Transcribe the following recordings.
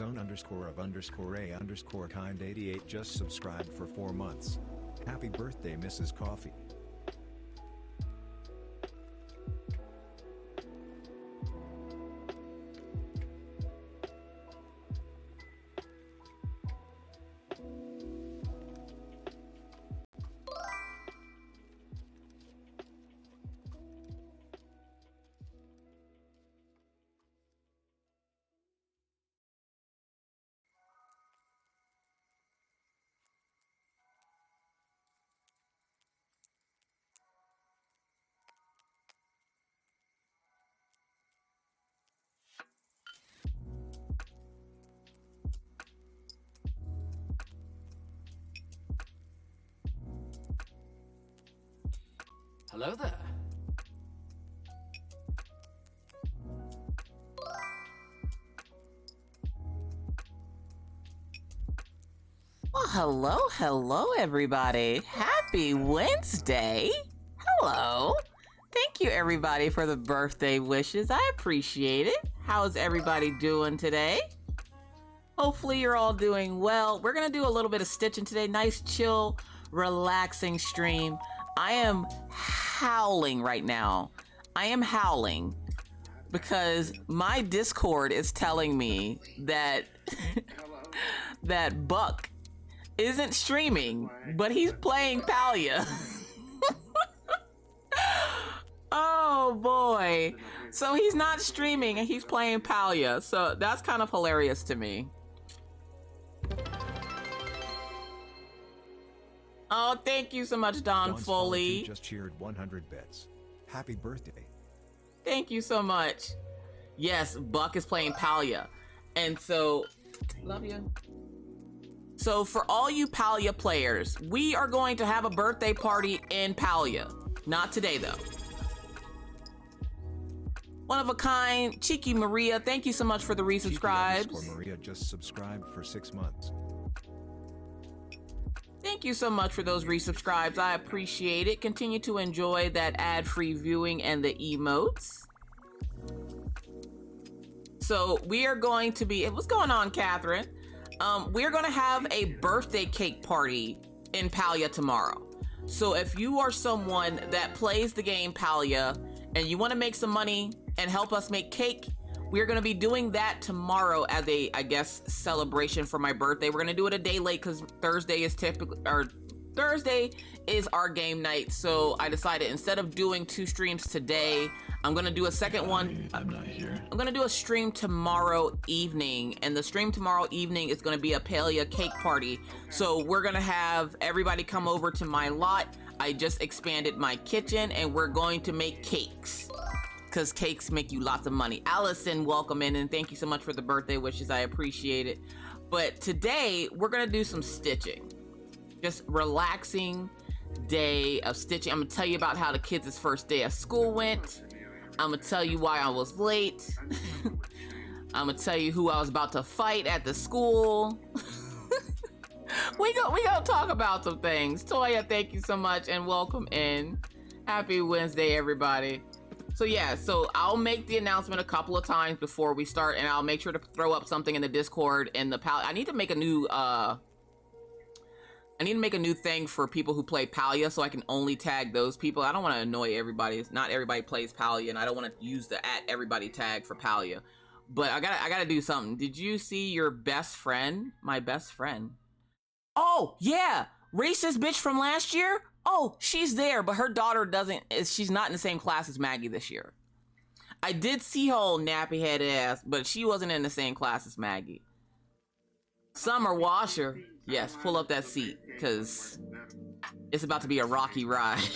zone_of_a_kind88 just subscribed for 4 months. Happy birthday, Mrs. Coffee. Hello there. Well, hello, everybody. Happy Wednesday. Hello. Thank you, everybody, for the birthday wishes. I appreciate it. How's everybody doing today? Hopefully, you're all doing well. We're going to do a little bit of stitching today. Nice, chill, relaxing stream. I am howling right now. I am howling because my Discord is telling me that that Buck isn't streaming, but he's playing Palia. Oh boy. So he's not streaming and he's playing Palia. So that's kind of hilarious to me. Oh, thank you so much, Don Foley. Just cheered 100 bits. Happy birthday. Thank you so much. Yes, Buck is playing Palia. And so, love you. So for all you Palia players, we are going to have a birthday party in Palia. Not today, though. One of a kind, Cheeky Maria, thank you so much for the resubscribes. Maria just subscribed for 6 months. Thank you so much for those resubscribes. I appreciate it. Continue to enjoy that ad-free viewing and the emotes. So we are going to be, what's going on, Catherine? We're going to have a birthday cake party in Palia tomorrow. So if you are someone that plays the game Palia and you want to make some money and help us make cake, we're going to be doing that tomorrow as a, I guess, celebration for my birthday. We're going to do it a day late because Thursday is our game night. So I decided instead of doing 2 streams today, I'm going to do a second one. I'm not here. I'm going to do a stream tomorrow evening, and the stream tomorrow evening is going to be a Palia cake party. So we're going to have everybody come over to my lot. I just expanded my kitchen and we're going to make cakes. Because cakes make you lots of money. Allison, welcome in, and thank you so much for the birthday wishes. I appreciate it. But today, we're going to do some stitching. Just relaxing day of stitching. I'm going to tell you about how the kids' first day of school went. I'm going to tell you why I was late. I'm going to tell you who I was about to fight at the school. we gonna talk about some things. Toya, thank you so much, and welcome in. Happy Wednesday, everybody. So yeah, so I'll make the announcement a couple of times before we start, and I'll make sure to throw up something in the Discord and the Palia. I need to make a new thing for people who play Palia, so I can only tag those people. I don't want to annoy everybody. Not everybody plays Palia, and I don't want to use the @everybody tag for Palia. But I gotta do something. Did you see your best friend? My best friend. Oh yeah, racist bitch from last year. Oh, she's there, but her daughter she's not in the same class as Maggie this year. I did see her old nappy head ass, but she wasn't in the same class as Maggie. Summer Washer. Yes, pull up that seat, because it's about to be a rocky ride.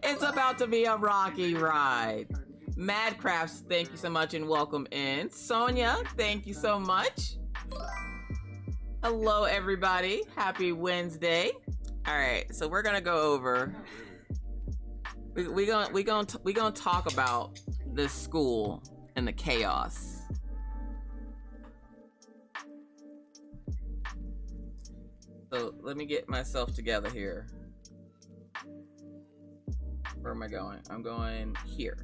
It's about to be a rocky ride. Madcrafts, thank you so much and welcome in. Sonia, thank you so much. Hello, everybody. Happy Wednesday. All right, so we're gonna go over. We gonna talk about this school and the chaos. So let me get myself together here. Where am I going? I'm going here.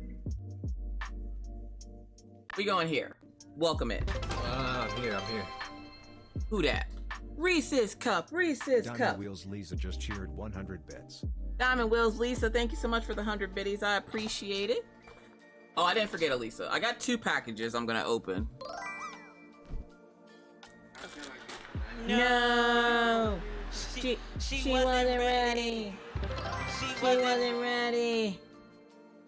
We going here. welcome it. I'm here. Who that? Reese's Cup. Diamond Wheels Lisa just cheered 100 bits. Diamond Wheels Lisa, thank you so much for the 100 biddies. I appreciate it. Oh, I didn't forget Elisa. I got 2 packages I'm gonna open. No! She wasn't ready. She wasn't ready.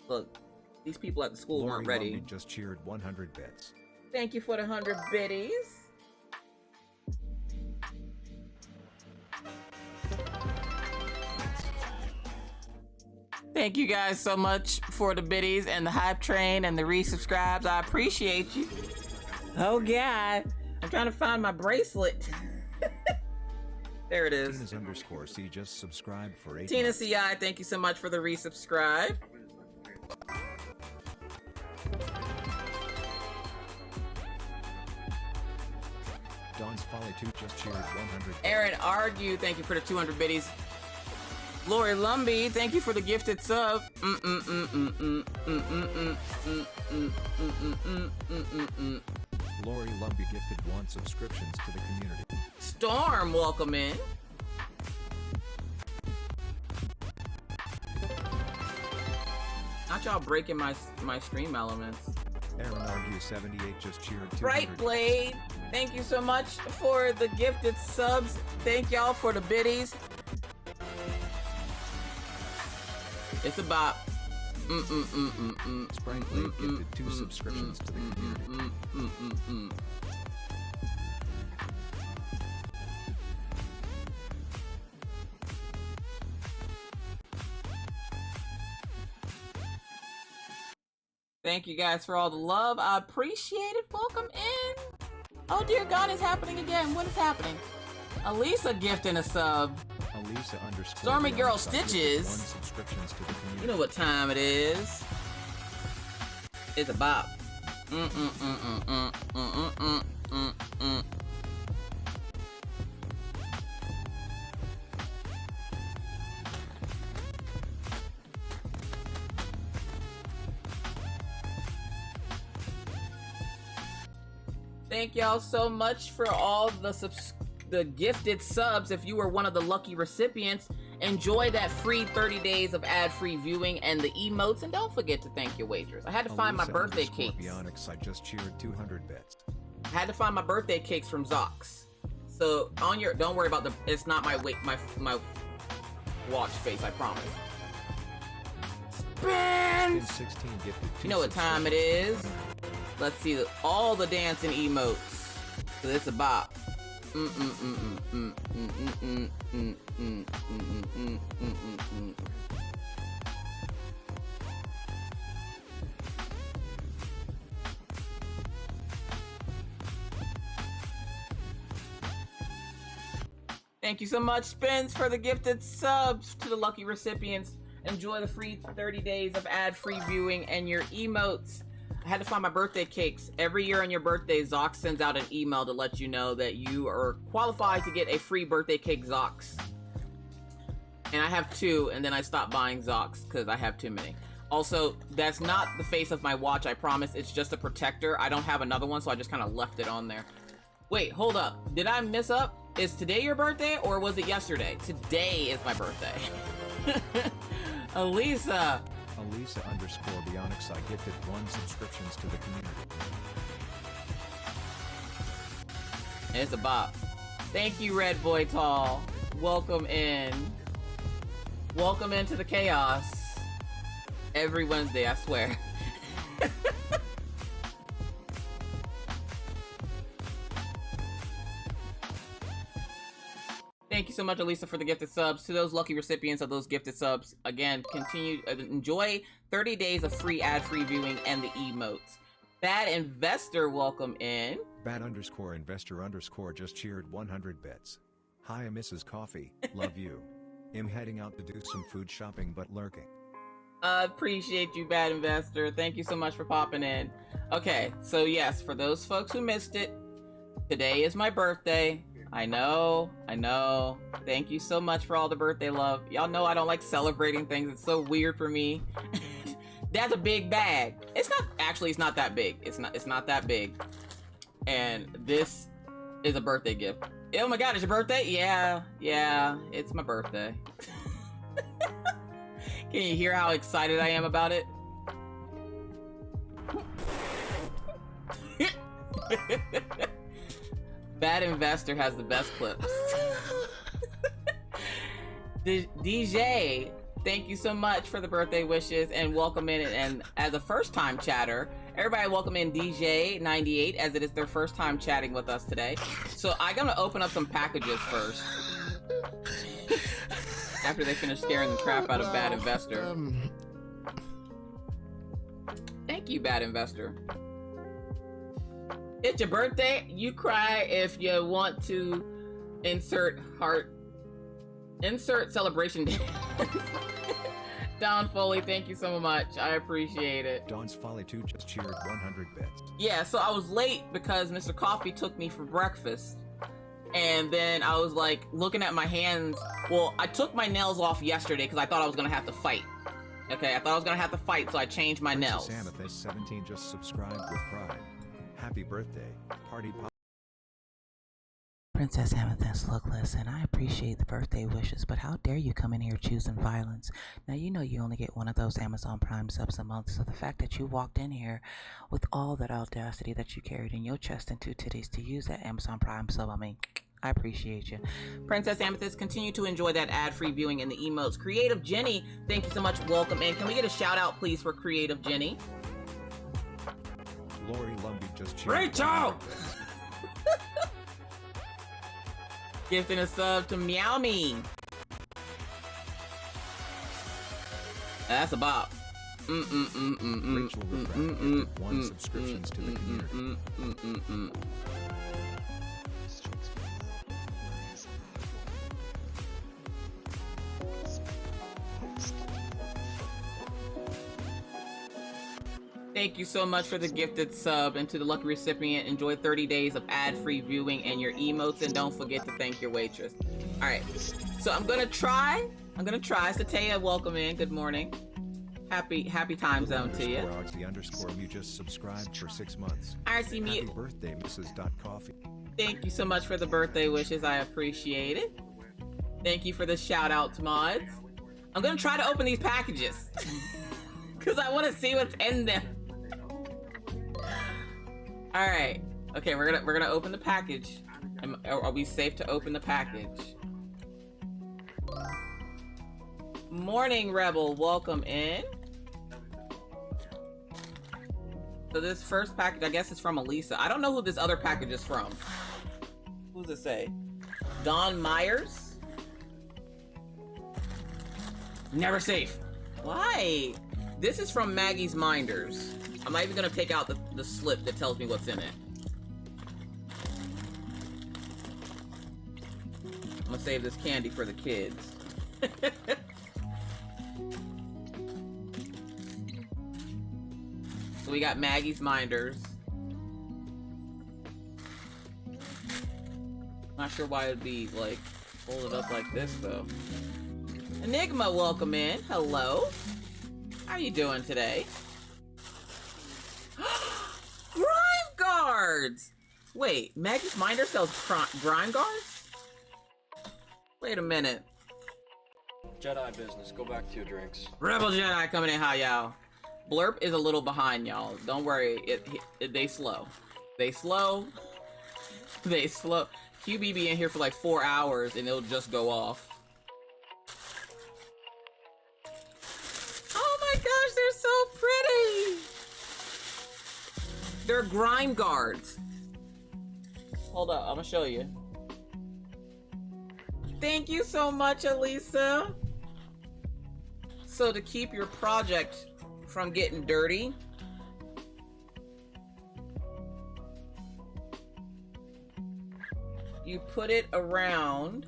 Look, these people at the school Lori weren't ready. Lumby just cheered 100 bits. Thank you for the 100 biddies. Thank you guys so much for the biddies and the hype train and the resubscribes. I appreciate you. Oh God, I'm trying to find my bracelet. There it is. Tina's underscore C just subscribed for 8 Tina months. CI, thank you so much for the resubscribe. Dawn's Folly 2 just cheered 100. Aaron Argue, thank you for the 200 biddies. Lori Lumby, thank you for the gifted sub. Lori Lumby gifted 1 subscriptions to the community. Storm, welcome in. Not y'all breaking my stream elements. Aaron Argue 78 just cheered 200. Bright Blade, thank you so much for the gifted subs. Thank y'all for the biddies. It's about Sprite Blade gifted 2 subscriptions to the community. Thank you guys for all the love. I appreciate it. Welcome in. Oh dear God, it's happening again. What is happening? Elisa gifting a sub. Elisa underscore Stormy Girl Beyond gifted Stitches. 1 subscriptions to the community. You know what time it is. It's a bop. Thank y'all so much for all the gifted subs. If you were one of the lucky recipients, enjoy that free 30 days of ad-free viewing and the emotes, and don't forget to thank your waitress. I had to find my Elisa birthday underscore cakes. Bionics, I just cheered 200 bits. I had to find my birthday cakes from Zox. So on your, don't worry about it's not my watch face, I promise. Spin Spins! 16 gifted 2 You know what time it is. Let's see all the dancing emotes. So it's a bop. Thank you so much, Spins, for the gifted subs to the lucky recipients. Enjoy the free 30 days of ad-free viewing and your emotes. I had to find my birthday cakes. Every year on your birthday, Zox sends out an email to let you know that you are qualified to get a free birthday cake Zox. And I have 2, and then I stopped buying Zox because I have too many. Also, that's not the face of my watch, I promise. It's just a protector. I don't have another one, so I just kind of left it on there. Wait, hold up. Did I miss up? Is today your birthday, or was it yesterday? Today is my birthday. Elisa. Elisa underscore Bionics, I gifted 1 subscriptions to the community. It's a bop. Thank you, Red Boy Tall. Welcome in. Welcome into the chaos. Every Wednesday, I swear. Thank you so much, Elisa, for the gifted subs. To those lucky recipients of those gifted subs, again, continue enjoy 30 days of free ad-free viewing and the emotes. Bad Investor, welcome in. Bad underscore investor underscore just cheered 100 bits. Hi, Mrs. Coffee, love you. I'm heading out to do some food shopping but lurking. Appreciate you, Bad Investor. Thank you so much for popping in. Okay, so yes, for those folks who missed it, today is my birthday. I know. Thank you so much for all the birthday love. Y'all know I don't like celebrating things. It's so weird for me. That's a big bag. It's not that big. It's not that big. And this is a birthday gift. Oh my god, it's your birthday? Yeah, it's my birthday. Can you hear how excited I am about it? Bad Investor has the best clips. DJ, thank you so much for the birthday wishes and welcome in. And as a first time chatter, everybody welcome in DJ98 as it is their first time chatting with us today. So I'm gonna open up some packages first. After they finish scaring the crap out of Bad Investor. Thank you, Bad Investor. It's your birthday. You cry if you want to insert heart. Insert celebration dance. Don Foley, thank you so much. I appreciate it. Don's Folly 2 just cheered 100 bits. Yeah, so I was late because Mr. Coffee took me for breakfast. And then I was like looking at my hands. Well, I took my nails off yesterday because I thought I was gonna have to fight. Okay, I thought I was gonna have to fight, so I changed my nails. Amethyst 17 just subscribed with pride. Happy birthday, party pop. Princess Amethyst, look, listen, I appreciate the birthday wishes, but how dare you come in here choosing violence? Now, you know you only get one of those Amazon Prime subs a month, so the fact that you walked in here with all that audacity that you carried in your chest and two titties to use that Amazon Prime sub, I mean, I appreciate you. Princess Amethyst, continue to enjoy that ad-free viewing in the emotes. Creative Jenny, thank you so much. Welcome in. Can we get a shout out, please, for Creative Jenny? Lori Lumby just cheered. Rachel! Gifting a sub to Meow Me. That's a bop. Rachel Riffrath gifted 1 subscriptions to the community. Thank you so much for the gifted sub, and to the lucky recipient, enjoy 30 days of ad-free viewing and your emotes, and don't forget to thank your waitress. All right, so I'm gonna try. Sataya, welcome in. Good morning. Happy time zone to you. _RC_ you just subscribed for 6 months. RC Happy birthday, Mrs. Coffee. Thank you so much for the birthday wishes. I appreciate it. Thank you for the shout out to mods. I'm gonna try to open these packages because I want to see what's in them. All right. Okay, we're gonna open the package. Are we safe to open the package? Morning, Rebel. Welcome in. So this first package, I guess it's from Elisa. I don't know who this other package is from. Who's it say? Don Myers? Never safe. Why? This is from Maggie's Minders. I'm not even gonna take out the slip that tells me what's in it. I'm gonna save this candy for the kids. So we got Maggie's Minders. Not sure why it'd be like folded up like this though. Enigma, welcome in. Hello. How you doing today? Grime guards! Wait, Maggie's Minder sells grime guards? Wait a minute. Jedi business. Go back to your drinks. Rebel Jedi coming in, how y'all? Blurp is a little behind, y'all. Don't worry, they slow. They slow. QB be in here for like 4 hours and it'll just go off. Oh my gosh, they're so pretty! They're grime guards. Hold up, I'm gonna show you. Thank you so much, Elisa. So to keep your project from getting dirty, you put it around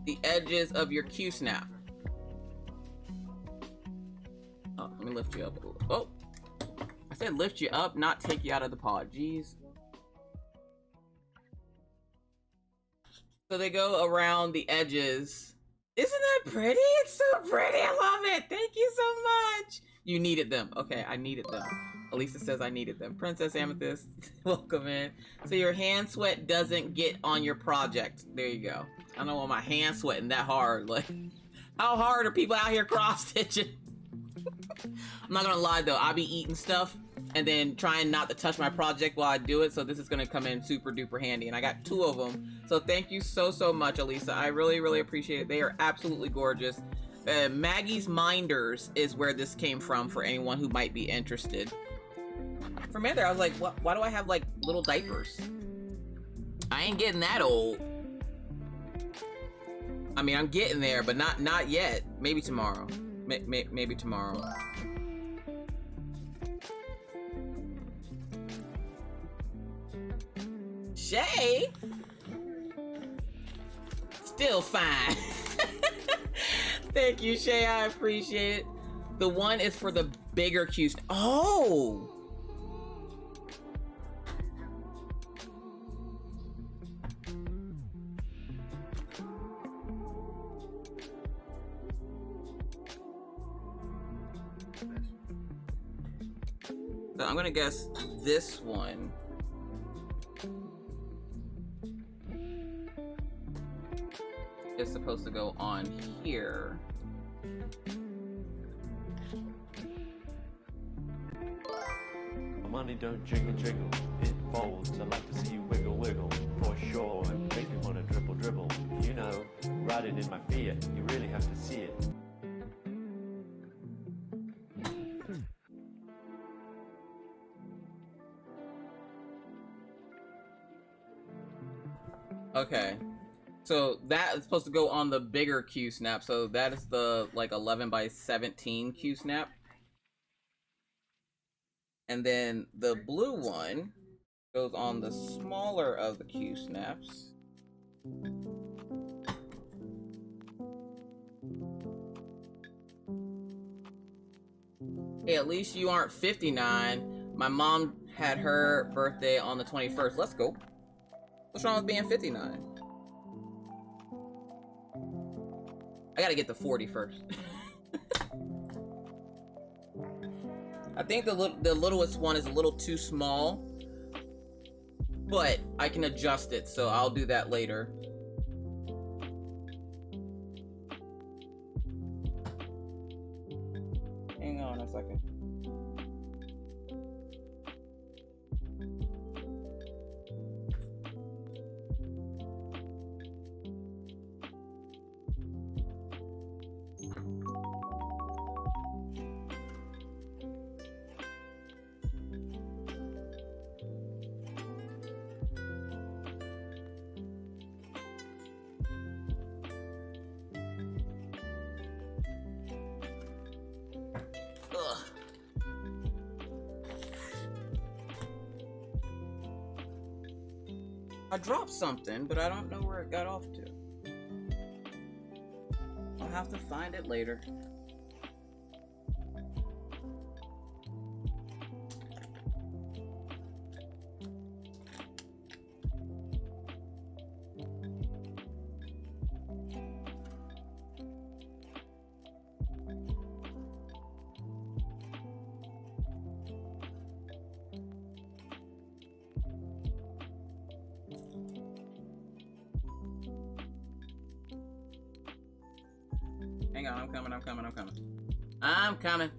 the edges of your Q-snap. Oh, let me lift you up. Oh, I said lift you up, not take you out of the pod. Jeez. So they go around the edges. Isn't that pretty? It's so pretty. I love it. Thank you so much. You needed them. Okay, I needed them. Elisa says I needed them. Princess Amethyst, welcome in. So your hand sweat doesn't get on your project. There you go. I don't want my hand sweating that hard. Like, how hard are people out here cross-stitching? I'm not gonna lie though, I'll be eating stuff and then trying not to touch my project while I do it, so this is gonna come in super duper handy, and I got 2 of them. So thank you so much, Elisa. I really, really appreciate it. They are absolutely gorgeous. Maggie's Minders is where this came from for anyone who might be interested. For a minute there, I was like, why do I have like little diapers? I ain't getting that old. I mean, I'm getting there, but not yet. Maybe tomorrow. Maybe tomorrow. Shay? Still fine. Thank you, Shay. I appreciate it. The one is for the bigger cues. Oh! So I'm gonna guess this one. Is supposed to go on here. Money don't jiggle jiggle, it folds. I like to see you wiggle wiggle, for sure, and make me wanna dribble dribble. You know, riding in my Fiat, you really have to see it. Okay. So that is supposed to go on the bigger Q snap. So that is the like 11 by 17 Q snap. And then the blue one goes on the smaller of the Q snaps. Hey, at least you aren't 59. My mom had her birthday on the 21st. Let's go. What's wrong with being 59? I gotta get to 40 first. I think the littlest one is a little too small, but I can adjust it, so I'll do that later. Hang on a second. I dropped something, but I don't know where it got off to. I'll have to find it later. Hang on, I'm coming.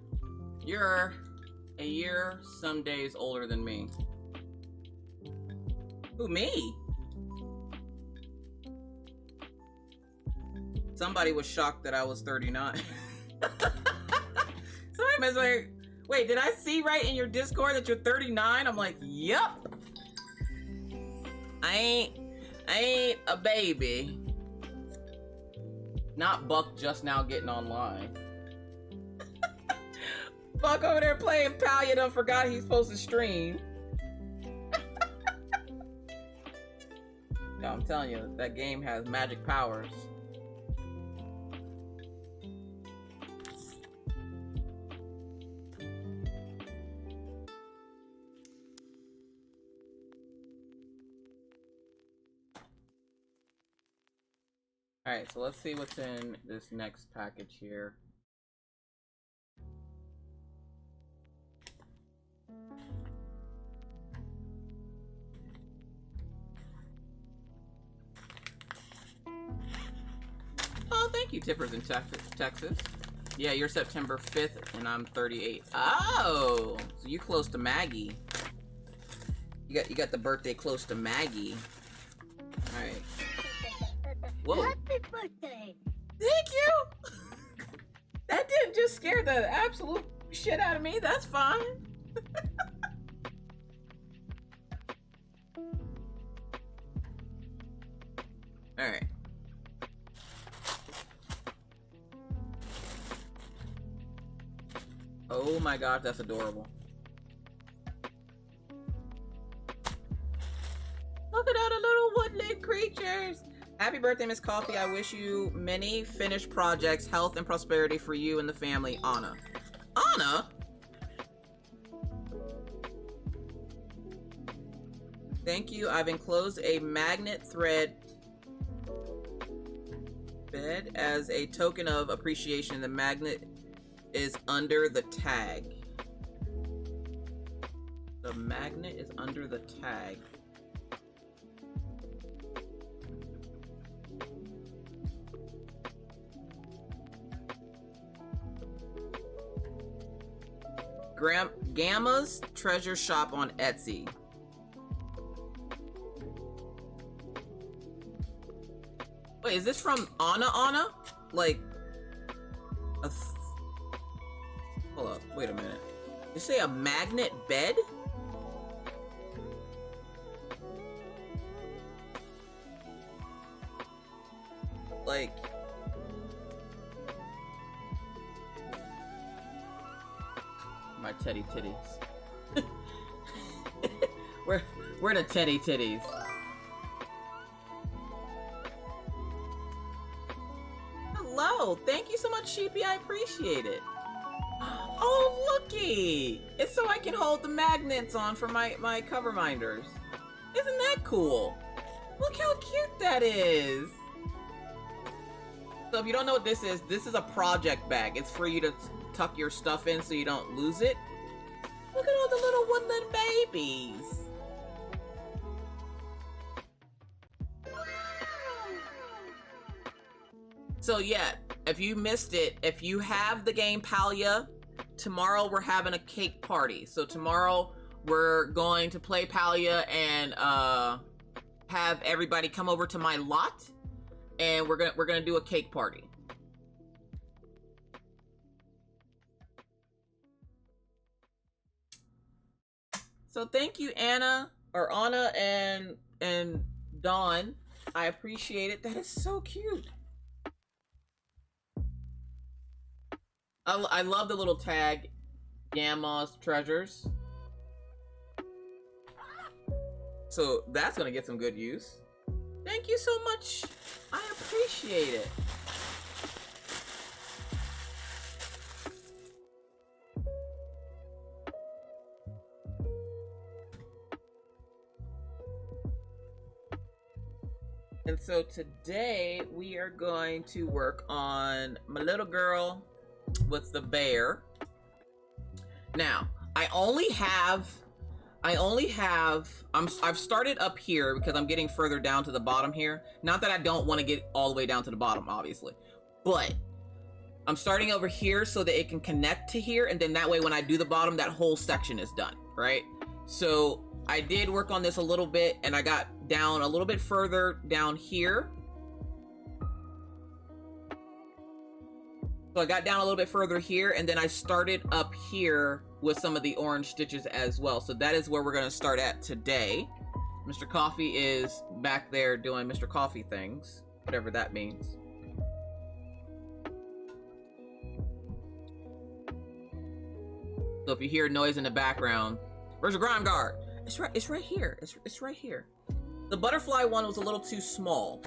You're a year, some days older than me. Who, me? Somebody was shocked that I was 39. Somebody was like, wait, did I see right in your Discord that you're 39? I'm like, yup. I ain't a baby. Not Buck just now getting online. Buck over there playing Palia done forgot he's supposed to stream. Yo, I'm telling you, that game has magic powers. Alright, so let's see what's in this next package here. Thank you, Tippers in Texas. Yeah, you're September 5th and I'm 38. Oh, so you close to Maggie. You got the birthday close to Maggie. All right. Whoa. Happy birthday! Thank you. That didn't just scare the absolute shit out of me. That's fine. All right. Oh my god, that's adorable. Look at all the little woodland creatures. Happy birthday, Miss Coffee. I wish you many finished projects, health and prosperity for you and the family. Anna. Anna? Thank you. I've enclosed a magnet thread bed as a token of appreciation. The magnet is under the tag. The magnet is under the tag. Gamma's Treasure Shop on Etsy. Wait, is this from Anna? Like, hold up, wait a minute. You say a magnet bed? Like, my teddy titties. Where the teddy titties? Hello, thank you so much, Sheepy. I appreciate it. Oh, looky! It's so I can hold the magnets on for my cover minders. Isn't that cool? Look how cute that is. So if you don't know what this is a project bag. It's for you to tuck your stuff in so you don't lose it. Look at all the little woodland babies. So yeah, if you missed it, if you have the game Palia, tomorrow we're having a cake party. So tomorrow we're going to play Palia and have everybody come over to my lot, and we're gonna do a cake party. So thank you, Anna and Dawn. I appreciate it. That is so cute. I love the little tag, Gamma's Treasures. So that's gonna get some good use. Thank you so much. I appreciate it. And so today we are going to work on my little girl with the bear. Now, I've started up here because I'm getting further down to the bottom here. Not that I don't want to get all the way down to the bottom, obviously, but I'm starting over here so that it can connect to here, and then that way when I do the bottom, that whole section is done, right? So I did work on this a little bit, and I got down a little bit further down here. So I got down a little bit further here, and then I started up here with some of the orange stitches as well. So that is where we're going to start at today. Mr. Coffee is back there doing Mr. Coffee things, whatever that means. So if you hear noise in the background, where's your grime guard? It's right here. It's right here. The butterfly one was a little too small,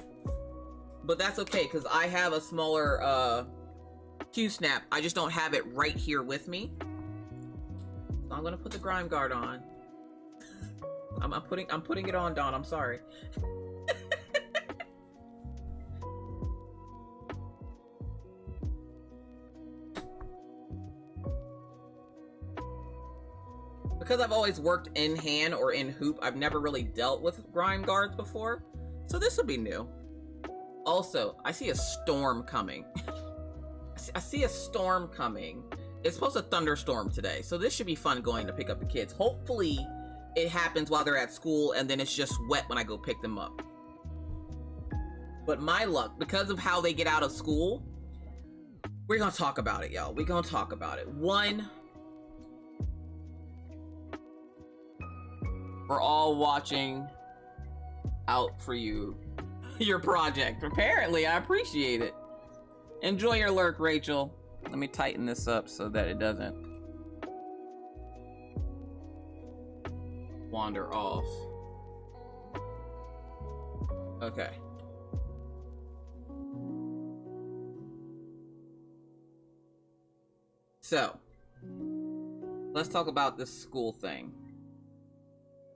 but that's okay because I have a smaller Q-snap. I just don't have it right here with me. So I'm gonna put the grime guard on. I'm putting it on, Dawn. I'm sorry. Because I've always worked in hand or in hoop, I've never really dealt with grime guards before. So this will be new. Also, I see a storm coming. I see a storm coming. It's supposed to thunderstorm today, so this should be fun going to pick up the kids. Hopefully, it happens while they're at school, and then it's just wet when I go pick them up. But my luck, because of how they get out of school, we're gonna talk about it, y'all. We're gonna talk about it. One, we're all watching out for you, your project. Apparently, I appreciate it. Enjoy your lurk, Rachel. Let me tighten this up so that it doesn't wander off. Okay. So, let's talk about this school thing.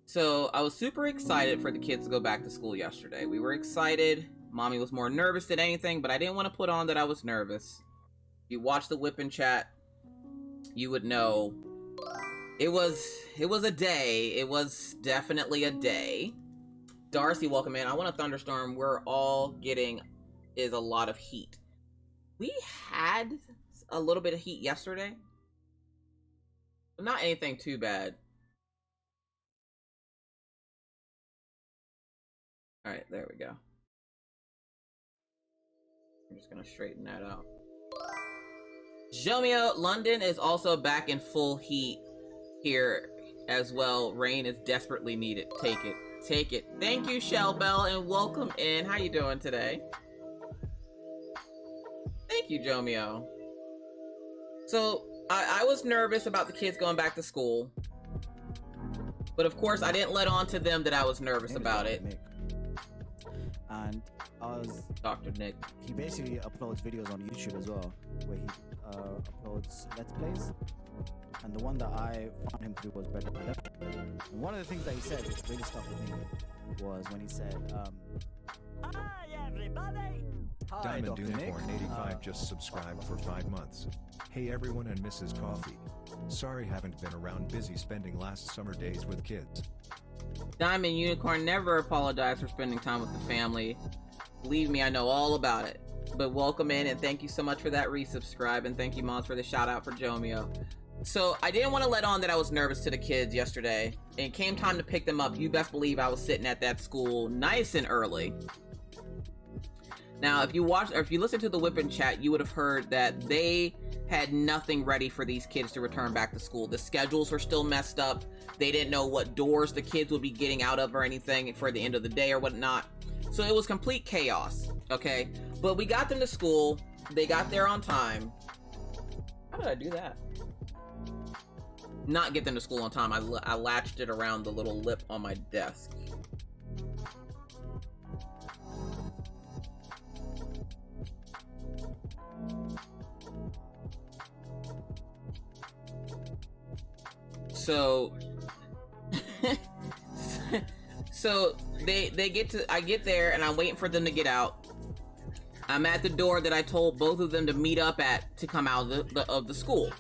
So, I was super excited for the kids to go back to school yesterday. We were excited. Mommy was more nervous than anything, but I didn't want to put on that I was nervous. If you watch the whip and chat, you would know it was a day. It was definitely a day. Darcy, welcome in. I want a thunderstorm. We're all getting is a lot of heat. We had a little bit of heat yesterday, but not anything too bad. All right, there we go. I'm just gonna straighten that out. Jomio, London is also back in full heat here as well. Rain is desperately needed. Take it. Take it. Thank you, Shell Bell, and welcome in. How you doing today? Thank you, Jomio. So, I was nervous about the kids going back to school. But of course, I didn't let on to them that I was nervous about it. Nick. And I was... Dr. Nick. He basically uploads videos on YouTube as well, where he uploads Let's Plays. And the one that I found him to do was better. And one of the things that he said that really stuck with me was when he said, "Hi everybody! Hi, Diamond Dr. Unicorn Nick. 85 just subscribed for 5 months. Hey everyone and Mrs. Coffee. Sorry haven't been around, busy spending last summer days with kids. Diamond Unicorn never apologized for spending time with the family. Believe me, I know all about it. But welcome in and thank you so much for that resubscribe, and thank you, Mons, for the shout out for Jomio. So I didn't want to let on that I was nervous to the kids yesterday. And it came time to pick them up. You best believe I was sitting at that school nice and early. Now, if you watch or if you listen to the whip and chat, you would have heard that they had nothing ready for these kids to return back to school. The schedules were still messed up. They didn't know what doors the kids would be getting out of or anything for the end of the day or whatnot. So it was complete chaos, okay? But we got them to school. They got there on time. How did I do that? Not get them to school on time. I latched it around the little lip on my desk. So so they get to, I get there and I'm waiting for them to get out. I'm at the door that I told both of them to meet up at to come out of the school.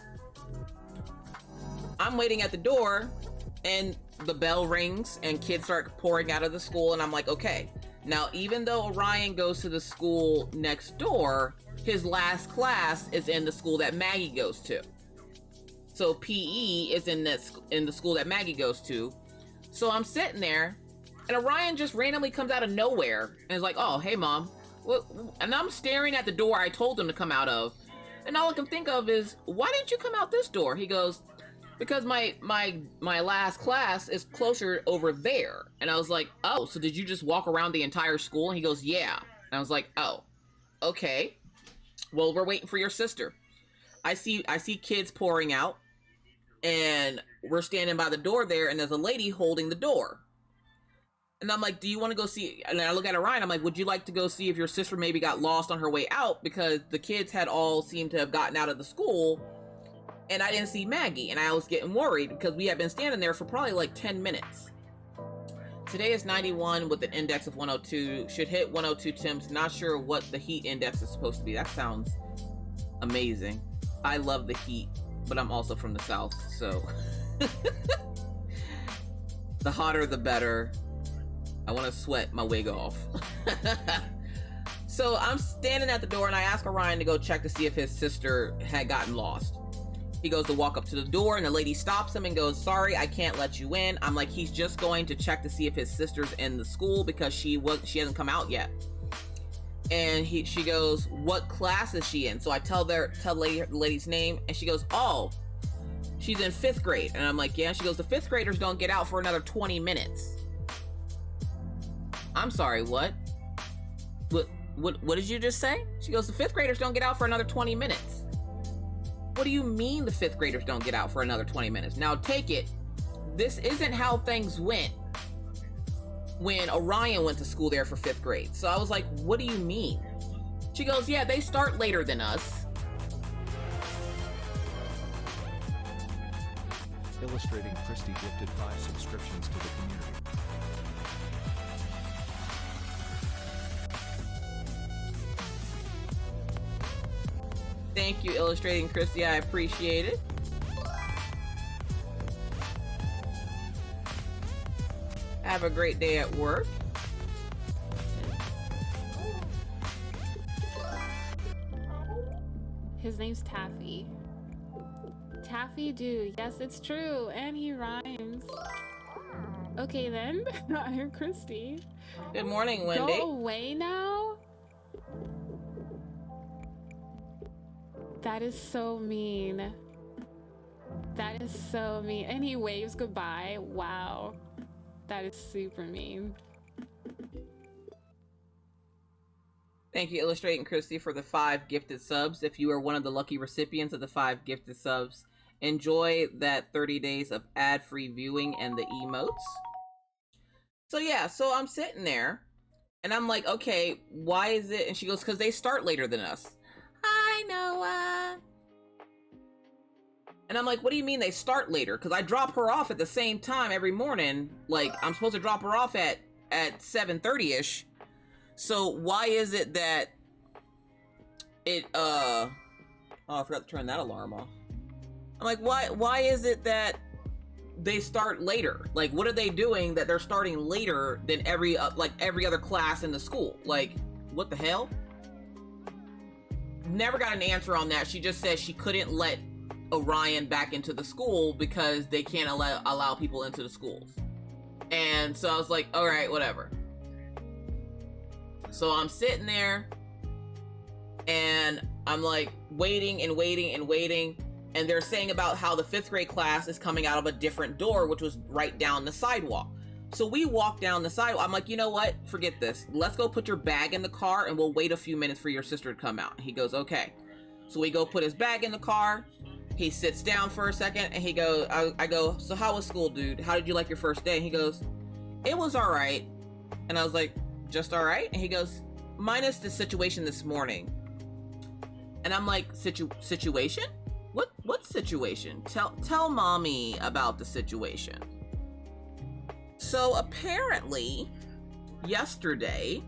I'm waiting at the door and the bell rings and kids start pouring out of the school, and I'm like, okay. Now, even though Orion goes to the school next door, his last class is in the school that Maggie goes to. So PE is in the school that Maggie goes to. So I'm sitting there, and Orion just randomly comes out of nowhere and is like, "Oh, hey, Mom." And I'm staring at the door I told him to come out of, and all I can think of is, "Why didn't you come out this door?" He goes, "Because my last class is closer over there." And I was like, "Oh, so did you just walk around the entire school?" And he goes, "Yeah." And I was like, "Oh, okay. Well, we're waiting for your sister." I see kids pouring out, and we're standing by the door there, and there's a lady holding the door. And I'm like, "Do you want to go see?" And I look at Orion, I'm like, "Would you like to go see if your sister maybe got lost on her way out?" Because the kids had all seemed to have gotten out of the school, and I didn't see Maggie, and I was getting worried because we had been standing there for probably like 10 minutes. Today is 91 with an index of 102. Should hit 102 temps. Not sure what the heat index is supposed to be. That sounds amazing. I love the heat, but I'm also from the South, so the hotter the better. I want to sweat my wig off. So I'm standing at the door and I ask Orion to go check to see if his sister had gotten lost. He goes to walk up to the door and the lady stops him and goes, sorry, I can't let you in. I'm like, he's just going to check to see if his sister's in the school because she hasn't come out yet. And she goes, what class is she in? So I tell the lady's name and she goes, oh, she's in 5th grade. And I'm like, yeah. She goes, the 5th graders don't get out for another 20 minutes. I'm sorry, what? What did you just say? She goes, the 5th graders don't get out for another 20 minutes. What do you mean the 5th graders don't get out for another 20 minutes? Now take it, this isn't how things went when Orion went to school there for 5th grade. So I was like, what do you mean? She goes, yeah, they start later than us. Illustrating Christy gifted 5 subscriptions to the community. Thank you, Illustrating Christy. I appreciate it. Have a great day at work. His name's Taffy. Taffy do. Yes, it's true. And he rhymes. Okay then. I'm Christy. Good morning, Wendy. Go away now? That is so mean. That is so mean. And he waves goodbye. Wow. That is super mean. Thank you, Illustrating Christy, for the 5 gifted subs. If you are one of the lucky recipients of the 5 gifted subs, enjoy that 30 days of ad-free viewing and the emotes. So yeah, so I'm sitting there and I'm like, okay, why is it? And she goes, because they start later than us. Hi, Noah. And I'm like, what do you mean they start later? Because I drop her off at the same time every morning. Like, I'm supposed to drop her off at 7:30ish. So why is it that it, oh, I forgot to turn that alarm off. I'm like, why is it that they start later? Like, what are they doing that they're starting later than every other class in the school? Like, what the hell? Never got an answer on that. She just said she couldn't let Orion back into the school because they can't allow people into the schools. And so I was like, all right, whatever. So I'm sitting there and I'm like waiting and waiting and waiting. And they're saying about how the 5th grade class is coming out of a different door, which was right down the sidewalk. So we walk down the sidewalk. I'm like, you know what? Forget this. Let's go put your bag in the car and we'll wait a few minutes for your sister to come out. He goes, okay. So we go put his bag in the car. He sits down for a second and he goes, I go, so how was school, dude? How did you like your first day? And he goes, it was all right. And I was like, just all right? And he goes, minus the situation this morning. And I'm like, situation? What situation? Tell mommy about the situation. So apparently, yesterday,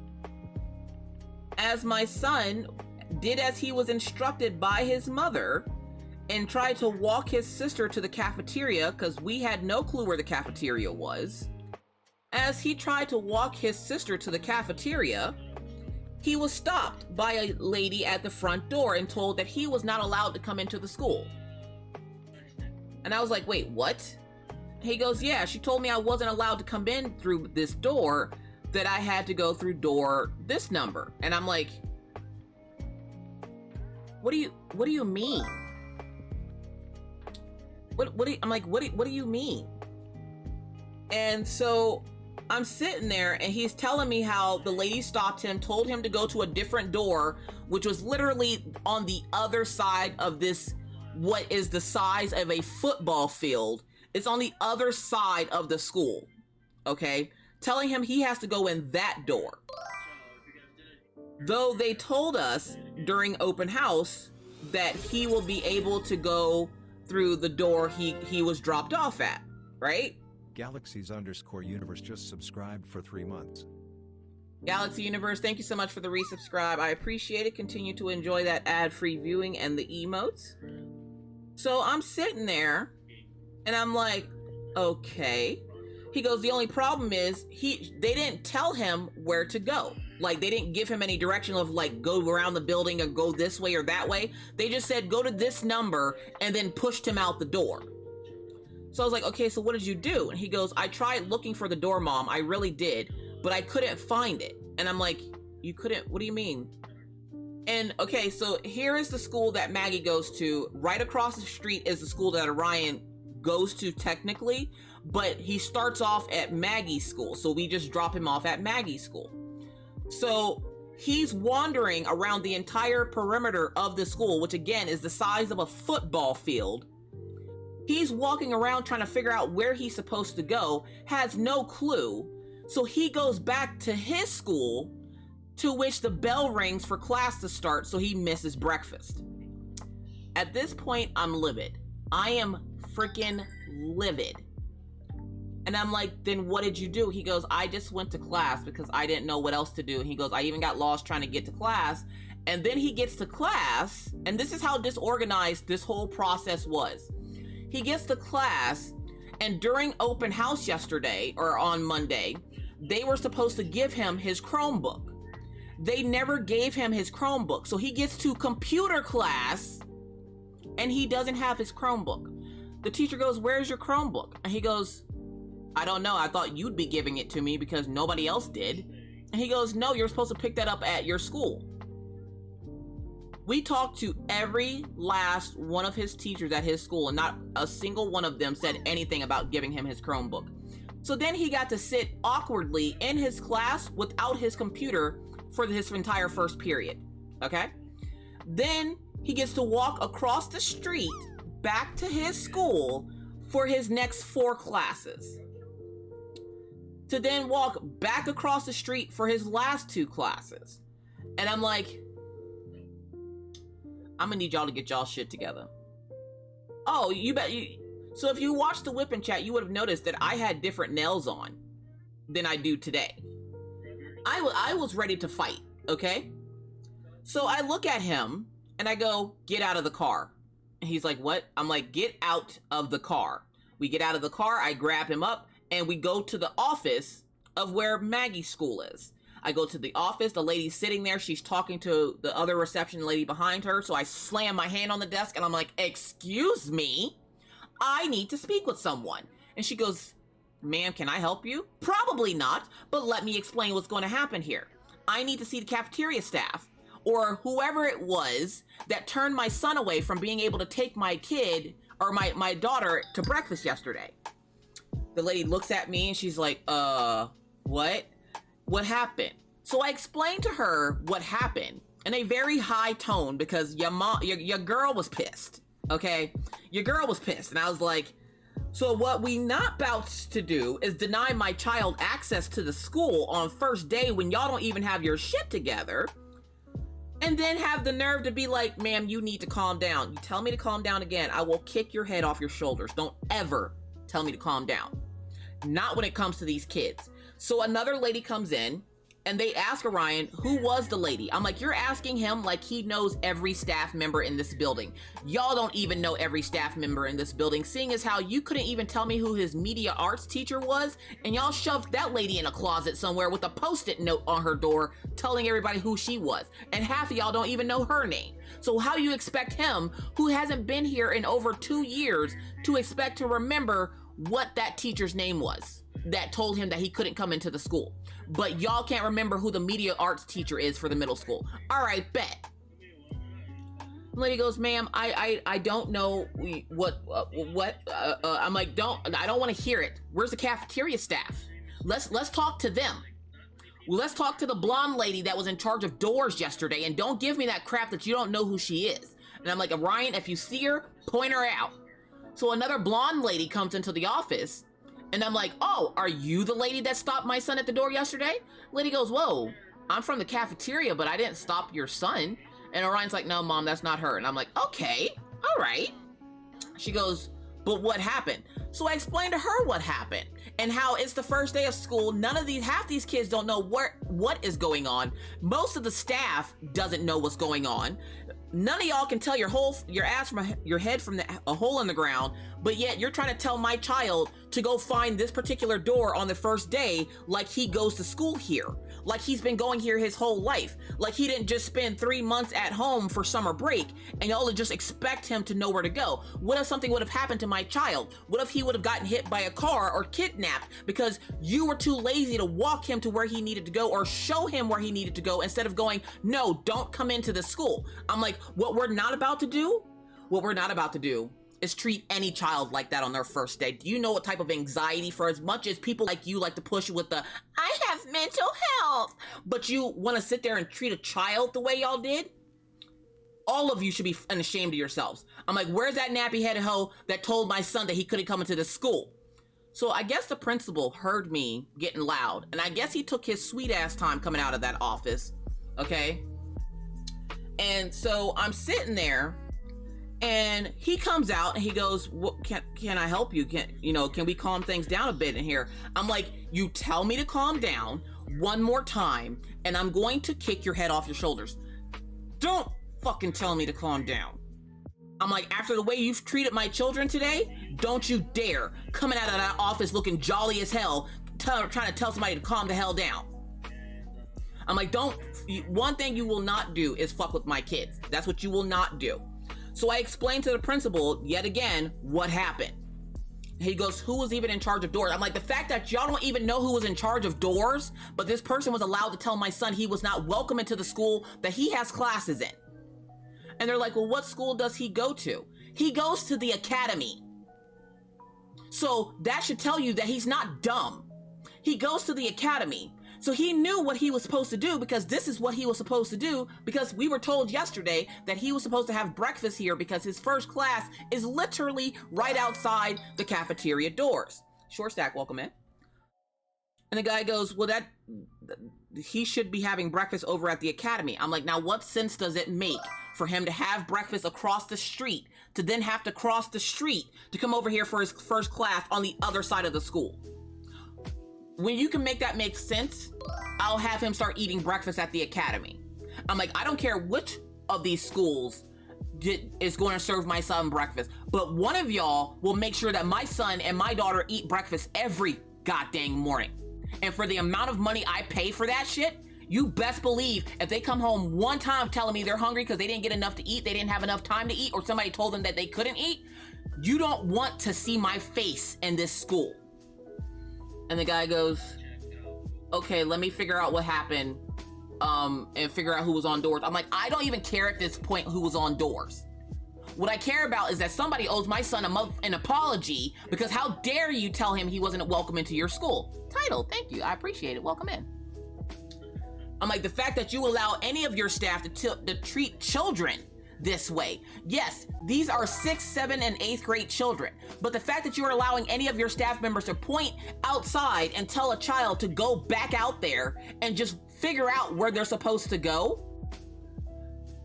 as my son did as he was instructed by his mother and tried to walk his sister to the cafeteria because we had no clue where the cafeteria was. As he tried to walk his sister to the cafeteria, he was stopped by a lady at the front door and told that he was not allowed to come into the school. And I was like, wait, what? He goes, yeah, she told me I wasn't allowed to come in through this door, that I had to go through door this number. And I'm like, what do you mean? What do you mean? And so I'm sitting there and he's telling me how the lady stopped him, told him to go to a different door, which was literally on the other side of this, what is the size of a football field. It's on the other side of the school, okay? Telling him he has to go in that door. Though they told us during open house that he will be able to go through the door he was dropped off at, right? Galaxies_universe just subscribed for 3 months. Galaxy Universe, thank you so much for the resubscribe. I appreciate it. Continue to enjoy that ad-free viewing and the emotes. So I'm sitting there and I'm like, okay. He goes, the only problem is they didn't tell him where to go. Like, they didn't give him any direction of like, go around the building or go this way or that way. They just said, go to this number, and then pushed him out the door. So I was like, okay, so what did you do? And he goes, I tried looking for the door, Mom. I really did, but I couldn't find it. And I'm like, you couldn't? What do you mean? And okay, so here is the school that Maggie goes to. Right across the street is the school that Orion goes to technically, but he starts off at Maggie's school. So we just drop him off at Maggie's school. So he's wandering around the entire perimeter of the school, which again is the size of a football field. He's walking around trying to figure out where he's supposed to go, has no clue. So he goes back to his school, to which the bell rings for class to start, so he misses breakfast. At this point, I'm livid. I am freaking livid. And I'm like, then what did you do? He goes, I just went to class because I didn't know what else to do. And he goes, I even got lost trying to get to class. And then he gets to class, and this is how disorganized this whole process was. He gets to class, and during open house yesterday, or on Monday, they were supposed to give him his Chromebook. They never gave him his Chromebook. So he gets to computer class, and he doesn't have his Chromebook. The teacher goes, where's your Chromebook? And he goes, I don't know. I thought you'd be giving it to me because nobody else did. And he goes, no, you're supposed to pick that up at your school. We talked to every last one of his teachers at his school, and not a single one of them said anything about giving him his Chromebook. So then he got to sit awkwardly in his class without his computer for his entire first period, okay? Then he gets to walk across the street back to his school for his next 4 classes, to then walk back across the street for his last 2 classes. And I'm like, I'm gonna need y'all to get y'all shit together. Oh, you bet you. So if you watched the whip and chat, you would have noticed that I had different nails on than I do today. I was ready to fight, okay? So I look at him and I go, get out of the car. And he's like, what? I'm like, get out of the car. We get out of the car, I grab him up, and we go to the office of where Maggie's school is. I go to the office, the lady's sitting there, she's talking to the other reception lady behind her, so I slam my hand on the desk and I'm like, excuse me, I need to speak with someone. And she goes, ma'am, can I help you? Probably not, but let me explain what's going to happen here. I need to see the cafeteria staff, or whoever it was that turned my son away from being able to take my kid, or my daughter, to breakfast yesterday. The lady looks at me and she's like, what? What happened? So I explained to her what happened in a very high tone because your girl was pissed, okay? Your girl was pissed. And I was like, so what we not about to do is deny my child access to the school on first day when y'all don't even have your shit together, and then have the nerve to be like, ma'am, you need to calm down. You tell me to calm down again, I will kick your head off your shoulders. Don't ever tell me to calm down. Not when it comes to these kids. So another lady comes in and they ask Orion, who was the lady? I'm like, you're asking him like he knows every staff member in this building. Y'all don't even know every staff member in this building, seeing as how you couldn't even tell me who his media arts teacher was, and y'all shoved that lady in a closet somewhere with a post-it note on her door telling everybody who she was, and half of y'all don't even know her name. So how you expect him, who hasn't been here in over 2 years, to expect to remember what that teacher's name was that told him that he couldn't come into the school? But y'all can't remember who the media arts teacher is for the middle school. All right, bet. The lady goes, ma'am, I don't know what. I'm like, I don't want to hear it. Where's the cafeteria staff? Let's talk to them. Let's talk to the blonde lady that was in charge of doors yesterday, and don't give me that crap that you don't know who she is. And I'm like, Orion, if you see her, point her out. So another blonde lady comes into the office, and I'm like, oh, are you the lady that stopped my son at the door yesterday? Lady goes, whoa, I'm from the cafeteria, but I didn't stop your son. And Orion's like, no, Mom, that's not her. And I'm like, okay, all right. She goes, but what happened? So I explained to her what happened. and how it's the first day of school. Half these kids don't know what is going on. Most of the staff doesn't know what's going on. None of y'all can tell your ass from your head from a hole in the ground, but yet you're trying to tell my child to go find this particular door on the first day like he goes to school here, like he's been going here his whole life, like he didn't just spend 3 months at home for summer break, and y'all just expect him to know where to go. What if something would have happened to my child? What if he would have gotten hit by a car or kidnapped because you were too lazy to walk him to where he needed to go or show him where he needed to go, instead of going, no, don't come into the school? I'm like, what we're not about to do is treat any child like that on their first day. Do you know what type of anxiety, for as much as people like you like to push with the, I have mental health, but you want to sit there and treat a child the way y'all did? All of you should be ashamed of yourselves. I'm like, where's that nappy-headed hoe that told my son that he couldn't come into the school? So I guess the principal heard me getting loud, and I guess he took his sweet ass time coming out of that office, okay? And so I'm sitting there, and he comes out and he goes, can I help you? Can we calm things down a bit in here? I'm like, you tell me to calm down one more time and I'm going to kick your head off your shoulders. Don't fucking tell me to calm down. I'm like, after the way you've treated my children today, don't you dare coming out of that office looking jolly as hell, trying to tell somebody to calm the hell down. I'm like, one thing you will not do is fuck with my kids. That's what you will not do. So I explained to the principal yet again what happened. He goes, who was even in charge of doors? I'm like, the fact that y'all don't even know who was in charge of doors, but this person was allowed to tell my son he was not welcome into the school that he has classes in. And they're like, well, what school does he go to? He goes to the academy. So that should tell you that he's not dumb. He goes to the academy. So he knew what he was supposed to do, because this is what he was supposed to do, because we were told yesterday that he was supposed to have breakfast here because his first class is literally right outside the cafeteria doors. Short stack, welcome in. And the guy goes, well, he should be having breakfast over at the academy. I'm like, now what sense does it make for him to have breakfast across the street, to then have to cross the street to come over here for his first class on the other side of the school? When you can make that make sense, I'll have him start eating breakfast at the academy. I'm like, I don't care which of these schools is going to serve my son breakfast, but one of y'all will make sure that my son and my daughter eat breakfast every goddamn morning. And for the amount of money I pay for that shit, you best believe if they come home one time telling me they're hungry because they didn't get enough to eat, they didn't have enough time to eat, or somebody told them that they couldn't eat, you don't want to see my face in this school. And the guy goes, okay, let me figure out what happened and figure out who was on doors. I'm like, I don't even care at this point who was on doors. What I care about is that somebody owes my son an apology, because how dare you tell him he wasn't welcome into your school? Title, thank you, I appreciate it, welcome in. I'm like, the fact that you allow any of your staff to treat children this way. Yes, these are 6th, 7th, and 8th grade children, but the fact that you are allowing any of your staff members to point outside and tell a child to go back out there and just figure out where they're supposed to go,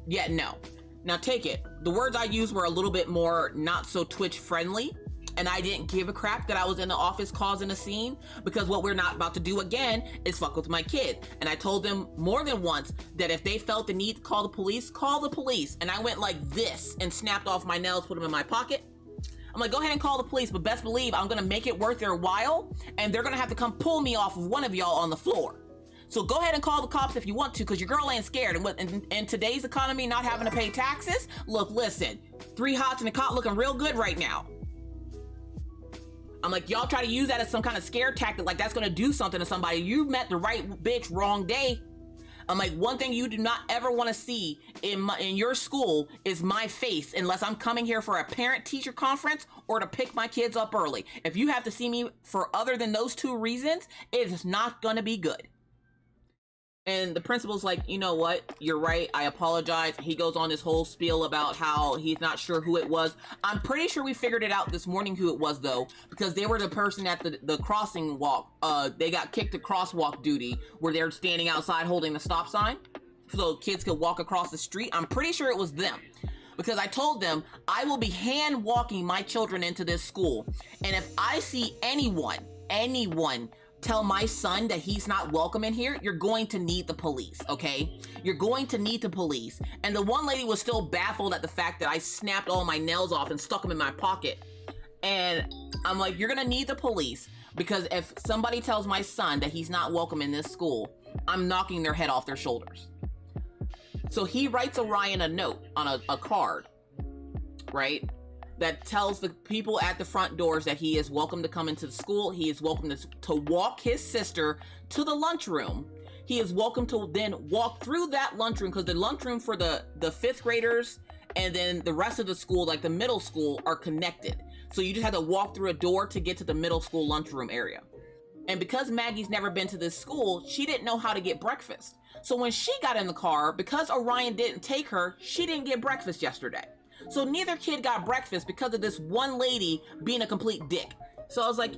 yeah, no. Now take it. The words I used were a little bit more not so Twitch friendly, and I didn't give a crap that I was in the office causing a scene, because what we're not about to do again is fuck with my kid. And I told them more than once that if they felt the need to call the police, call the police. And I went like this and snapped off my nails, put them in my pocket. I'm like, go ahead and call the police, but best believe I'm gonna make it worth their while, and they're gonna have to come pull me off of one of y'all on the floor. So go ahead and call the cops if you want to, because your girl ain't scared. And in today's economy, not having to pay taxes, look, listen, 3 hots and a cot looking real good right now. I'm like, y'all try to use that as some kind of scare tactic, like that's gonna do something to somebody. You met the right bitch wrong day. I'm like, one thing you do not ever want to see in your school is my face, unless I'm coming here for a parent-teacher conference or to pick my kids up early. If you have to see me for other than those 2 reasons, it is not gonna be good. And the principal's like, you know what? You're right. I apologize. He goes on this whole spiel about how he's not sure who it was. I'm pretty sure we figured it out this morning who it was, though, because they were the person at the crossing walk. They got kicked to crosswalk duty, where they're standing outside holding the stop sign so kids could walk across the street. I'm pretty sure it was them, because I told them I will be hand walking my children into this school. And if I see anyone anyone tell my son that he's not welcome in here, you're going to need the police, okay? You're going to need the police. And the one lady was still baffled at the fact that I snapped all my nails off and stuck them in my pocket. And I'm like, you're gonna need the police, because if somebody tells my son that he's not welcome in this school, I'm knocking their head off their shoulders. So he writes Orion a note on a card, right? That tells the people at the front doors that he is welcome to come into the school. He is welcome to walk his sister to the lunchroom. He is welcome to then walk through that lunchroom, because the lunchroom for the fifth graders and then the rest of the school, like the middle school, are connected. So you just have to walk through a door to get to the middle school lunchroom area. And because Maggie's never been to this school, she didn't know how to get breakfast. So when she got in the car, because Orion didn't take her, she didn't get breakfast yesterday. So neither kid got breakfast because of this one lady being a complete dick. So I was like,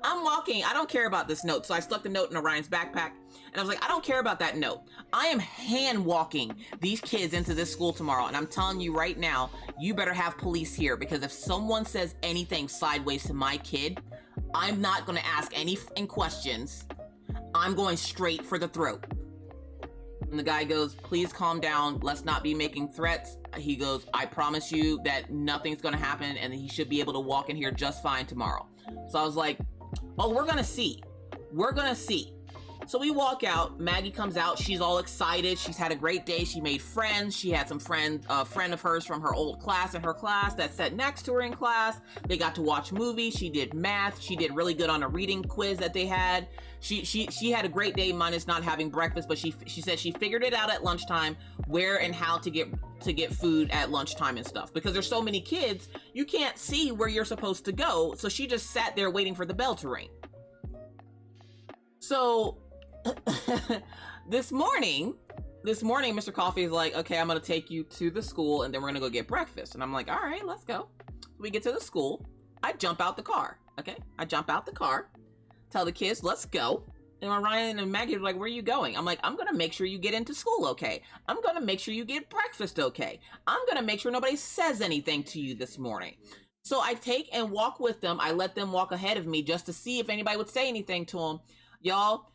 I'm walking. I don't care about this note. So I stuck the note in Orion's backpack. And I was like, I don't care about that note. I am hand walking these kids into this school tomorrow. And I'm telling you right now, you better have police here, because if someone says anything sideways to my kid, I'm not going to ask any questions. I'm going straight for the throat. And the guy goes, please calm down. Let's not be making threats. He goes, I promise you that nothing's going to happen, and he should be able to walk in here just fine tomorrow. So I was like, oh, we're going to see. We're going to see. So we walk out. Maggie comes out. She's all excited. She's had a great day. She made friends. She had some friend of hers from her old class in her class that sat next to her in class. They got to watch movies. She did math. She did really good on a reading quiz that they had. She had a great day, minus not having breakfast, but she said she figured it out at lunchtime where and how to get food at lunchtime and stuff, because there's so many kids, you can't see where you're supposed to go. So she just sat there waiting for the bell to ring. So this morning, Mr. Coffee is like, okay, I'm going to take you to the school and then we're going to go get breakfast. And I'm like, all right, let's go. We get to the school. I jump out the car. Okay. I jump out the car, tell the kids, let's go. And Ryan and Maggie are like, where are you going? I'm like, I'm going to make sure you get into school okay. I'm going to make sure you get breakfast okay. I'm going to make sure nobody says anything to you this morning. So I take and walk with them. I let them walk ahead of me just to see if anybody would say anything to them. Y'all,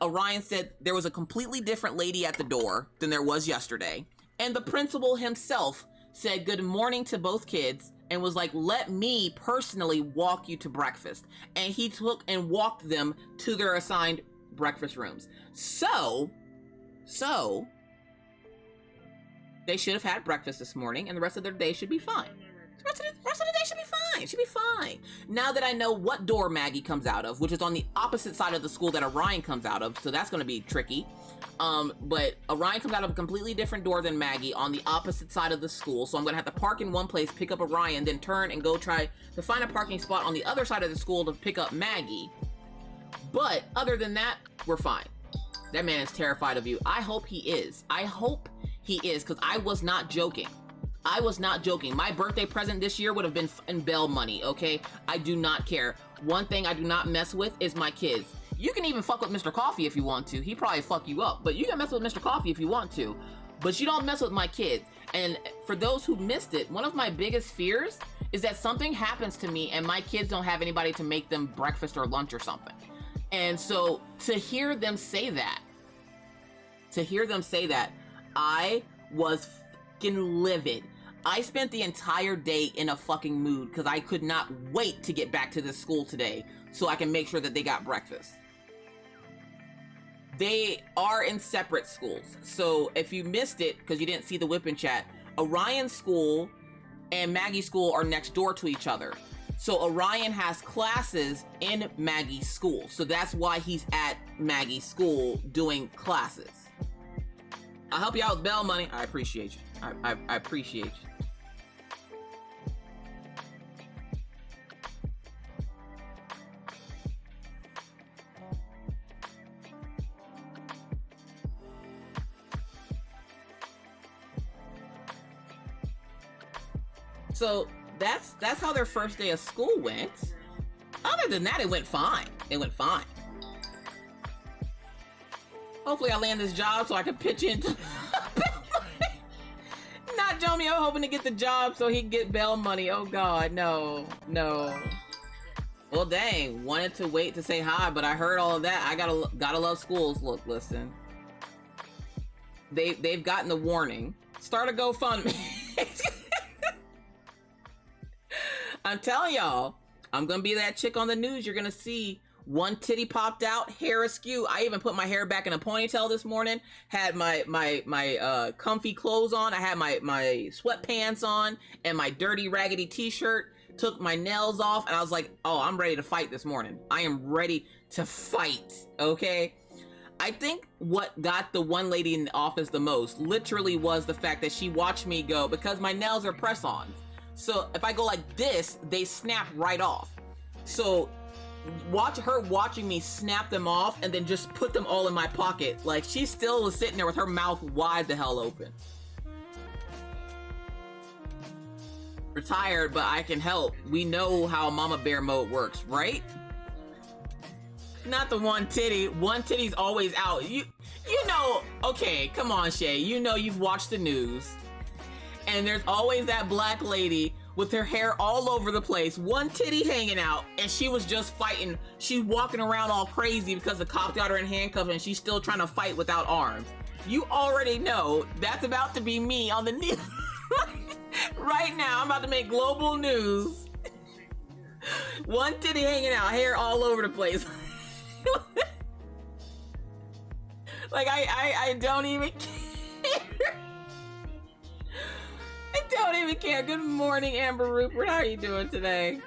Orion said there was a completely different lady at the door than there was yesterday. And the principal himself said good morning to both kids and was like, let me personally walk you to breakfast. And he took and walked them to their assigned breakfast rooms. So they should have had breakfast this morning and the rest of their day should be fine. The rest of the day should be fine. Should be fine. Now that I know what door Maggie comes out of, which is on the opposite side of the school that Orion comes out of, so that's going to be tricky. But Orion comes out of a completely different door than Maggie on the opposite side of the school, so I'm going to have to park in one place, pick up Orion, then turn and go try to find a parking spot on the other side of the school to pick up Maggie. But other than that, we're fine. That man is terrified of you. I hope he is. I hope he is, because I was not joking. I was not joking. My birthday present this year would have been in bail money, okay? I do not care. One thing I do not mess with is my kids. You can even fuck with Mr. Coffee if you want to. He probably fuck you up, but you can mess with Mr. Coffee if you want to. But you don't mess with my kids. And for those who missed it, one of my biggest fears is that something happens to me and my kids don't have anybody to make them breakfast or lunch or something. And so to hear them say that, I was fucking livid. I spent the entire day in a fucking mood because I could not wait to get back to this school today so I can make sure that they got breakfast. They are in separate schools. So if you missed it because you didn't see the whip and chat, Orion's school and Maggie's school are next door to each other. So Orion has classes in Maggie's school. So that's why he's at Maggie's school doing classes. I'll help you out with bail money. I appreciate you. I appreciate you. So that's how their first day of school went. Other than that, it went fine. Hopefully I land this job so I can pitch into not Jomeo hoping to get the job so he can get bail money. Oh God, no. Well, dang, wanted to wait to say hi, but I heard all of that. I gotta love schools. Look, listen. They've gotten the warning. Start a GoFundMe. I'm telling y'all, I'm gonna be that chick on the news. You're gonna see one titty popped out, hair askew. I even put my hair back in a ponytail this morning. Had my comfy clothes on. I had my sweatpants on and my dirty raggedy t-shirt. Took my nails off, and I was like, oh, I'm ready to fight this morning. I am ready to fight, okay? I think what got the one lady in the office the most literally was the fact that she watched me go, because my nails are press-ons. So if I go like this, they snap right off. So watching me snap them off and then just put them all in my pocket. Like, she still was sitting there with her mouth wide the hell open. Retired, but I can help. We know how Mama Bear mode works, right? Not the one titty. One titty's always out. You know, okay, come on, Shay. You know you've watched the news. And there's always that black lady with her hair all over the place, one titty hanging out, and she was just fighting. She's walking around all crazy because the cop got her in handcuffs and she's still trying to fight without arms. You already know that's about to be me on the news. Right now, I'm about to make global news. One titty hanging out, hair all over the place. Like, I don't even care. I don't even care. Good morning, Amber Rupert. How are you doing today?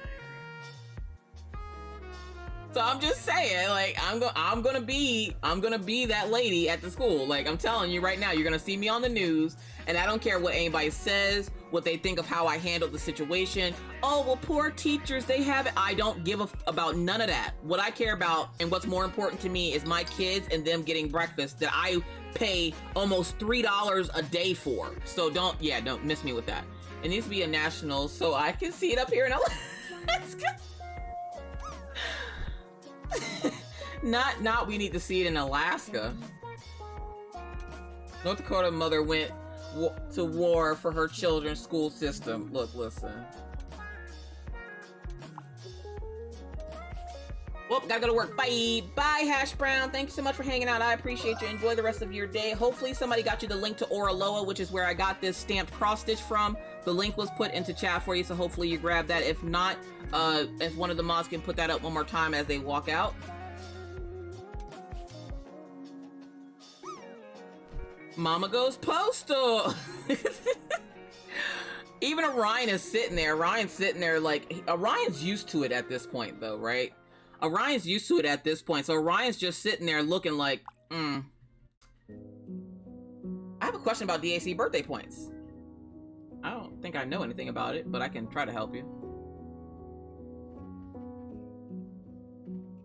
So I'm just saying, like, I'm gonna be that lady at the school. Like, I'm telling you right now, you're gonna see me on the news, and I don't care what anybody says, what they think of how I handled the situation. Oh, well, poor teachers, they have it. I don't give about none of that. What I care about and what's more important to me is my kids and them getting breakfast that I pay almost $3 a day for. So don't miss me with that. It needs to be a national so I can see it up here in Alaska. Not we need to see it in Alaska. North Dakota mother went to war for her children's school system. Look, listen. Well, gotta go to work. Bye. Bye, Hash Brown. Thank you so much for hanging out. I appreciate you. Enjoy the rest of your day. Hopefully somebody got you the link to Oraloa, which is where I got this stamped cross stitch from. The link was put into chat for you, so hopefully you grab that. If not, if one of the mods can put that up one more time as they walk out. Mama goes postal. Even Orion is sitting there. Orion's sitting there like, Orion's used to it at this point though, right? Orion's used to it at this point. So Orion's just sitting there looking like, I have a question about DAC birthday points. I don't think I know anything about it, but I can try to help you.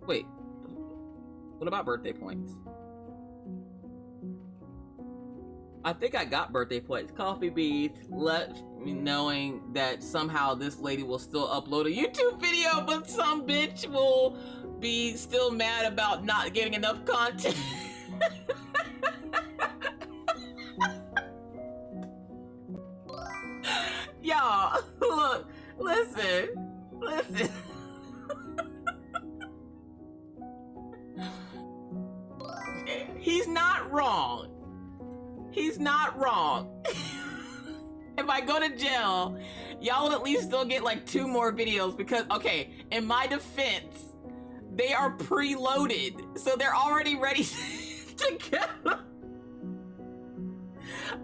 Wait, what about birthday points? I think I got birthday points. Coffee Beans let me knowing that somehow this lady will still upload a YouTube video, but some bitch will be still mad about not getting enough content. Y'all, look, listen. He's not wrong. He's not wrong. If I go to jail, y'all will at least still get like 2 more videos because, okay, in my defense, they are preloaded. So they're already ready to go.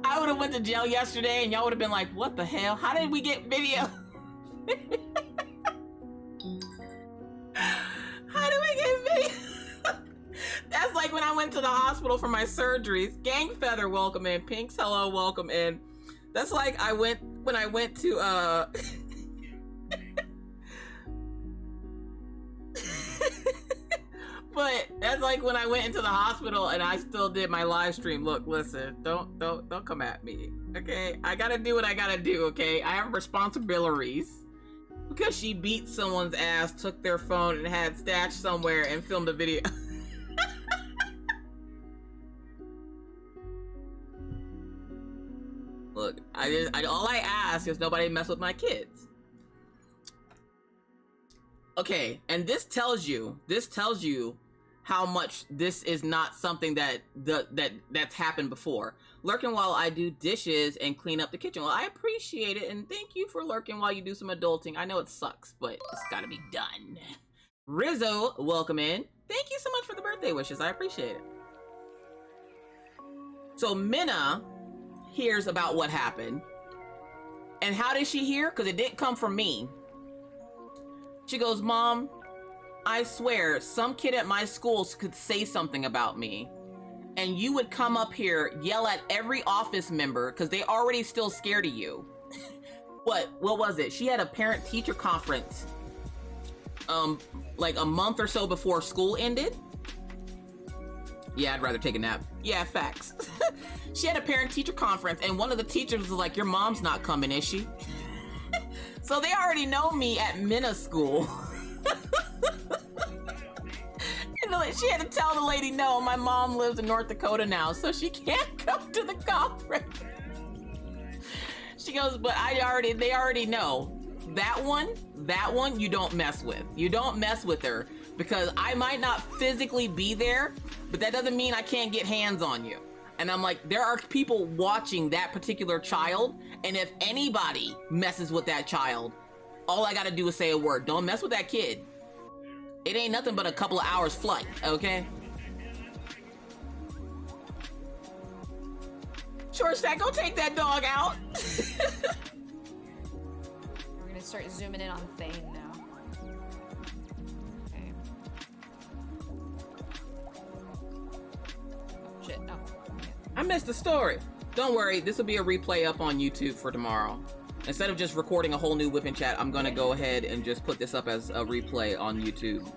I would have went to jail yesterday and y'all would have been like, what the hell? How did we get video? How did we get video? That's like when I went to the hospital for my surgeries. Gang Feather, welcome in. Pinks, hello, welcome in. That's like when I went to but that's like when I went into the hospital and I still did my live stream. Look, listen, don't come at me, okay? I gotta do what I gotta do, okay? I have responsibilities. Because she beat someone's ass, took their phone and had stashed somewhere and filmed a video. Look, all I ask is nobody mess with my kids. Okay, and this tells you how much this is not something that's happened before. Lurking while I do dishes and clean up the kitchen. Well, I appreciate it, and thank you for lurking while you do some adulting. I know it sucks, but it's gotta be done. Rizzo, welcome in. Thank you so much for the birthday wishes. I appreciate it. So Minna hears about what happened. And how did she hear? Because it didn't come from me. She goes, Mom, I swear some kid at my school could say something about me and you would come up here, yell at every office member because they already still scared of you. What was it? She had a parent teacher conference like a month or so before school ended. Yeah, I'd rather take a nap. Yeah, facts. She had a parent teacher conference and one of the teachers was like, your mom's not coming, is she? So they already know me at Minna school. And she had to tell the lady, no, my mom lives in North Dakota now, so she can't come to the conference. She goes, but they already know. That one, you don't mess with. You don't mess with her because I might not physically be there, but that doesn't mean I can't get hands on you. And I'm like, there are people watching that particular child, and if anybody messes with that child, all I gotta do is say a word. Don't mess with that kid. It ain't nothing but a couple of hours flight, okay? Short Stack, go take that dog out. We're gonna start zooming in on Thane now. Okay. Oh, shit, no. I missed the story. Don't worry, this will be a replay up on YouTube for tomorrow. Instead of just recording a whole new whipping chat, I'm gonna go ahead and just put this up as a replay on YouTube.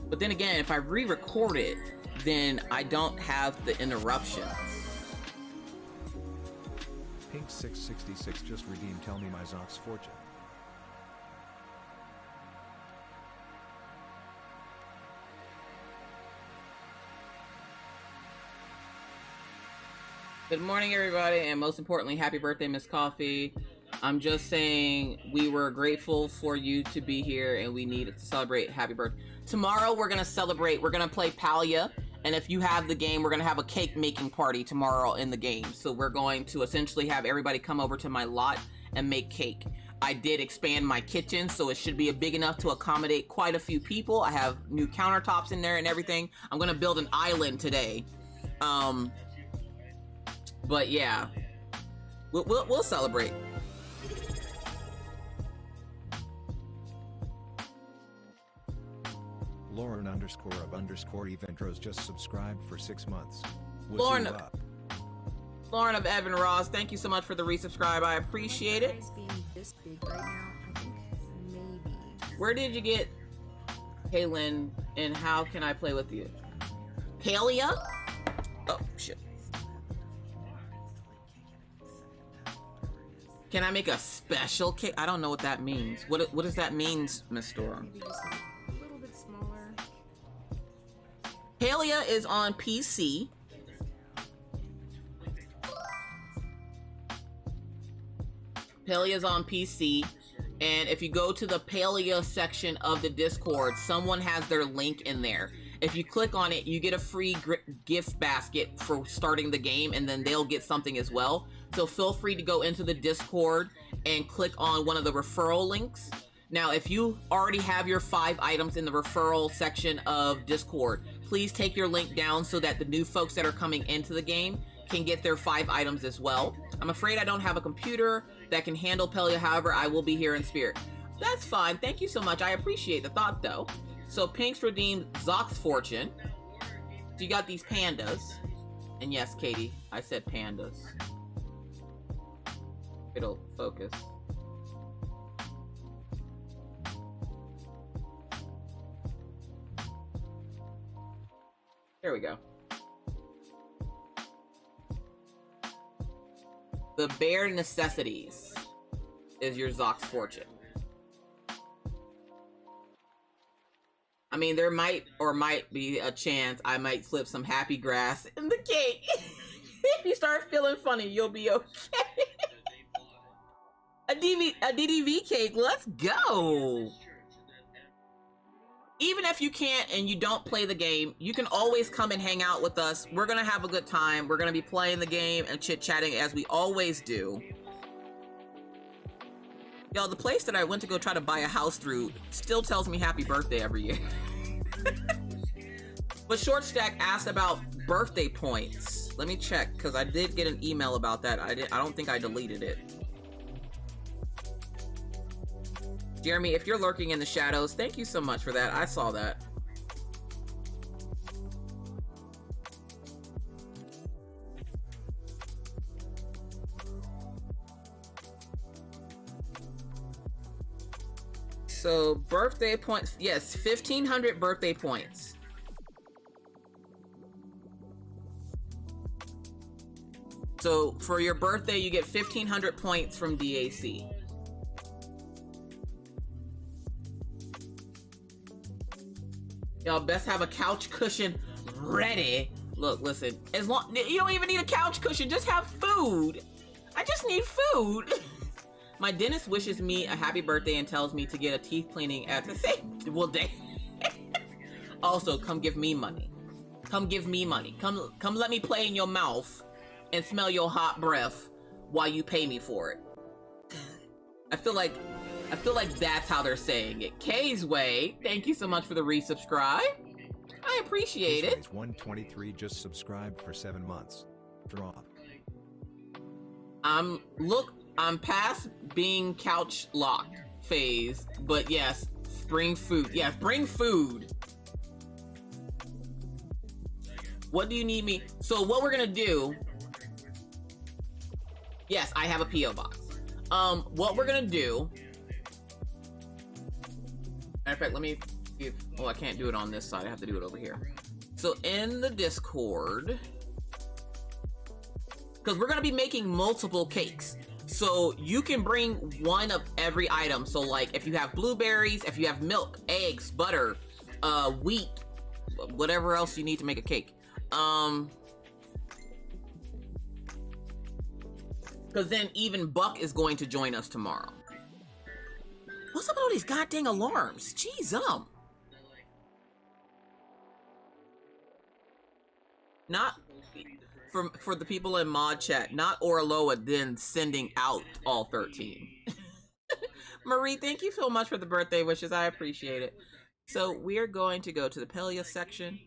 But then again, if I re-record it, then I don't have the interruptions. Pink 666 just redeemed Tell Me My Zox Fortune. Good morning, everybody, and most importantly, happy birthday, Miss Coffee. I'm just saying we were grateful for you to be here, and we needed to celebrate happy birthday. Tomorrow, we're going to celebrate. We're going to play Palia, and if you have the game, we're going to have a cake-making party tomorrow in the game. So we're going to essentially have everybody come over to my lot and make cake. I did expand my kitchen, so it should be big enough to accommodate quite a few people. I have new countertops in there and everything. I'm going to build an island today. But yeah, we'll celebrate. Lauren _of Eventros just subscribed for 6 months. Lauren of Evan Ross, thank you so much for the resubscribe. I appreciate it. Being this big right now, I think maybe. Where did you get Kaylin, and how can I play with you? Palia? Oh shit. Can I make a special cake? I don't know what that means. What does that mean, Miss Storm? Maybe just a little bit smaller. Palia is on PC. Palia is on PC. And if you go to the Palia section of the Discord, someone has their link in there. If you click on it, you get a free gift basket for starting the game, and then they'll get something as well. So feel free to go into the Discord and click on one of the referral links. Now, if you already have your 5 items in the referral section of Discord, please take your link down so that the new folks that are coming into the game can get their 5 items as well. I'm afraid I don't have a computer that can handle Palia, however, I will be here in spirit. That's fine. Thank you so much. I appreciate the thought, though. So Pink's redeemed Zox Fortune. So you got these pandas. And yes, Katie, I said pandas. It'll focus. There we go. The bare necessities is your Zox Fortune. I mean, there might be a chance I might slip some happy grass in the cake. If you start feeling funny, you'll be okay. a DDV cake, let's go. Even if you can't and you don't play the game, you can always come and hang out with us. We're gonna have a good time. We're gonna be playing the game and chit-chatting as we always do. Yo, the place that I went to go try to buy a house through still tells me happy birthday every year. But Short Stack asked about birthday points. Let me check, because I did get an email about that. I don't think I deleted it. Jeremy, if you're lurking in the shadows, thank you so much for that. I saw that. So birthday points, yes, 1,500 birthday points. So for your birthday, you get 1,500 points from DAC. Y'all best have a couch cushion ready. Look, listen, as long, you don't even need a couch cushion, just have food. I just need food. My dentist wishes me a happy birthday and tells me to get a teeth cleaning at the same day. Also, come give me money. Come give me money. Come let me play in your mouth and smell your hot breath while you pay me for it. I feel like that's how they're saying it. K's Way, thank you so much for the resubscribe. I appreciate it. 123 just subscribed for 7 months. Drop. I'm past being couch locked phase, but yes, bring food. Yes, bring food. What do you need me? So what we're gonna do? Yes, I have a PO box. What we're gonna do? Matter of fact, let me see if, oh, I can't do it on this side. I have to do it over here. So in the Discord, because we're gonna be making multiple cakes. So you can bring one of every item. So like if you have blueberries, if you have milk, eggs, butter, wheat, whatever else you need to make a cake. Because then even Buck is going to join us tomorrow. What's up with all these goddamn alarms? Jeez, Not for the people in mod chat, not Orloa then sending out all 13. Marie, thank you so much for the birthday wishes. I appreciate it. So we're going to go to the Pelia section.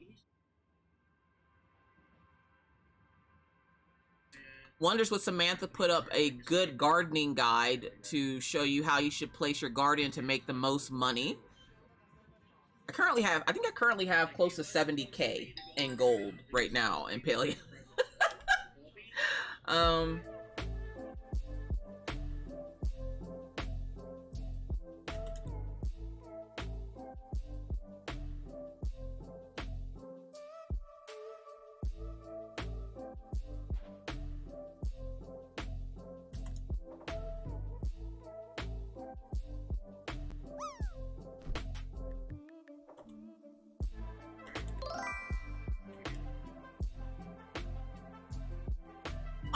Wonders would Samantha put up a good gardening guide to show you how you should place your garden to make the most money. I think I currently have close to 70K in gold right now in Paleo.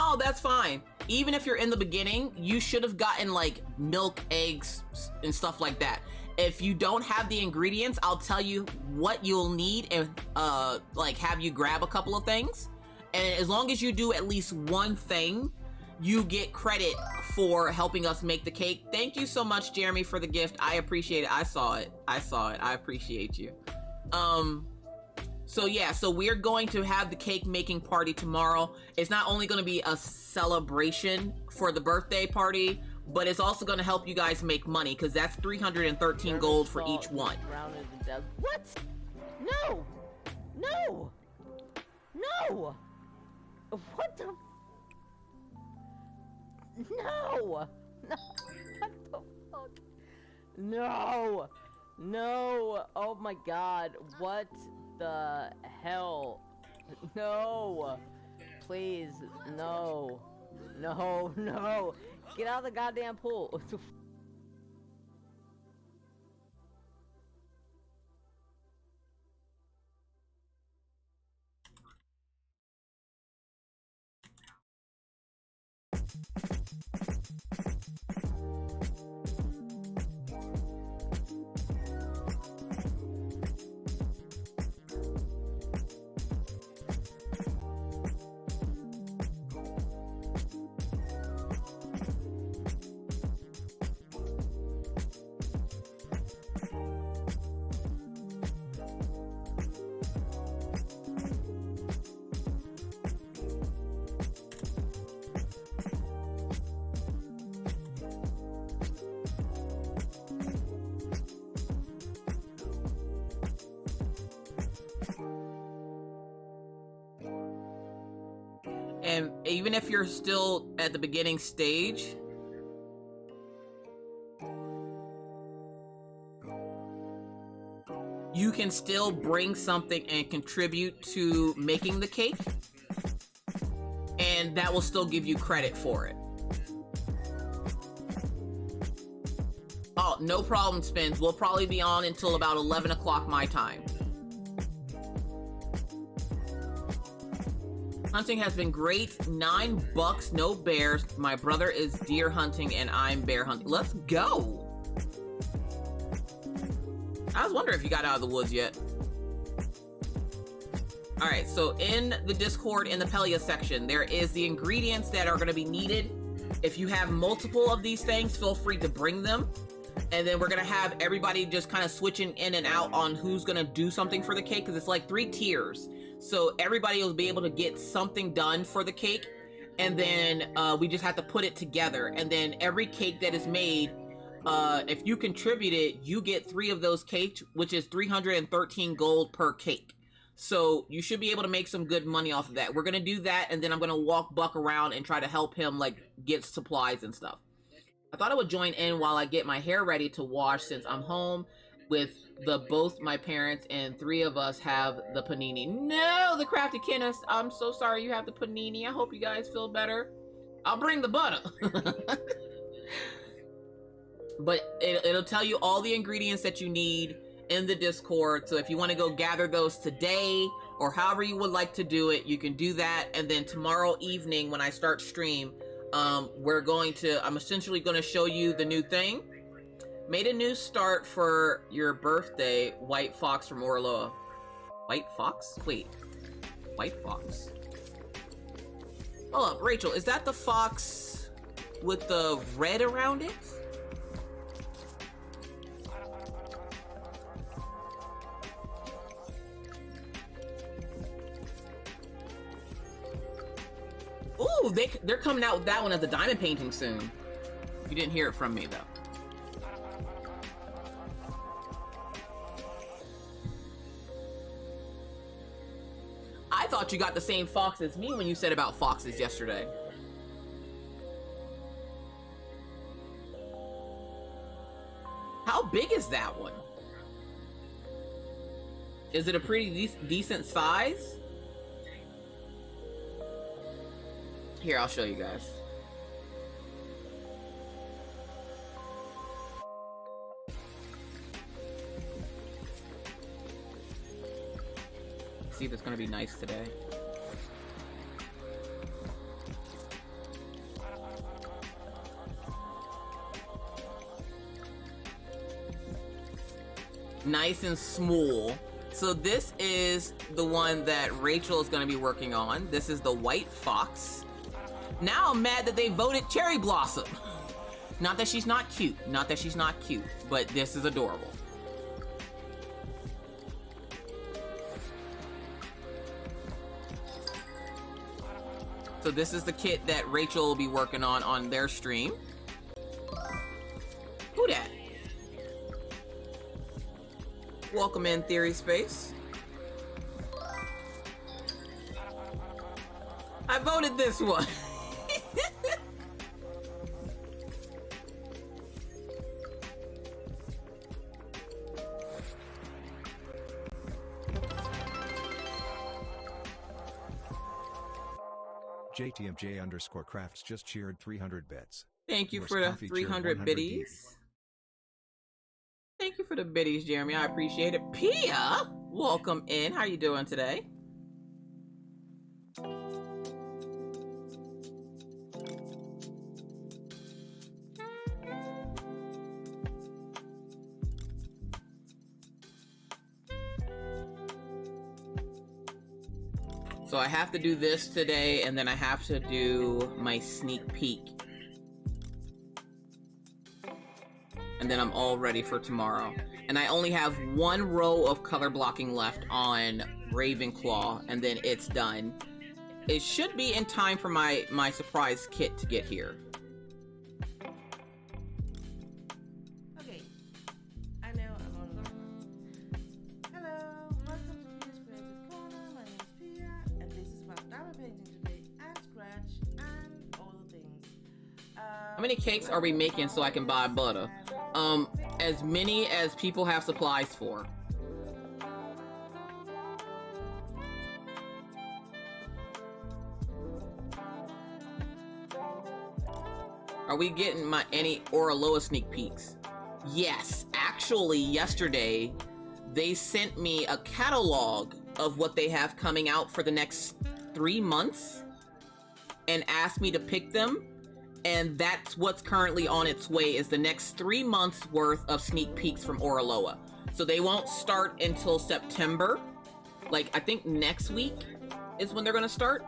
Oh, that's fine. Even if you're in the beginning, you should have gotten like milk, eggs, and stuff like that. If you don't have the ingredients, I'll tell you what you'll need and like have you grab a couple of things. And as long as you do at least one thing, you get credit for helping us make the cake. Thank you so much, Jeremy, for the gift. I appreciate it. I saw it. I appreciate you. So yeah, so we're going to have the cake making party tomorrow. It's not only going to be a celebration for the birthday party, but it's also going to help you guys make money because that's 313 gold for each one. What? No! No! No! What the? No! No! What the fuck? No! No! Oh my god! What the hell? No! Please, no! No! No! Get out of the goddamn pool! And even if you're still at the beginning stage, you can still bring something and contribute to making the cake, and that will still give you credit for it. Oh, no problem, Spins. We'll probably be on until about 11 o'clock my time. Hunting has been great. 9 bucks, no bears. My brother is deer hunting and I'm bear hunting. Let's go. I was wondering if you got out of the woods yet. All right, so in the Discord, in the Pelia section, there is the ingredients that are gonna be needed. If you have multiple of these things, feel free to bring them. And then we're gonna have everybody just kind of switching in and out on who's gonna do something for the cake, because it's like 3 tiers. So everybody will be able to get something done for the cake, and then we just have to put it together. And then every cake that is made, if you contribute it, you get 3 of those cakes, which is 313 gold per cake. So you should be able to make some good money off of that. We're gonna do that, and then I'm gonna walk Buck around and try to help him like get supplies and stuff. I thought I would join in while I get my hair ready to wash, since I'm home with both my parents and 3 of us have the panini. No, the crafty Kenneth, I'm so sorry you have the panini. I hope you guys feel better. I'll bring the butter. But it'll tell you all the ingredients that you need in the Discord. So if you want to go gather those today or however you would like to do it, you can do that. And then tomorrow evening when I start stream, I'm essentially going to show you the new thing. Made a new start for your birthday, White Fox from Orloa. White Fox? Wait. White Fox. Hold up, Rachel, is that the fox with the red around it? Ooh, they're coming out with that one as a diamond painting soon. You didn't hear it from me, though. I thought you got the same fox as me when you said about foxes yesterday. How big is that one? Is it a pretty decent size? Here, I'll show you guys. See if it's gonna be nice today. Nice and small. So this is the one that Rachel is gonna be working on. This is the White Fox. Now I'm mad that they voted Cherry Blossom. Not that she's not cute, but this is adorable. So this is the kit that Rachel will be working on their stream. Who dat? Welcome in, Theory Space. I voted this one. JTMJ_crafts just cheered 300 bits. Thank you Yours for the coffee cheered 300 100 biddies. Thank you for the biddies, Jeremy. I appreciate it. Pia, welcome in. How you doing today? So I have to do this today, and then I have to do my sneak peek. And then I'm all ready for tomorrow. And I only have one row of color blocking left on Ravenclaw, and then it's done. It should be in time for my surprise kit to get here. Okay, I know I'm on the Hello, welcome to Pia's Creative Corner. My name is Pia, and this is what I'm painting today and scratch and all the things. How many cakes are we making so I can buy butter? As many as people have supplies for. Are we getting any Oraloa sneak peeks? Yes, actually yesterday they sent me a catalog of what they have coming out for the next 3 months and asked me to pick them, and that's what's currently on its way, is the next 3 months worth of sneak peeks from Oraloa. So they won't start until September. Like, I think next week is when they're gonna start.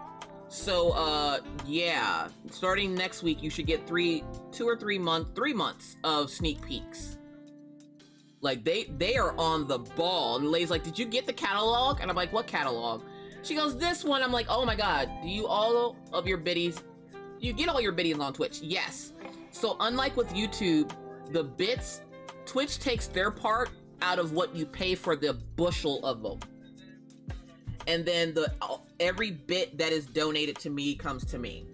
So yeah, starting next week you should get 3 months of sneak peeks. Like, they are on the ball. And Lay's like, did you get the catalog? And I'm like, what catalog? She goes, this one. I'm like, oh my god, do you all of your biddies, you get all your biddies on Twitch? Yes. So unlike with YouTube, the bits, Twitch takes their part out of what you pay for the bushel of them. And then every bit that is donated to me comes to me.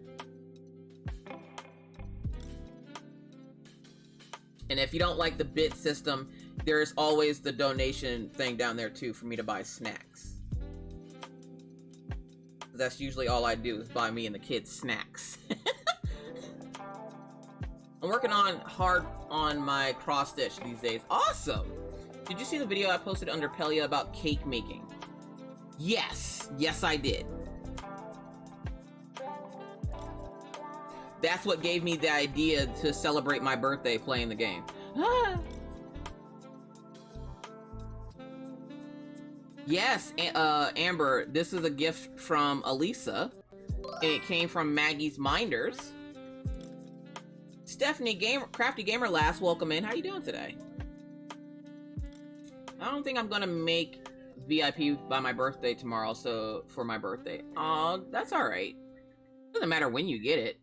And if you don't like the bit system, there's always the donation thing down there too for me to buy snacks. That's usually all I do, is buy me and the kids snacks. I'm working hard on my cross stitch these days. Awesome! Did you see the video I posted under Pelia about cake making? Yes, yes I did. That's what gave me the idea to celebrate my birthday playing the game. Yes, Amber, this is a gift from Elisa, and it came from Maggie's Minders. Stephanie Crafty Gamer Lass, welcome in. How you doing today? I don't think I'm gonna make VIP by my birthday tomorrow, so for my birthday. Aw, that's alright. Doesn't matter when you get it.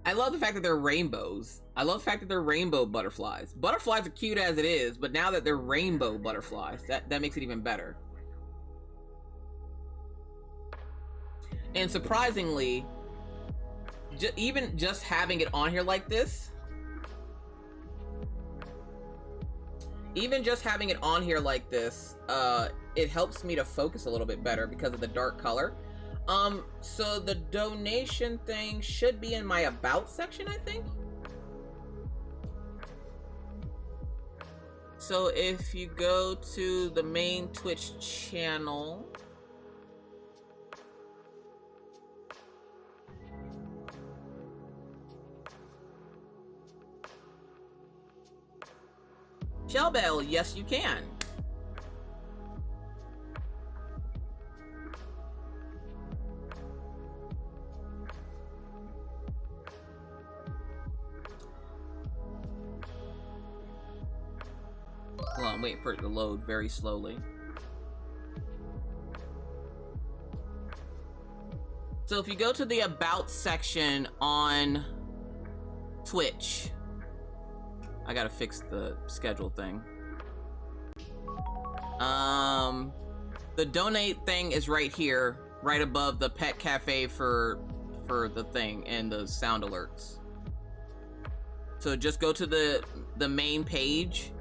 I love the fact that they're rainbows. I love the fact that they're rainbow butterflies. Butterflies are cute as it is, but now that they're rainbow butterflies, that makes it even better. And surprisingly, even just having it on here like this, it helps me to focus a little bit better because of the dark color. So the donation thing should be in my about section, I think. So if you go to the main Twitch channel, Shellbell, yes you can. Hold on, wait for it to load very slowly. So if you go to the About section on Twitch, I gotta fix the schedule thing. The donate thing is right here, right above the pet cafe for the thing and the sound alerts. So just go to the main page.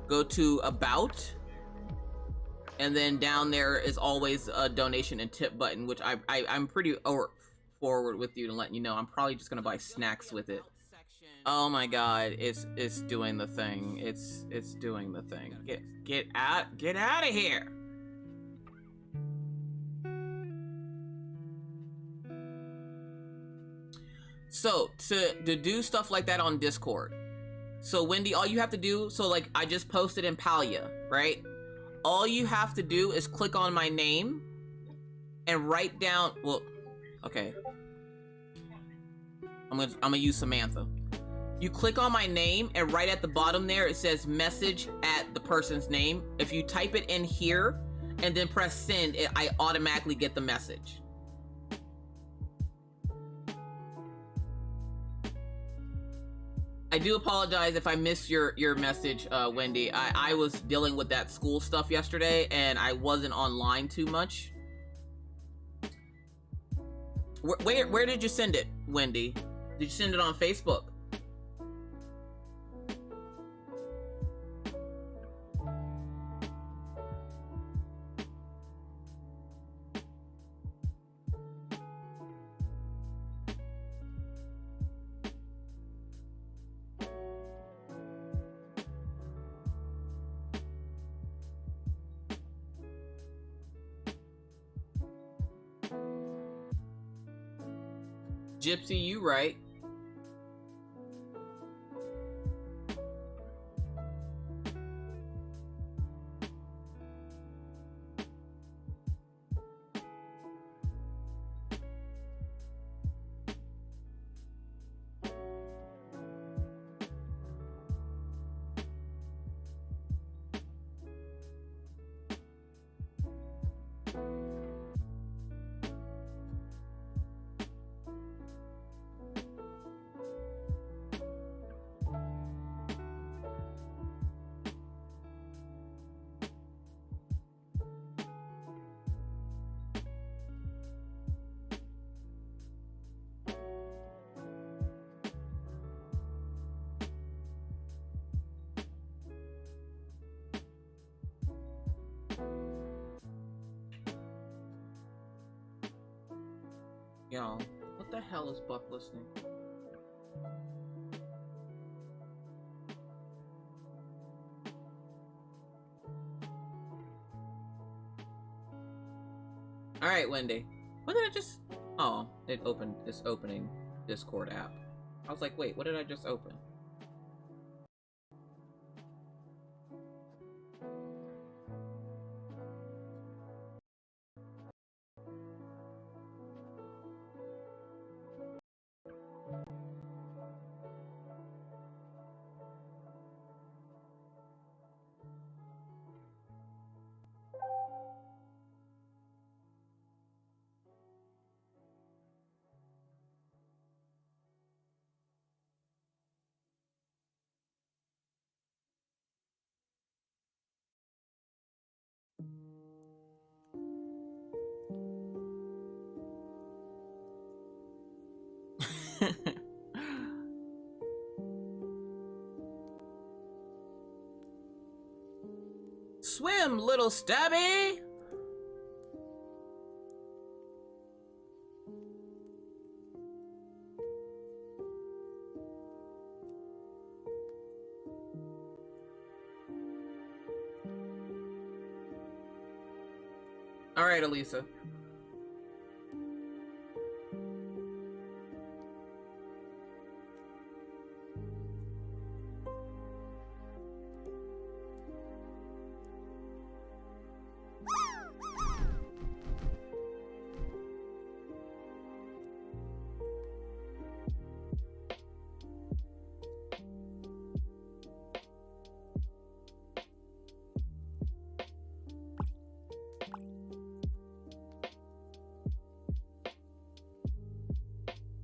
Go to About, and then down there is always a donation and tip button, which I'm pretty forward with you to letting you know. I'm probably just gonna buy snacks with it. Oh my god, it's doing the thing. It's doing the thing. Get out of here. So to do stuff like that on Discord. So Wendy, all you have to do, so like I just posted in Palia, right? All you have to do is click on my name and write down, well, okay. I'm gonna use Samantha. You click on my name and right at the bottom there, it says message at the person's name. If you type it in here and then press send, I automatically get the message. I do apologize if I missed your message, Wendy. I was dealing with that school stuff yesterday and I wasn't online too much. Where did you send it, Wendy? Did you send it on Facebook? Gypsy, you right. Yo, what the hell is Buck listening? All right, Wendy. What did I just? Oh, it opened. It's opening Discord app. I was like, wait, what did I just open? Swim, little stabby! All right, Elisa.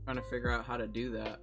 Trying to figure out how to do that.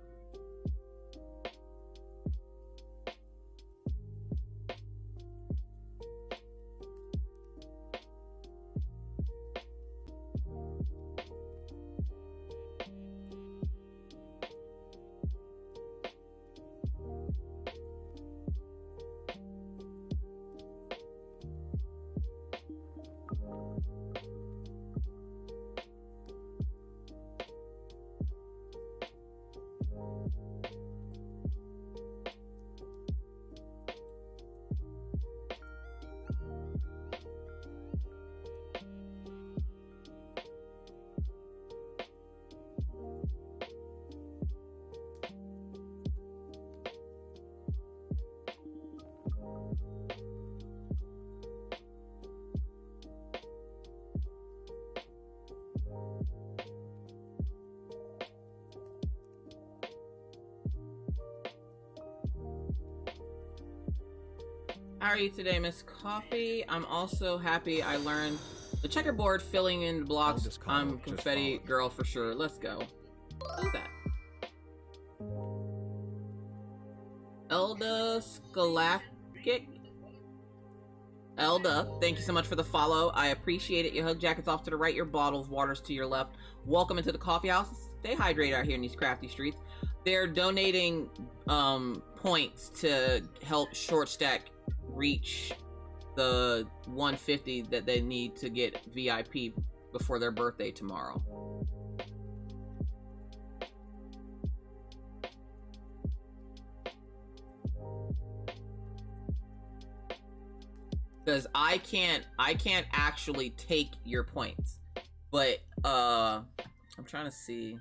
How are you today, Miss Coffee? I'm also happy I learned the checkerboard filling in the blocks. Eldest Carl I'm just confetti followed. girl for sure. Let's go. Who's that? Elda Scholastic? Elda, thank you so much for the follow. I appreciate it. Your hug jacket's off to the right, your bottles, waters to your left. Welcome into the coffee house. Stay hydrated out here in these crafty streets. They're donating points to help Short Stack reach the 150 that they need to get VIP before their birthday tomorrow. Because I can't actually take your points, but I'm trying to see.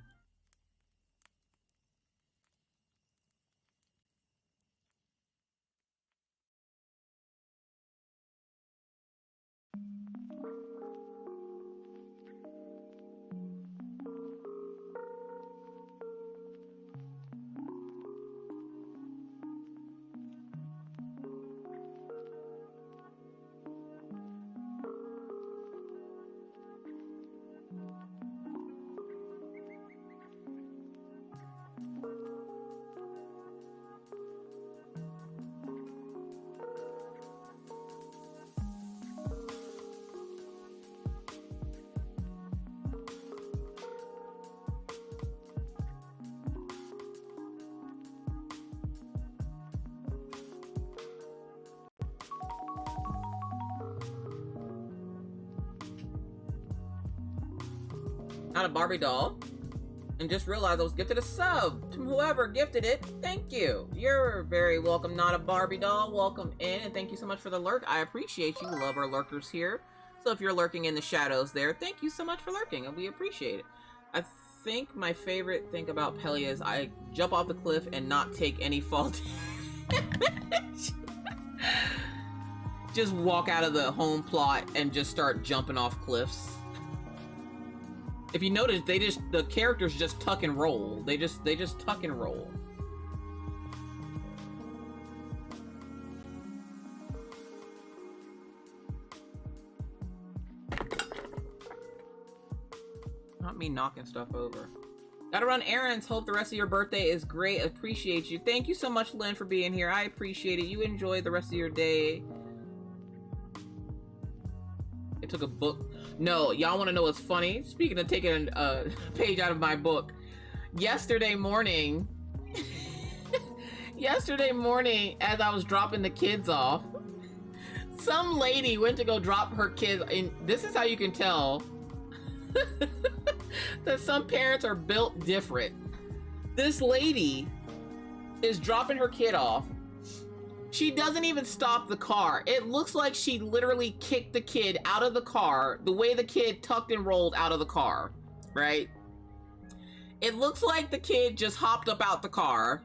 Not a Barbie doll. And just realized I was gifted a sub to whoever gifted it. Thank you. You're very welcome. Not a Barbie doll. Welcome in, and thank you so much for the lurk. I appreciate you. We love our lurkers here. So if you're lurking in the shadows there, thank you so much for lurking, and we appreciate it. I think my favorite thing about Pelia is I jump off the cliff and not take any fall damage. Just walk out of the home plot and just start jumping off cliffs. If you notice, the characters just tuck and roll. They just tuck and roll. Not me knocking stuff over. Gotta run errands. Hope the rest of your birthday is great. Appreciate you. Thank you so much, Lynn, for being here. I appreciate it. You enjoy the rest of your day. I took a book. No, y'all want to know what's funny? Speaking of taking a page out of my book, yesterday morning, as I was dropping the kids off, some lady went to go drop her kids, and this is how you can tell that some parents are built different. This lady is dropping her kid off. She doesn't even stop the car. It looks like she literally kicked the kid out of the car, the way the kid tucked and rolled out of the car, right? It looks like the kid just hopped up out the car.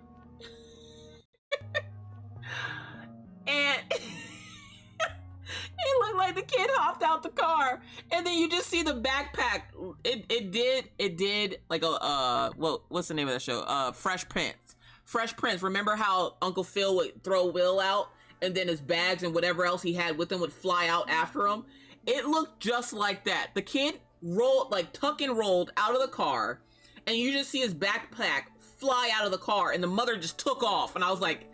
And it looked like the kid hopped out the car. And then you just see the backpack. It did like what's the name of that show? Fresh Prince. Fresh Prince, remember how Uncle Phil would throw Will out and then his bags and whatever else he had with him would fly out after him? It looked just like that. The kid rolled, like tuck and rolled out of the car, and you just see his backpack fly out of the car, and the mother just took off. And I was like,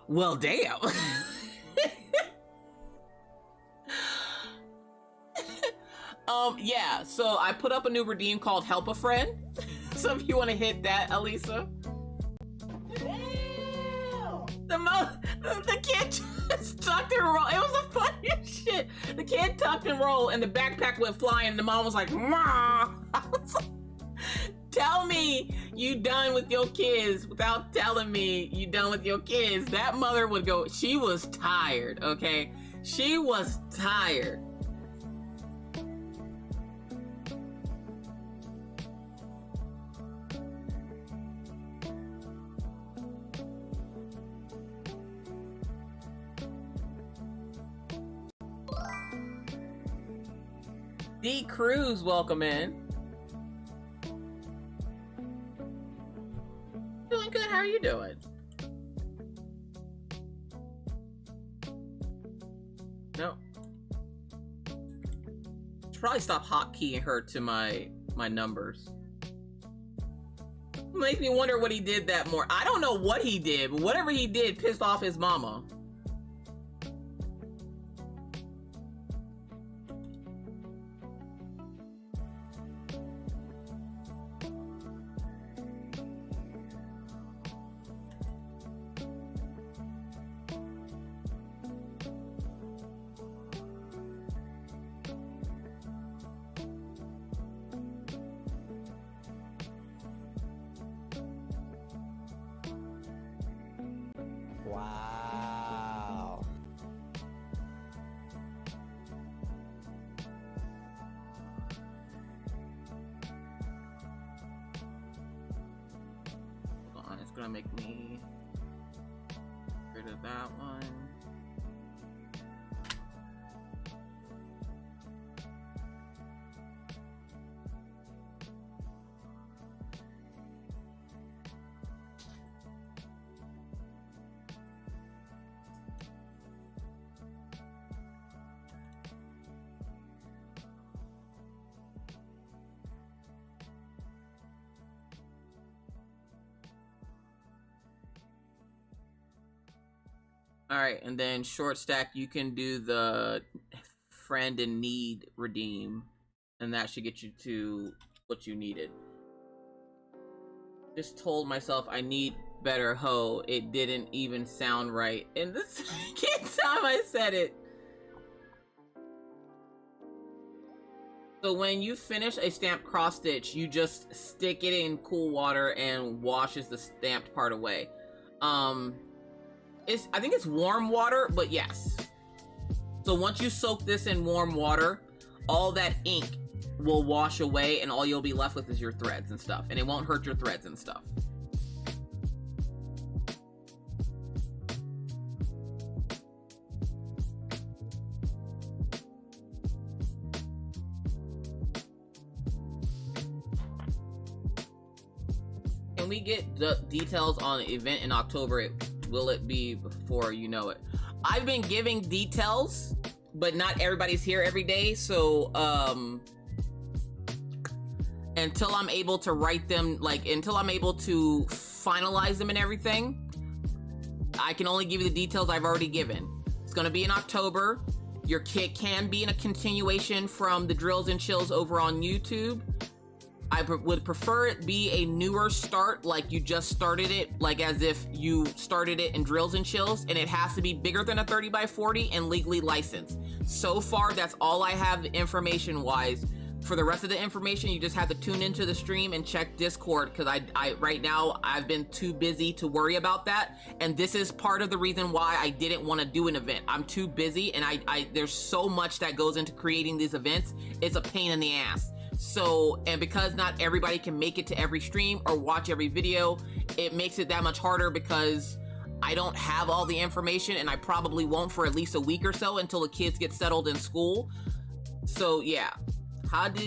well, damn. Yeah, so I put up a new redeem called Help a Friend. So if you want to hit that, Elisa. The kid just tucked and rolled. It was the funniest shit. The kid tucked and rolled, and the backpack went flying, and the mom was like, "Ma!" I was like, tell me you done with your kids without telling me you done with your kids. That mother would go, she was tired, okay? She was tired. D Cruz, welcome in. Doing good, how are you doing? No. Should probably stop hotkeying her to my numbers. Makes me wonder what he did that more. I don't know what he did, but whatever he did pissed off his mama. Wow. Hold on, it's gonna make me get rid of that one. All right, and then short stack, you can do the friend in need redeem, and that should get you to what you needed. Just told myself I need better hoe. It didn't even sound right, and the second time I said it. So when you finish a stamped cross stitch, you just stick it in cool water and washes the stamped part away. I think it's warm water, but yes. So once you soak this in warm water, all that ink will wash away and all you'll be left with is your threads and stuff. And it won't hurt your threads and stuff. Can we get the details on the event in October? Will it be before you know it? I've been giving details, but not everybody's here every day, so until I'm able to write them, like until I'm able to finalize them and everything, I can only give you the details I've already given. It's gonna be in October. Your kit can be in a continuation from the drills and chills over on YouTube. I would prefer it be a newer start, like you just started it, like as if you started it in drills and chills, and it has to be bigger than a 30 by 40 and legally licensed. So far, that's all I have information wise. For the rest of the information, you just have to tune into the stream and check Discord, because I right now I've been too busy to worry about that, and this is part of the reason why I didn't want to do an event. I'm too busy, and I there's so much that goes into creating these events. It's a pain in the ass. So, and because not everybody can make it to every stream or watch every video, it makes it that much harder because I don't have all the information, and I probably won't for at least a week or so until the kids get settled in school. So yeah, how do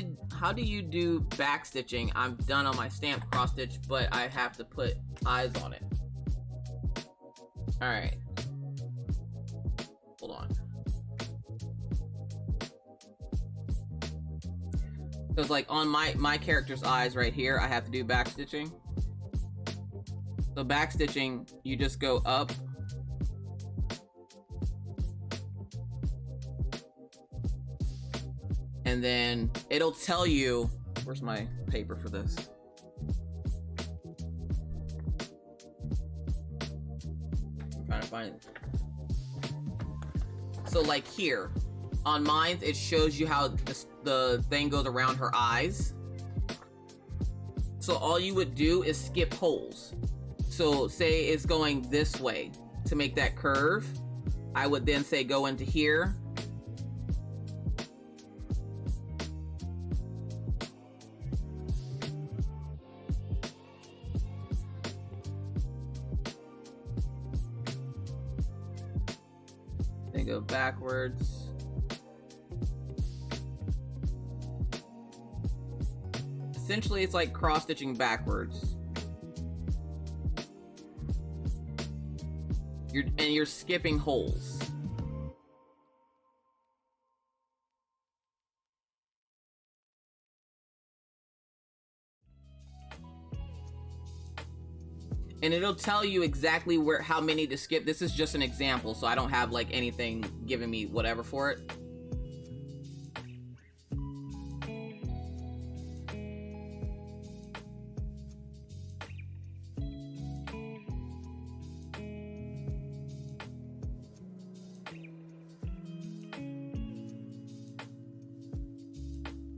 you do backstitching? I'm done on my stamped cross stitch, but I have to put eyes on it. All right, hold on. Because like on my character's eyes right here, I have to do backstitching. So backstitching, you just go up. And then it'll tell you, where's my paper for this? I'm trying to find it. So like here, on mine, it shows you how the thing goes around her eyes. So all you would do is skip holes. So say it's going this way to make that curve. I would then say go into here. Then go backwards. Essentially, it's like cross-stitching backwards. You're skipping holes. And it'll tell you exactly how many to skip. This is just an example, so I don't have like anything giving me whatever for it.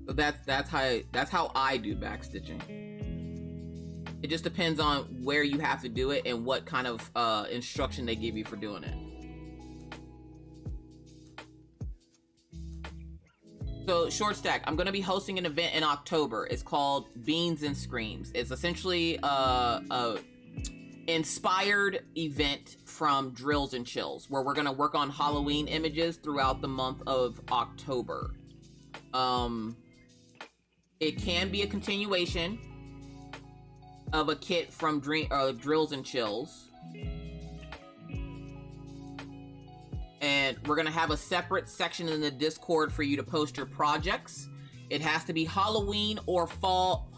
So that's how I do backstitching. It just depends on where you have to do it and what kind of instruction they give you for doing it. So short stack, I'm gonna be hosting an event in October. It's called Beans and Screams. It's essentially a inspired event from Drills and Chills, where we're gonna work on Halloween images throughout the month of October. It can be a continuation of a kit from Drills and Chills. And we're gonna have a separate section in the Discord for you to post your projects. It has to be Halloween, fall,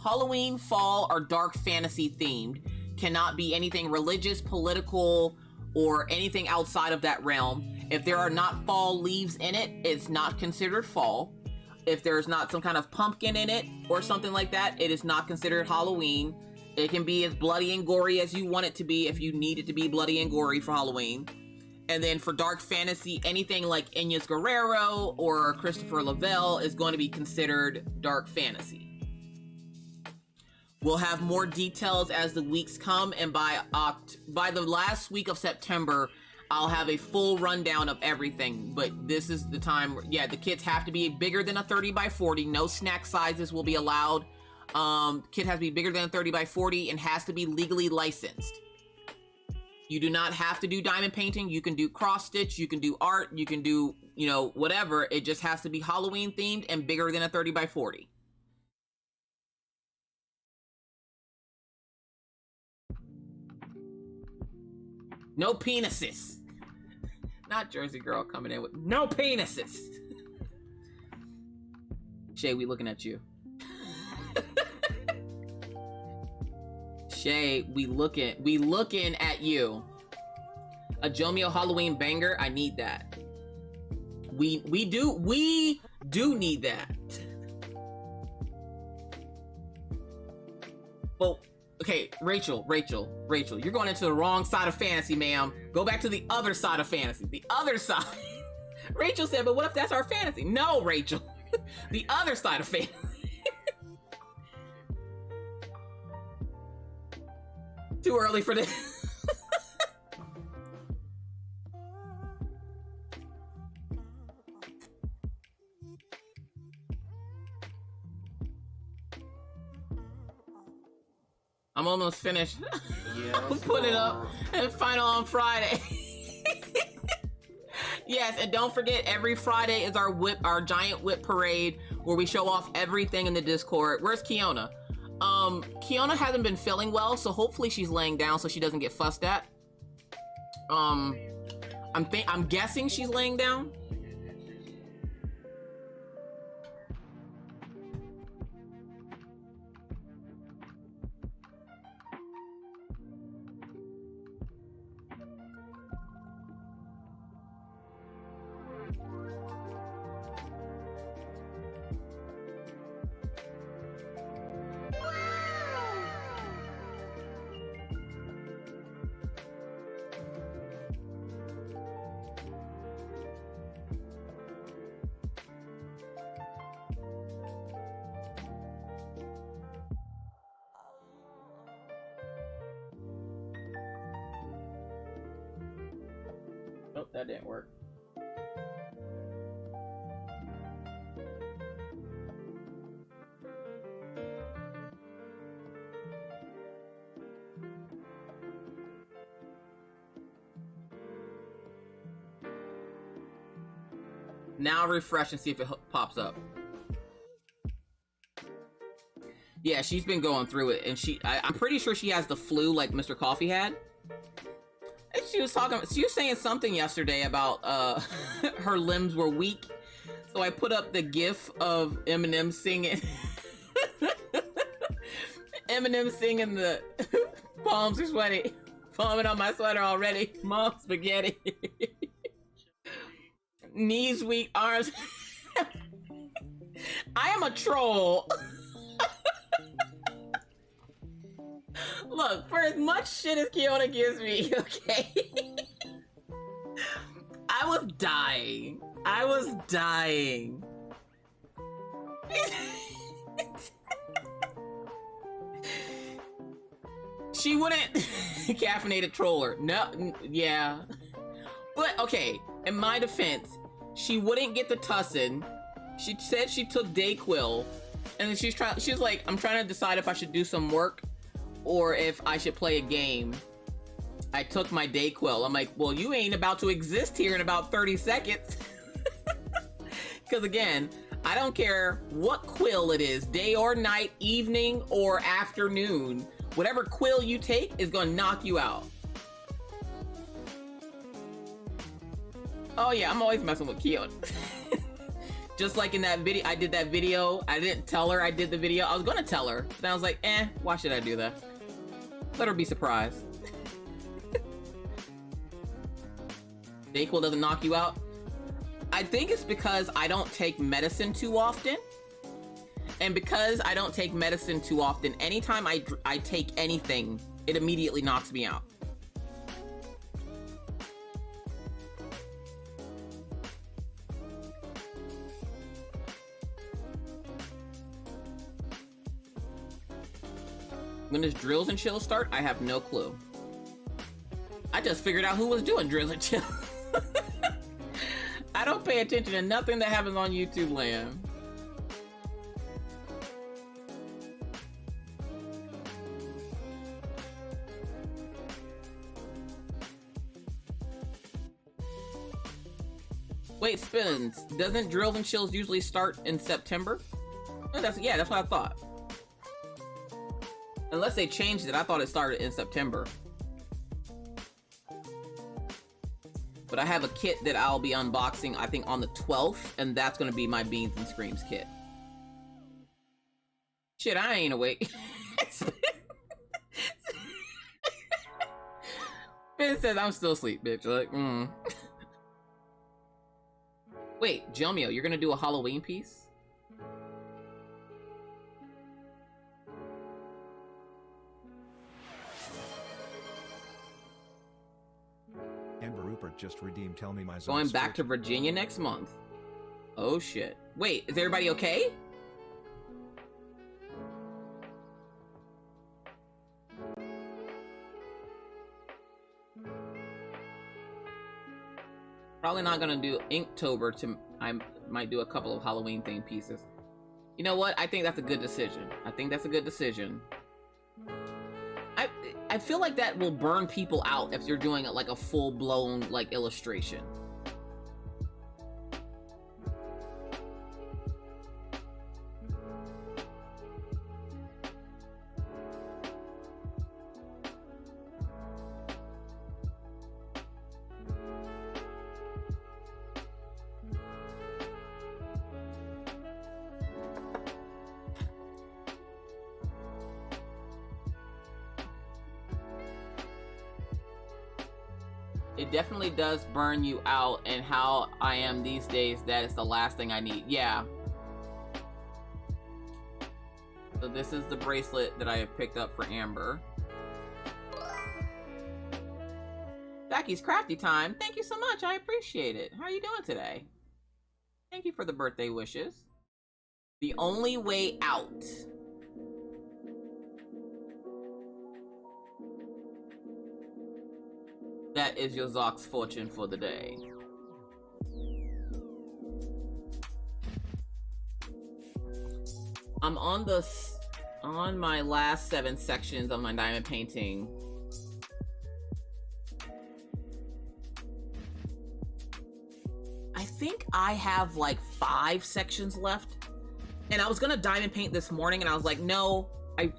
or dark fantasy themed. Cannot be anything religious, political, or anything outside of that realm. If there are not fall leaves in it, it's not considered fall. If there's not some kind of pumpkin in it or something like that, it is not considered Halloween. It can be as bloody and gory as you want it to be if you need it to be bloody and gory for Halloween. And then for dark fantasy, anything like Inez Guerrero or Christopher Lavelle is going to be considered dark fantasy. We'll have more details as the weeks come, and by the last week of September, I'll have a full rundown of everything. But this is the time where, yeah, the kits have to be bigger than a 30 by 40. No snack sizes will be allowed. Kit has to be bigger than a 30 by 40 and has to be legally licensed. You do not have to do diamond painting. You can do cross stitch, you can do art, you can do, whatever. It just has to be Halloween themed and bigger than a 30 by 40. No penises. Not Jersey Girl coming in with no penises. Shay, we looking at you. Shay, we looking at you. A Jomio Halloween banger, I need that. We do need that. Well, okay, Rachel, you're going into the wrong side of fantasy, ma'am. Go back to the other side of fantasy. The other side. Rachel said, but what if that's our fantasy? No, Rachel. The other side of fantasy. Too early for this. I'm almost finished. I'll put it up and final on Friday. Yes, and don't forget, every Friday is our giant whip parade where we show off everything in the Discord. Where's Kiona? Kiona hasn't been feeling well, so hopefully she's laying down so she doesn't get fussed at. I'm guessing she's laying down. Oh, that didn't work. Now refresh and see if it pops up. Yeah, she's been going through it, and I'm pretty sure she has the flu like Mr. Coffee had. And she was saying something yesterday about her limbs were weak. So I put up the gif of Eminem singing. Eminem singing the palms are sweaty. Foaming on my sweater already. Mom spaghetti. Knees weak, arms. I am a troll. Look, for as much shit as Kiona gives me, okay? I was dying. I was dying. She wouldn't caffeinated troller. No, yeah. But okay, in my defense, she wouldn't get the tussin. She said she took Dayquil, and then she's like, I'm trying to decide if I should do some work or if I should play a game. I took my Dayquil. I'm like, well, you ain't about to exist here in about 30 seconds. Because again, I don't care what quill it is, day or night, evening or afternoon. Whatever quill you take is gonna knock you out. Oh yeah, I'm always messing with Kiona. Just like in that video, I did that video. I didn't tell her I did the video. I was gonna tell her, but I was like, why should I do that? Let her be surprised. Dayquil doesn't knock you out. I think it's because I don't take medicine too often. And because I don't take medicine too often, anytime I take anything, it immediately knocks me out. When does Drills and Chills start? I have no clue. I just figured out who was doing Drills and Chills. I don't pay attention to nothing that happens on YouTube land. Wait, Spins, doesn't Drills and Chills usually start in September? Oh, that's what I thought. Unless they changed it, I thought it started in September. But I have a kit that I'll be unboxing, I think, on the 12th, and that's gonna be my Beans and Screams kit. Shit, I ain't awake. Ben says I'm still asleep, bitch. Like, Wait, Jomio, you're gonna do a Halloween piece? Amber Rupert just redeemed Tell Me My Zone's Going back to Virginia next month. Oh shit. Wait, is everybody okay? Probably not gonna do Inktober. I might do a couple of Halloween themed pieces. You know what? I think that's a good decision. I feel like that will burn people out if you're doing like a full-blown like illustration. It definitely does burn you out, and how I am these days, that is the last thing I need. Yeah. So this is the bracelet that I have picked up for Amber. Jackie's Crafty Time. Thank you so much. I appreciate it. How are you doing today? Thank you for the birthday wishes. The only way out. That is your Zox fortune for the day. I'm on my last 7 sections of my diamond painting. I think I have like 5 sections left. And I was gonna diamond paint this morning, and I was like, no,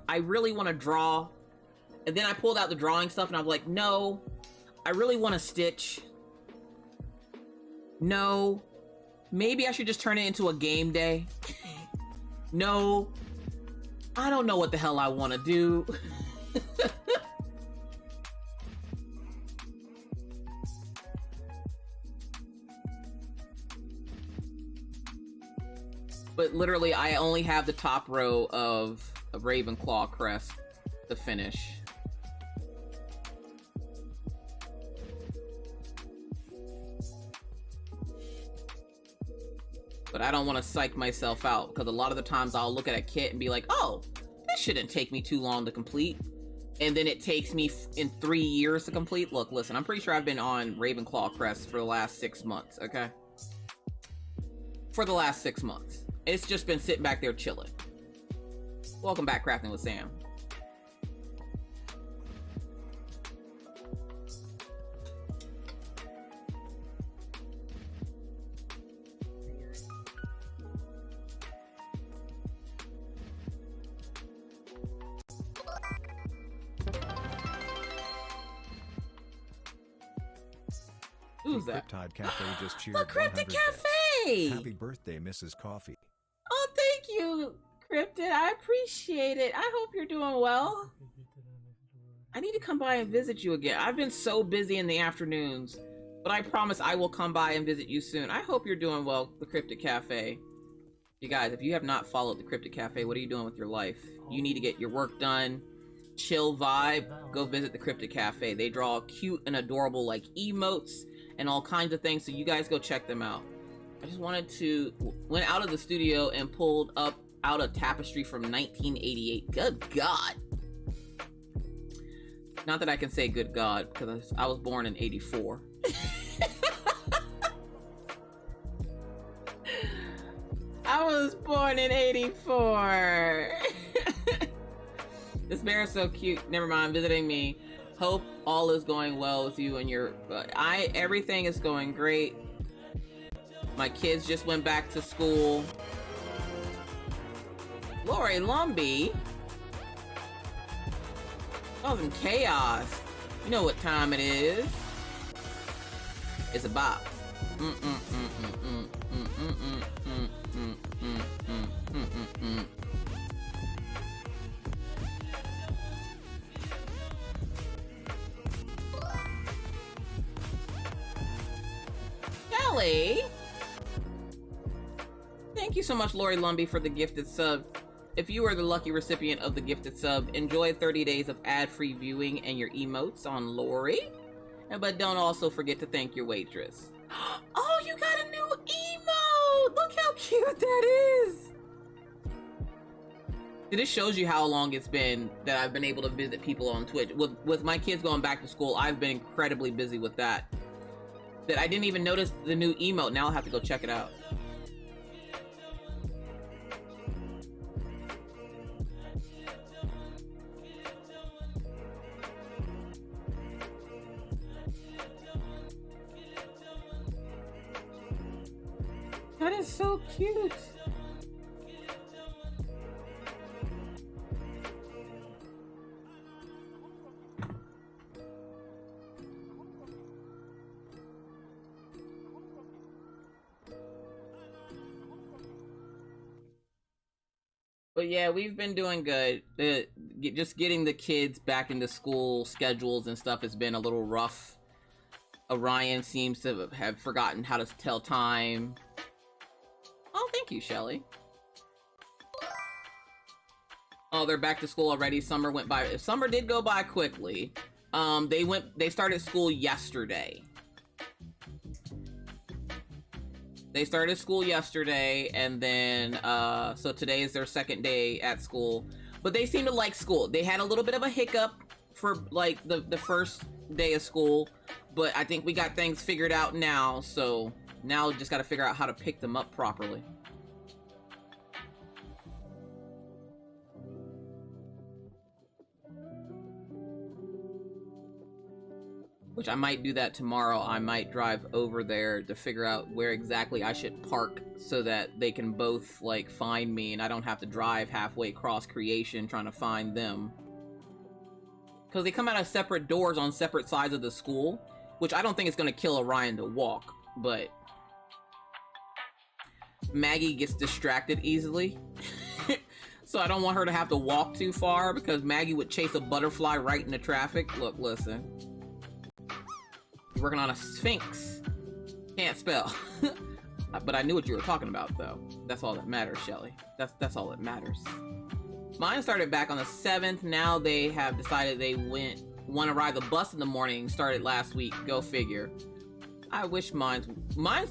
I really want to draw. And then I pulled out the drawing stuff, and I was like, no, I really want to stitch. No. Maybe I should just turn it into a game day. No. I don't know what the hell I want to do. But literally, I only have the top row of a Ravenclaw crest to finish. But I don't want to psych myself out, because a lot of the times I'll look at a kit and be like, oh, this shouldn't take me too long to complete. And then it takes me in 3 years to complete. Look, listen, I'm pretty sure I've been on Ravenclaw crest for the last 6 months, okay? For the last 6 months. It's just been sitting back there chilling. Welcome back, Crafting with Sam. Who's that? Cryptid Cafe just cheered. The Cryptid 100 Cafe! bits. Happy birthday, Mrs. Coffee. Oh, thank you, Cryptid. I appreciate it. I hope you're doing well. I need to come by and visit you again. I've been so busy in the afternoons, but I promise I will come by and visit you soon. I hope you're doing well, the Cryptid Cafe. You guys, if you have not followed the Cryptid Cafe, what are you doing with your life? You need to get your work done. Chill vibe. Go visit the Cryptid Cafe. They draw cute and adorable like emotes and all kinds of things, so you guys go check them out. I just wanted to went out of the studio and pulled up out a tapestry from 1988. Good God. Not that I can say good God, because I was born in 84. I was born in 84. This bear is so cute. Never mind, visiting me. Hope all is going well with you and your... everything is going great. My kids just went back to school. Lori Lumbee? Causing chaos. You know what time it is. It's a bop. Kelly! Thank you so much, Lori Lumbee, for the gifted sub. If you are the lucky recipient of the gifted sub, enjoy 30 days of ad-free viewing and your emotes on Lori. But don't also forget to thank your waitress. Oh, you got a new emote! Look how cute that is! This shows you how long it's been that I've been able to visit people on Twitch. With my kids going back to school, I've been incredibly busy with that. That I didn't even notice the new emote. Now I'll have to go check it out. That is so cute. But yeah, we've been doing good. Just getting the kids back into school schedules and stuff has been a little rough. Orion seems to have forgotten how to tell time. Oh, thank you, Shelly. Oh, they're back to school already. Summer went by. Summer did go by quickly. They started school yesterday. They started school yesterday, and then, so today is their second day at school. But they seem to like school. They had a little bit of a hiccup for, like, the first day of school, but I think we got things figured out now, so now we just gotta figure out how to pick them up properly. Which I might do that tomorrow. I might drive over there to figure out where exactly I should park so that they can both, like, find me and I don't have to drive halfway across creation trying to find them. Because they come out of separate doors on separate sides of the school, which I don't think it's going to kill Orion to walk, but Maggie gets distracted easily. So I don't want her to have to walk too far because Maggie would chase a butterfly right into traffic. Look, listen. You're working on a sphinx. Can't spell. But I knew what you were talking about, though. That's all that matters, Shelly. That's all that matters. Mine started back on the 7th. Now they have decided they want to ride the bus in the morning. Started last week. Go figure. I wish mines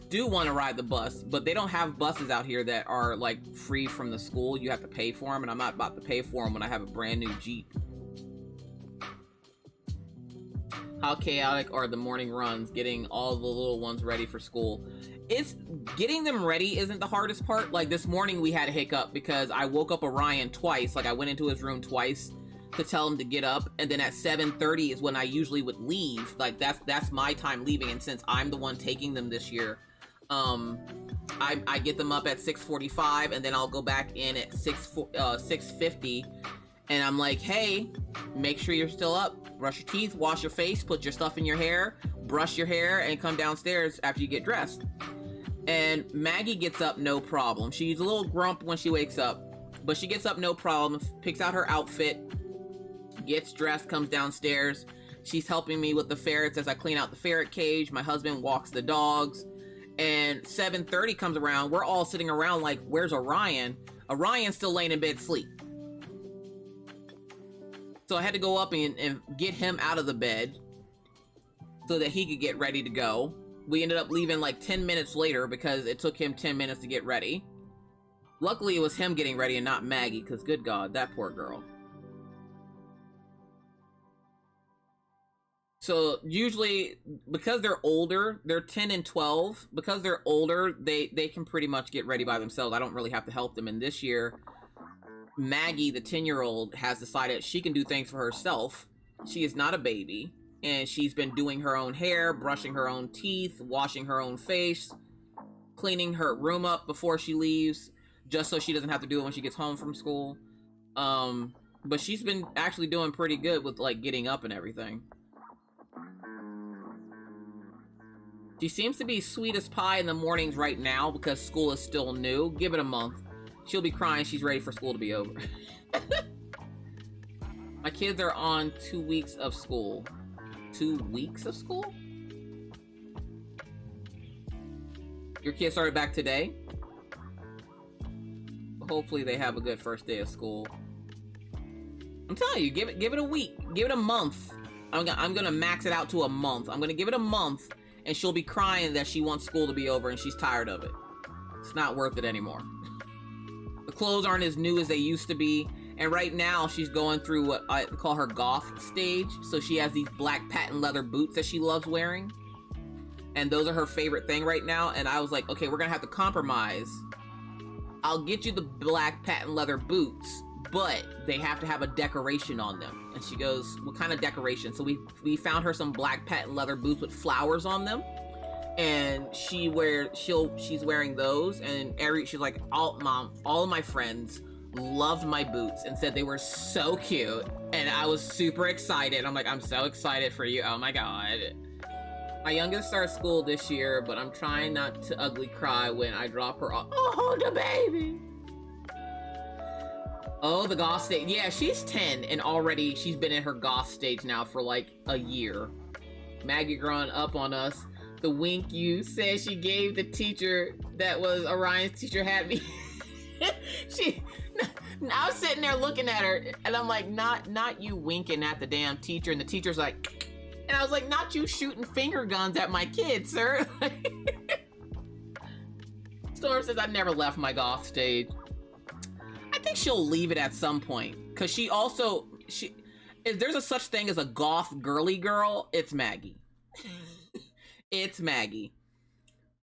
do want to ride the bus, but they don't have buses out here that are like free from the school. You have to pay for them, and I'm not about to pay for them when I have a brand new Jeep. How chaotic are the morning runs getting all the little ones ready for school? It's getting them ready isn't the hardest part. Like this morning we had a hiccup because I woke up Orion twice. Like I went into his room twice to tell him to get up, and then at 7:30 is when I usually would leave. Like that's my time leaving, and since I'm the one taking them this year, I get them up at 6:45, and then I'll go back in at 6:50, and I'm like, hey, make sure you're still up. Brush your teeth, wash your face, put your stuff in your hair, brush your hair, and come downstairs after you get dressed. And Maggie gets up no problem. She's a little grump when she wakes up, but she gets up no problem, picks out her outfit, gets dressed, comes downstairs. She's helping me with the ferrets as I clean out the ferret cage. My husband walks the dogs, and 7:30 comes around. We're all sitting around like, where's Orion? Orion's still laying in bed asleep. So I had to go up and get him out of the bed so that he could get ready to go. We ended up leaving like 10 minutes later because it took him 10 minutes to get ready. Luckily, it was him getting ready and not Maggie, because good God, that poor girl. So usually, because they're older, they're 10 and 12, because they're older, they can pretty much get ready by themselves. I don't really have to help them. And this year, Maggie, the 10-year-old, has decided she can do things for herself. She is not a baby, and she's been doing her own hair, brushing her own teeth, washing her own face, cleaning her room up before she leaves, just so she doesn't have to do it when she gets home from school. But she's been actually doing pretty good with like getting up and everything. She seems to be sweet as pie in the mornings right now because school is still new. Give it a month. She'll be crying she's ready for school to be over. My kids are on 2 weeks of school. 2 weeks of school? Your kids started back today? Hopefully they have a good first day of school. I'm telling you, give it a week. Give it a month. I'm gonna max it out to a month. I'm gonna give it a month, and she'll be crying that she wants school to be over and she's tired of it. It's not worth it anymore. The clothes aren't as new as they used to be, and right now she's going through what I call her goth stage. So she has these black patent leather boots that she loves wearing, and those are her favorite thing right now. And I was like, okay, we're gonna have to compromise. I'll get you the black patent leather boots, but they have to have a decoration on them. And she goes, what kind of decoration? So we found her some black patent leather boots with flowers on them, and she's wearing those. And she's like, Mom, all of my friends loved my boots and said they were so cute, and I was super excited. I'm like, I'm so excited for you. Oh my God. My youngest starts school this year, but I'm trying not to ugly cry when I drop her off. Oh, the baby. Oh, the goth stage. Yeah, she's 10, and already she's been in her goth stage now for like a year. Maggie growing up on us. The wink you said she gave the teacher that was Orion's teacher had me. I was sitting there looking at her, and I'm like, not you winking at the damn teacher, and the teacher's like, and I was like, not you shooting finger guns at my kids, sir. Storm says, I've never left my goth stage. I think she'll leave it at some point, because if there's a such thing as a goth girly girl, it's Maggie. It's Maggie.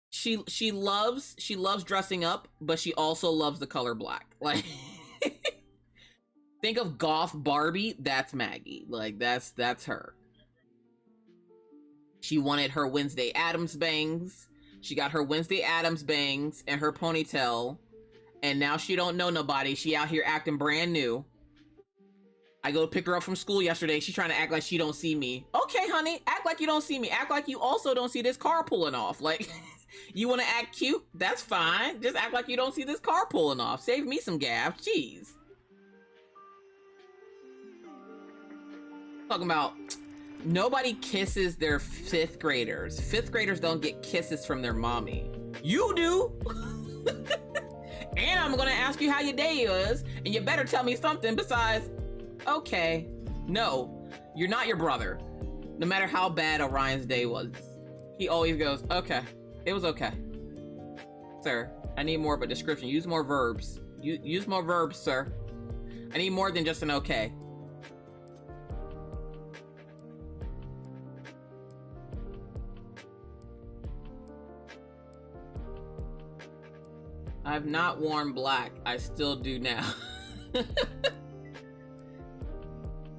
She loves dressing up, but she also loves the color black. Like, think of goth Barbie, that's Maggie. Like, that's her. She wanted her Wednesday Addams bangs. She got her Wednesday Addams bangs and her ponytail, and now she don't know nobody. She out here acting brand new. I go pick her up from school yesterday. She's trying to act like she don't see me. Okay, honey, act like you don't see me. Act like you also don't see this car pulling off. Like, you want to act cute? That's fine. Just act like you don't see this car pulling off. Save me some gas. Jeez. Talking about nobody kisses their 5th graders. 5th graders don't get kisses from their mommy. You do. And I'm gonna ask you how your day is, and you better tell me something besides, okay. No, you're not your brother. No matter how bad Orion's day was, he always goes, okay, it was okay. Sir, I need more of a description. Use more verbs. Use more verbs, sir. I need more than just an okay. I've not worn black. I still do now.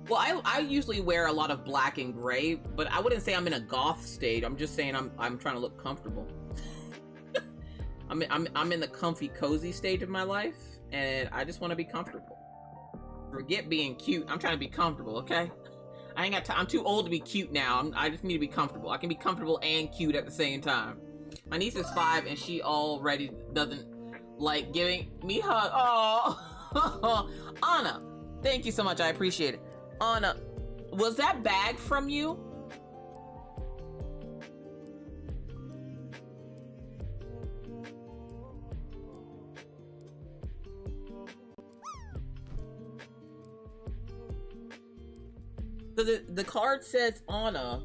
Well, I usually wear a lot of black and gray, but I wouldn't say I'm in a goth state. I'm just saying I'm trying to look comfortable. I'm in the comfy, cozy stage of my life, and I just want to be comfortable. Forget being cute. I'm trying to be comfortable, okay? I ain't got time. I'm too old to be cute now. I just need to be comfortable. I can be comfortable and cute at the same time. My niece is 5, and she already doesn't like giving me hug. Oh, Anna, thank you so much. I appreciate it. Anna, was that bag from you? So the card says Anna.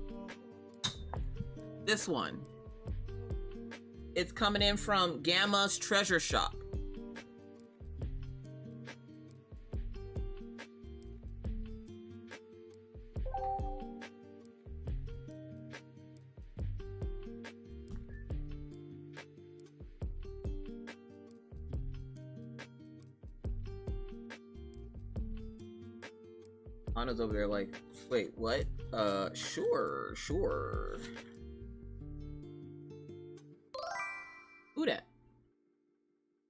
This one. It's coming in from Gamma's Treasure Shop. Anna's over there like, wait, what? Sure. Who that?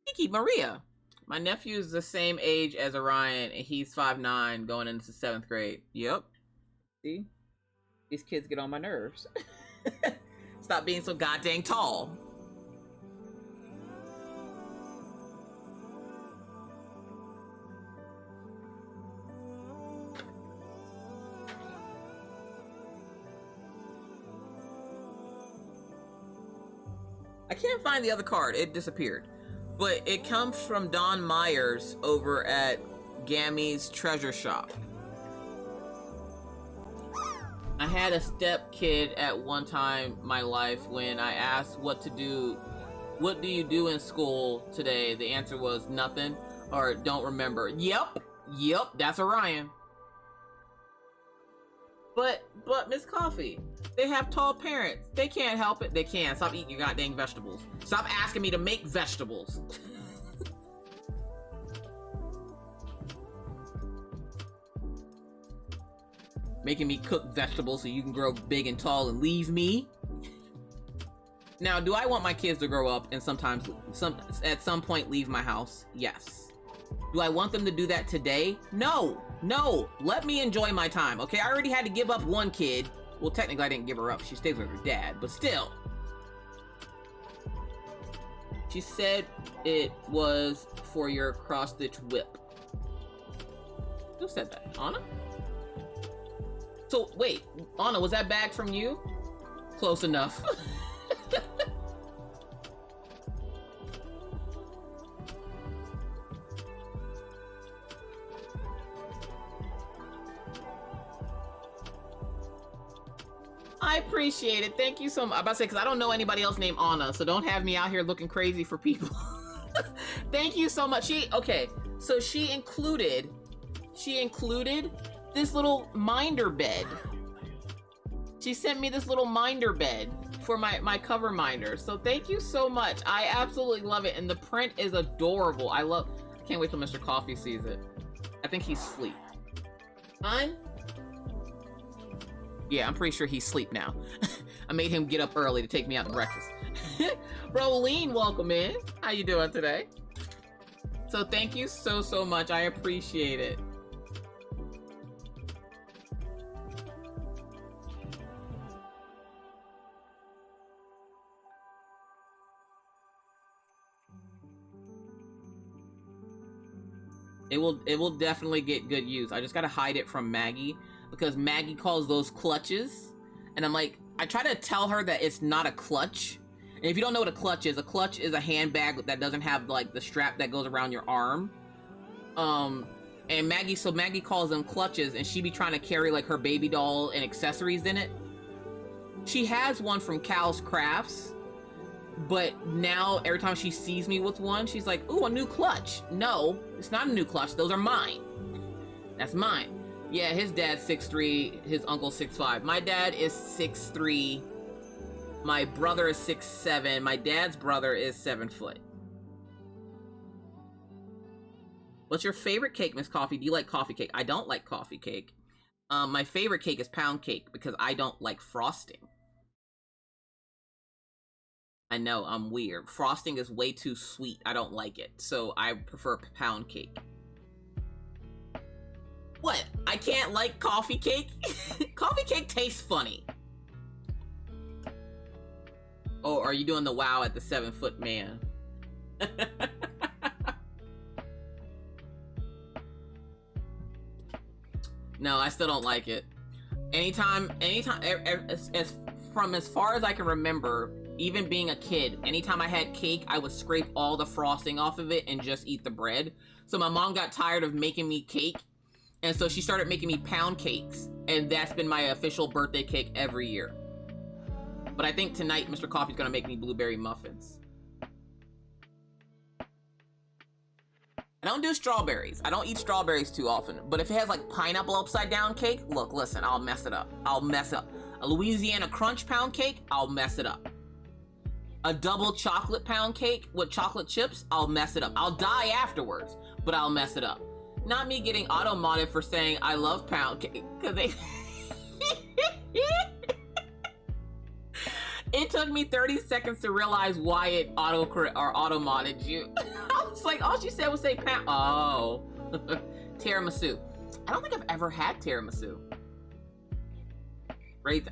Kiki Maria. My nephew is the same age as Orion, and he's 5'9", going into 7th grade. Yep. See? These kids get on my nerves. Stop being so goddamn tall. I can't find the other card. It disappeared. But it comes from Don Myers over at Gammy's Treasure Shop. I had a step kid at one time in my life. When I asked what do you do in school today? The answer was nothing or don't remember. Yep, that's Orion. But Miss Coffee, they have tall parents. They can't help it. They can. Stop eating your goddamn vegetables. Stop asking me to make vegetables. Making me cook vegetables so you can grow big and tall and leave me. Now, do I want my kids to grow up and sometimes at some point leave my house? Yes. Do I want them to do that today? No. Let me enjoy my time, okay? I already had to give up one kid. Well, technically I didn't give her up. She stays with her dad, but still. She said it was for your cross-stitch whip. Who said that? Anna? So, wait. Anna, was that bag from you? Close enough. I appreciate it. Thank you so much. I'm about to say, because I don't know anybody else named Anna, so don't have me out here looking crazy for people. Thank you so much. So she included this little minder bed. She sent me this little minder bed for my cover minder. So thank you so much. I absolutely love it. And the print is adorable. I can't wait till Mr. Coffee sees it. I think he's asleep. Yeah, I'm pretty sure he's asleep now. I made him get up early to take me out to breakfast. Rolene, welcome in. How you doing today? So thank you so much. I appreciate it. It will definitely get good use. I just gotta hide it from Maggie. because Maggie calls those clutches. And I'm like, I try to tell her that it's not a clutch. And if you don't know what a clutch is a handbag that doesn't have like the strap that goes around your arm. And Maggie calls them clutches, and she be trying to carry like her baby doll and accessories in it. She has one from Cal's Crafts, but now every time she sees me with one, she's like, ooh, a new clutch. No, it's not a new clutch. Those are mine. That's mine. Yeah, his dad's 6'3", his uncle's 6'5". My dad is 6'3". My brother is 6'7". My dad's brother is 7 foot. What's your favorite cake, Miss Coffee? Do you like coffee cake? I don't like coffee cake. My favorite cake is pound cake because I don't like frosting. I know, I'm weird. Frosting is way too sweet. I don't like it. So I prefer pound cake. What? I can't like coffee cake? Coffee cake tastes funny. Oh, are you doing the wow at the 7 foot man? No, I still don't like it. Anytime, as far as I can remember, even being a kid, anytime I had cake, I would scrape all the frosting off of it and just eat the bread. So my mom got tired of making me cake, and so she started making me pound cakes, and that's been my official birthday cake every year. But I think tonight, Mr. Coffee's gonna make me blueberry muffins. I don't do strawberries. I don't eat strawberries too often. But if it has like pineapple upside down cake, look, listen, I'll mess it up. I'll mess it up. A Louisiana Crunch pound cake, I'll mess it up. A double chocolate pound cake with chocolate chips, I'll mess it up. I'll die afterwards, but I'll mess it up. Not me getting auto-modded for saying I love pound cake, because they... It took me 30 seconds to realize why it auto-modded you. I was like, all she said was say pound. Oh. Tiramisu. I don't think I've ever had tiramisu.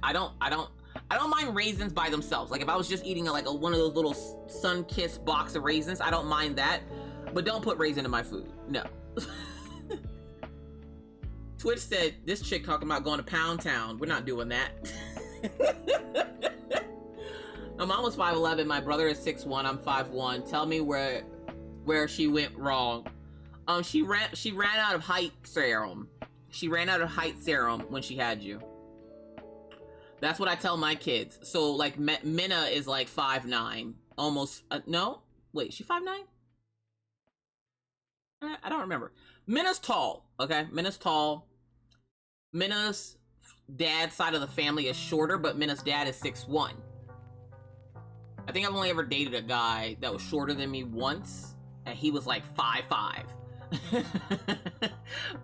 I don't mind raisins by themselves. Like if I was just eating like one of those little sun-kissed box of raisins, I don't mind that. But don't put raisin in my food. No. Twitch said, this chick talking about going to Pound Town. We're not doing that. My mom was 5'11", my brother is 6'1", I'm 5'1". Tell me where she went wrong. She ran out of height serum. She ran out of height serum when she had you. That's what I tell my kids. So like Minna is like 5'9", almost. No, wait, she 5'9"? I don't remember. Minna's tall. Okay, Minna's tall. Minna's dad's side of the family is shorter, but Minna's dad is 6'1". I think I've only ever dated a guy that was shorter than me once, and he was like 5'5".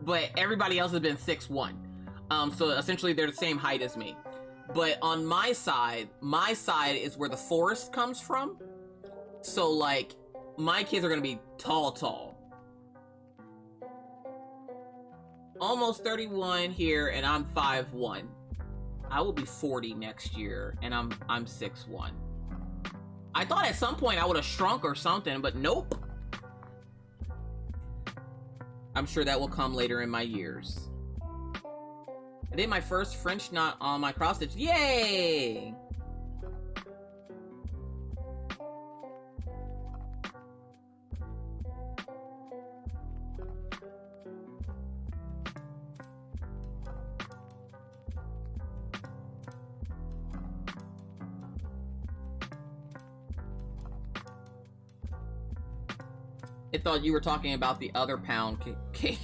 But everybody else has been 6'1". So essentially they're the same height as me. But on my side is where the forest comes from. So like, my kids are gonna be tall. Almost 31 here, and I'm 5'1". I will be 40 next year, and I'm 6'1". I thought at some point I would have shrunk or something, but nope. I'm sure that will come later in my years. I did my first French knot on my cross stitch. Yay! I thought you were talking about the other pound cake.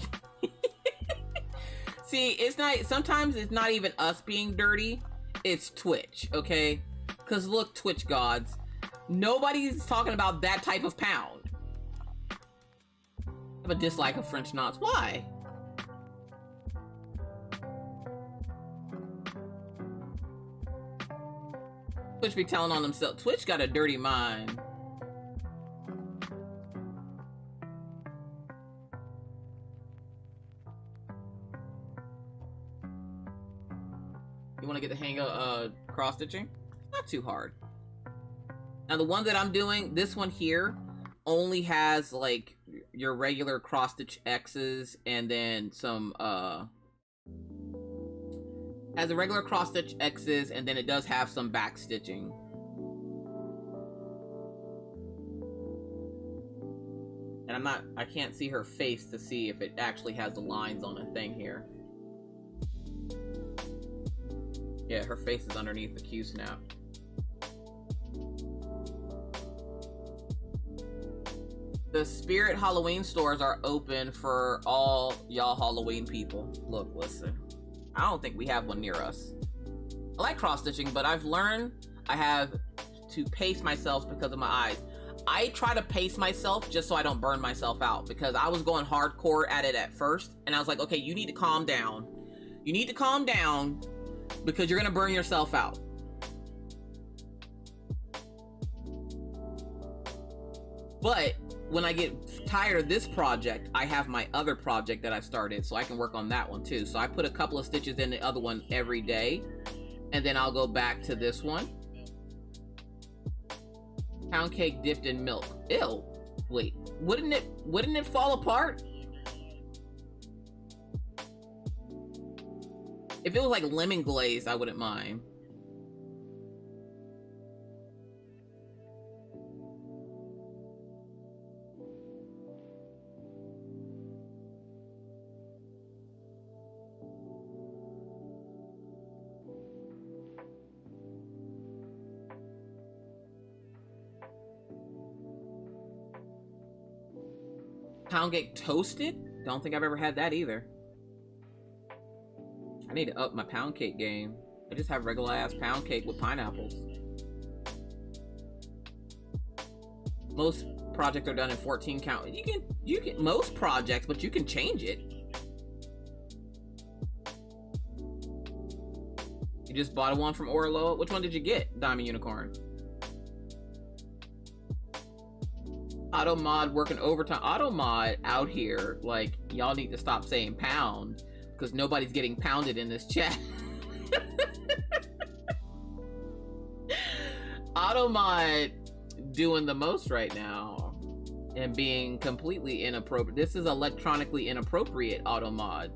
See, it's not, sometimes it's not even us being dirty, it's Twitch, okay? Because look, Twitch gods, nobody's talking about that type of pound. I have a dislike of French knots. Why? Twitch be telling on themselves. Twitch got a dirty mind. You want to get the hang of cross stitching? Not too hard. Now the one that I'm doing, this one here, only has like your regular cross stitch X's and then some Has the regular cross stitch X's, and then it does have some back stitching. And I can't see her face to see if it actually has the lines on the thing here. Yeah, her face is underneath the Q-snap. The Spirit Halloween stores are open for all y'all Halloween people. Look, listen. I don't think we have one near us. I like cross-stitching, but I've learned I have to pace myself because of my eyes. I try to pace myself just so I don't burn myself out, because I was going hardcore at it at first, and I was like, okay, you need to calm down. You need to calm down because you're gonna burn yourself out. But when I get tired of this project, I have my other project that I started, so I can work on that one too. So I put a couple of stitches in the other one every day, and then I'll go back to this one. Pound cake dipped in milk. Ew. Wait, wouldn't it fall apart? If it was like lemon glazed, I wouldn't mind. Pound cake toasted? Don't think I've ever had that either. I need to up my pound cake game. I just have regular ass pound cake with pineapples. Most projects are done in 14 count. You can most projects, but you can change it. You just bought one from Orlo. Which one did you get? Diamond Unicorn. Automod working overtime. Automod out here, like, y'all need to stop saying pound, because nobody's getting pounded in this chat. Automod doing the most right now and being completely inappropriate. This is electronically inappropriate, Automod.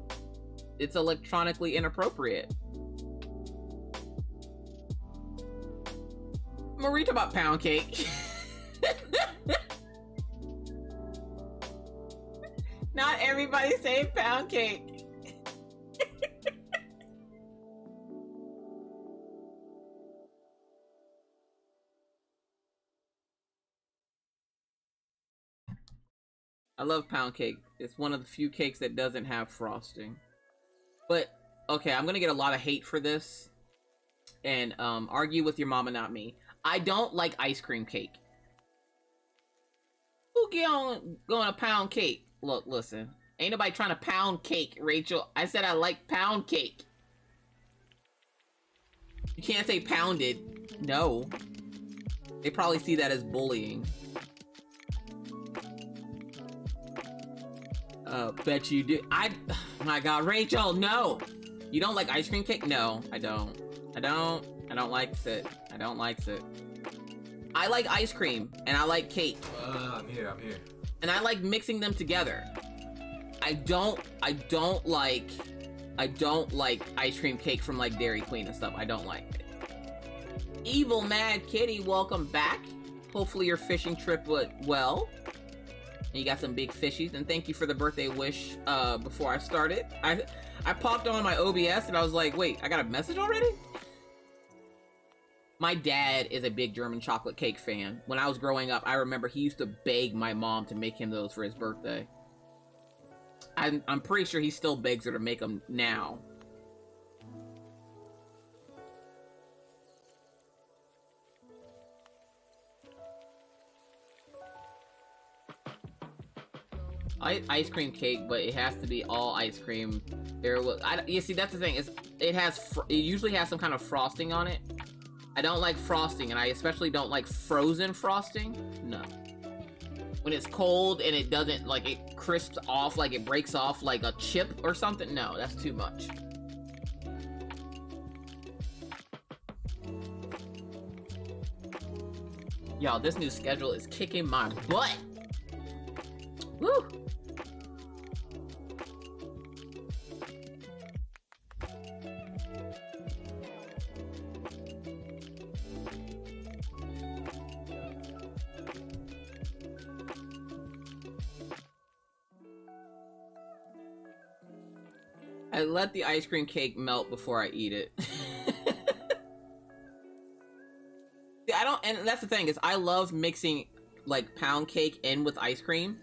It's electronically inappropriate. Marita about pound cake. Not everybody say pound cake. I love pound cake. It's one of the few cakes that doesn't have frosting. But, okay, I'm gonna get a lot of hate for this. And, argue with your mama, not me. I don't like ice cream cake. Who get on going to pound cake? Look, listen. Ain't nobody trying to pound cake, Rachel. I said I like pound cake. You can't say pounded. No. They probably see that as bullying. Bet you do. Oh my god, Rachel, no! You don't like ice cream cake? No, I don't. I don't like it. I don't like it. I like ice cream, and I like cake. I'm here. And I like mixing them together. I don't like ice cream cake from like Dairy Queen and stuff. I don't like it. Evil Mad Kitty, welcome back. Hopefully your fishing trip went well. And you got some big fishies, and thank you for the birthday wish before I started. I popped on my OBS and I was like, wait, I got a message already? My dad is a big German chocolate cake fan. When I was growing up, I remember he used to beg my mom to make him those for his birthday. I'm pretty sure he still begs her to make them now. Ice cream cake, but it has to be all ice cream. You see, that's the thing, is it usually has some kind of frosting on it. I don't like frosting, and I especially don't like frozen frosting. No. When it's cold and it doesn't, like, it crisps off, like it breaks off like a chip or something. No, that's too much. Y'all, this new schedule is kicking my butt. Woo! I let the ice cream cake melt before I eat it. See, I don't, and that's the thing is I love mixing like pound cake in with ice cream.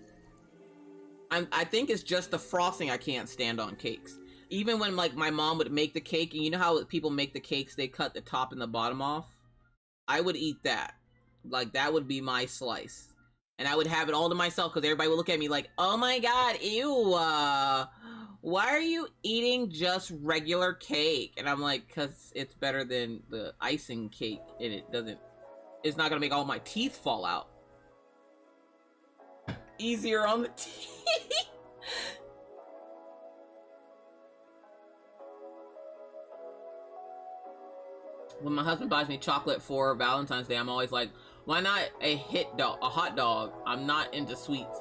I think it's just the frosting I can't stand on cakes. Even when like my mom would make the cake, and you know how people make the cakes, they cut the top and the bottom off? I would eat that. Like that would be my slice. And I would have it all to myself because everybody would look at me like, oh my god, ew, why are you eating just regular cake? And I'm like, because it's better than the icing cake, and it's not gonna make all my teeth fall out. Easier on the teeth. When my husband buys me chocolate for Valentine's Day, I'm always like, why not a hot dog? I'm not into sweets.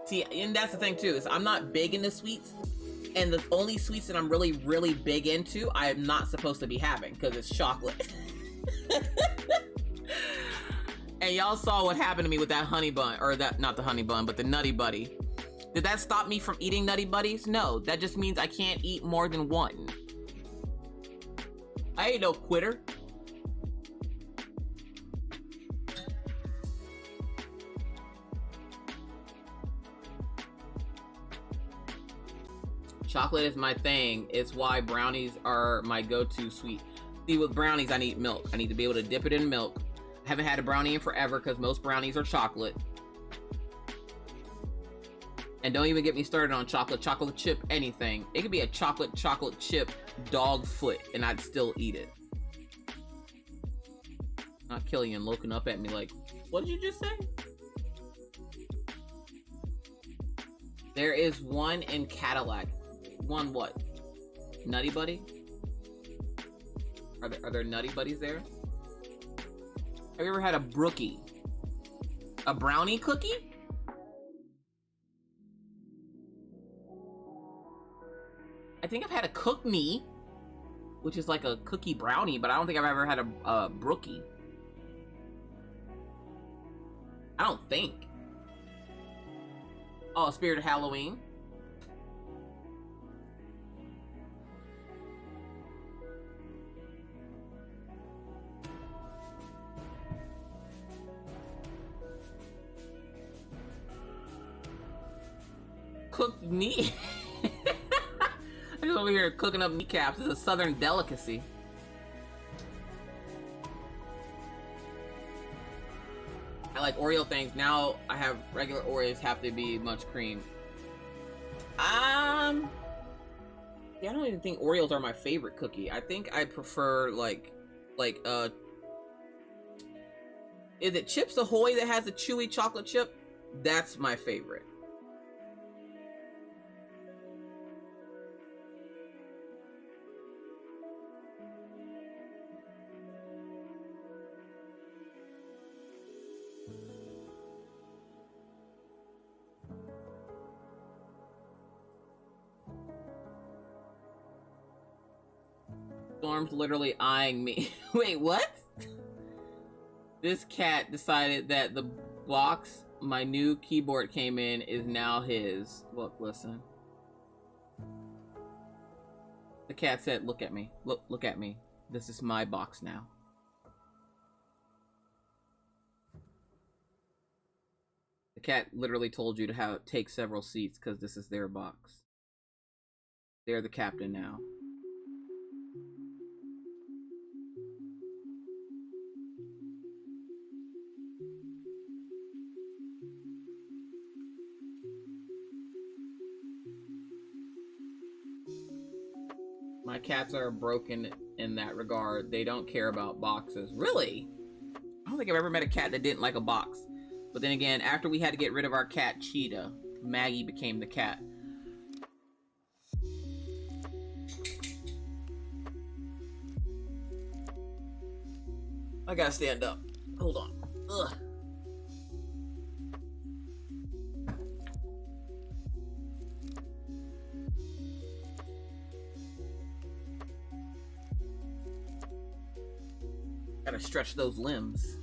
See, and that's the thing too, is I'm not big into sweets. And the only sweets that I'm really, really big into, I am not supposed to be having because it's chocolate. And y'all saw what happened to me with that honey bun, or that, not the honey bun, but the Nutty Buddy. Did that stop me from eating Nutty Buddies? No, that just means I can't eat more than one. I ain't no quitter. Chocolate is my thing. It's why brownies are my go-to sweet. See, with brownies, I need milk. I need to be able to dip it in milk. I haven't had a brownie in forever because most brownies are chocolate. And don't even get me started on chocolate chip, anything. It could be a chocolate chip dog foot and I'd still eat it. Not Killian looking up at me like, what did you just say? There is one in Cadillac. One what? Nutty Buddy? Are there Nutty Buddies there? Have you ever had a brookie? A brownie cookie? I think I've had a cookney, which is like a cookie brownie, but I don't think I've ever had a brookie. I don't think. Oh, Spirit of Halloween. Cooked knee. I'm just over here cooking up kneecaps. It's a southern delicacy. I like Oreo things. Now I have regular Oreos have to be much cream. Yeah, I don't even think Oreos are my favorite cookie. I think I prefer is it Chips Ahoy that has a chewy chocolate chip? That's my favorite. Storm's literally eyeing me. Wait, what? This cat decided that the box my new keyboard came in is now his. Look, listen. The cat said, look at me. Look at me. This is my box now. The cat literally told you to take several seats because this is their box. They're the captain now. My cats are broken in that regard. They don't care about boxes. Really? I don't think I've ever met a cat that didn't like a box. But then again, after we had to get rid of our cat Cheetah, Maggie became the cat. I gotta stand up. Hold on. Ugh. Gotta stretch those limbs.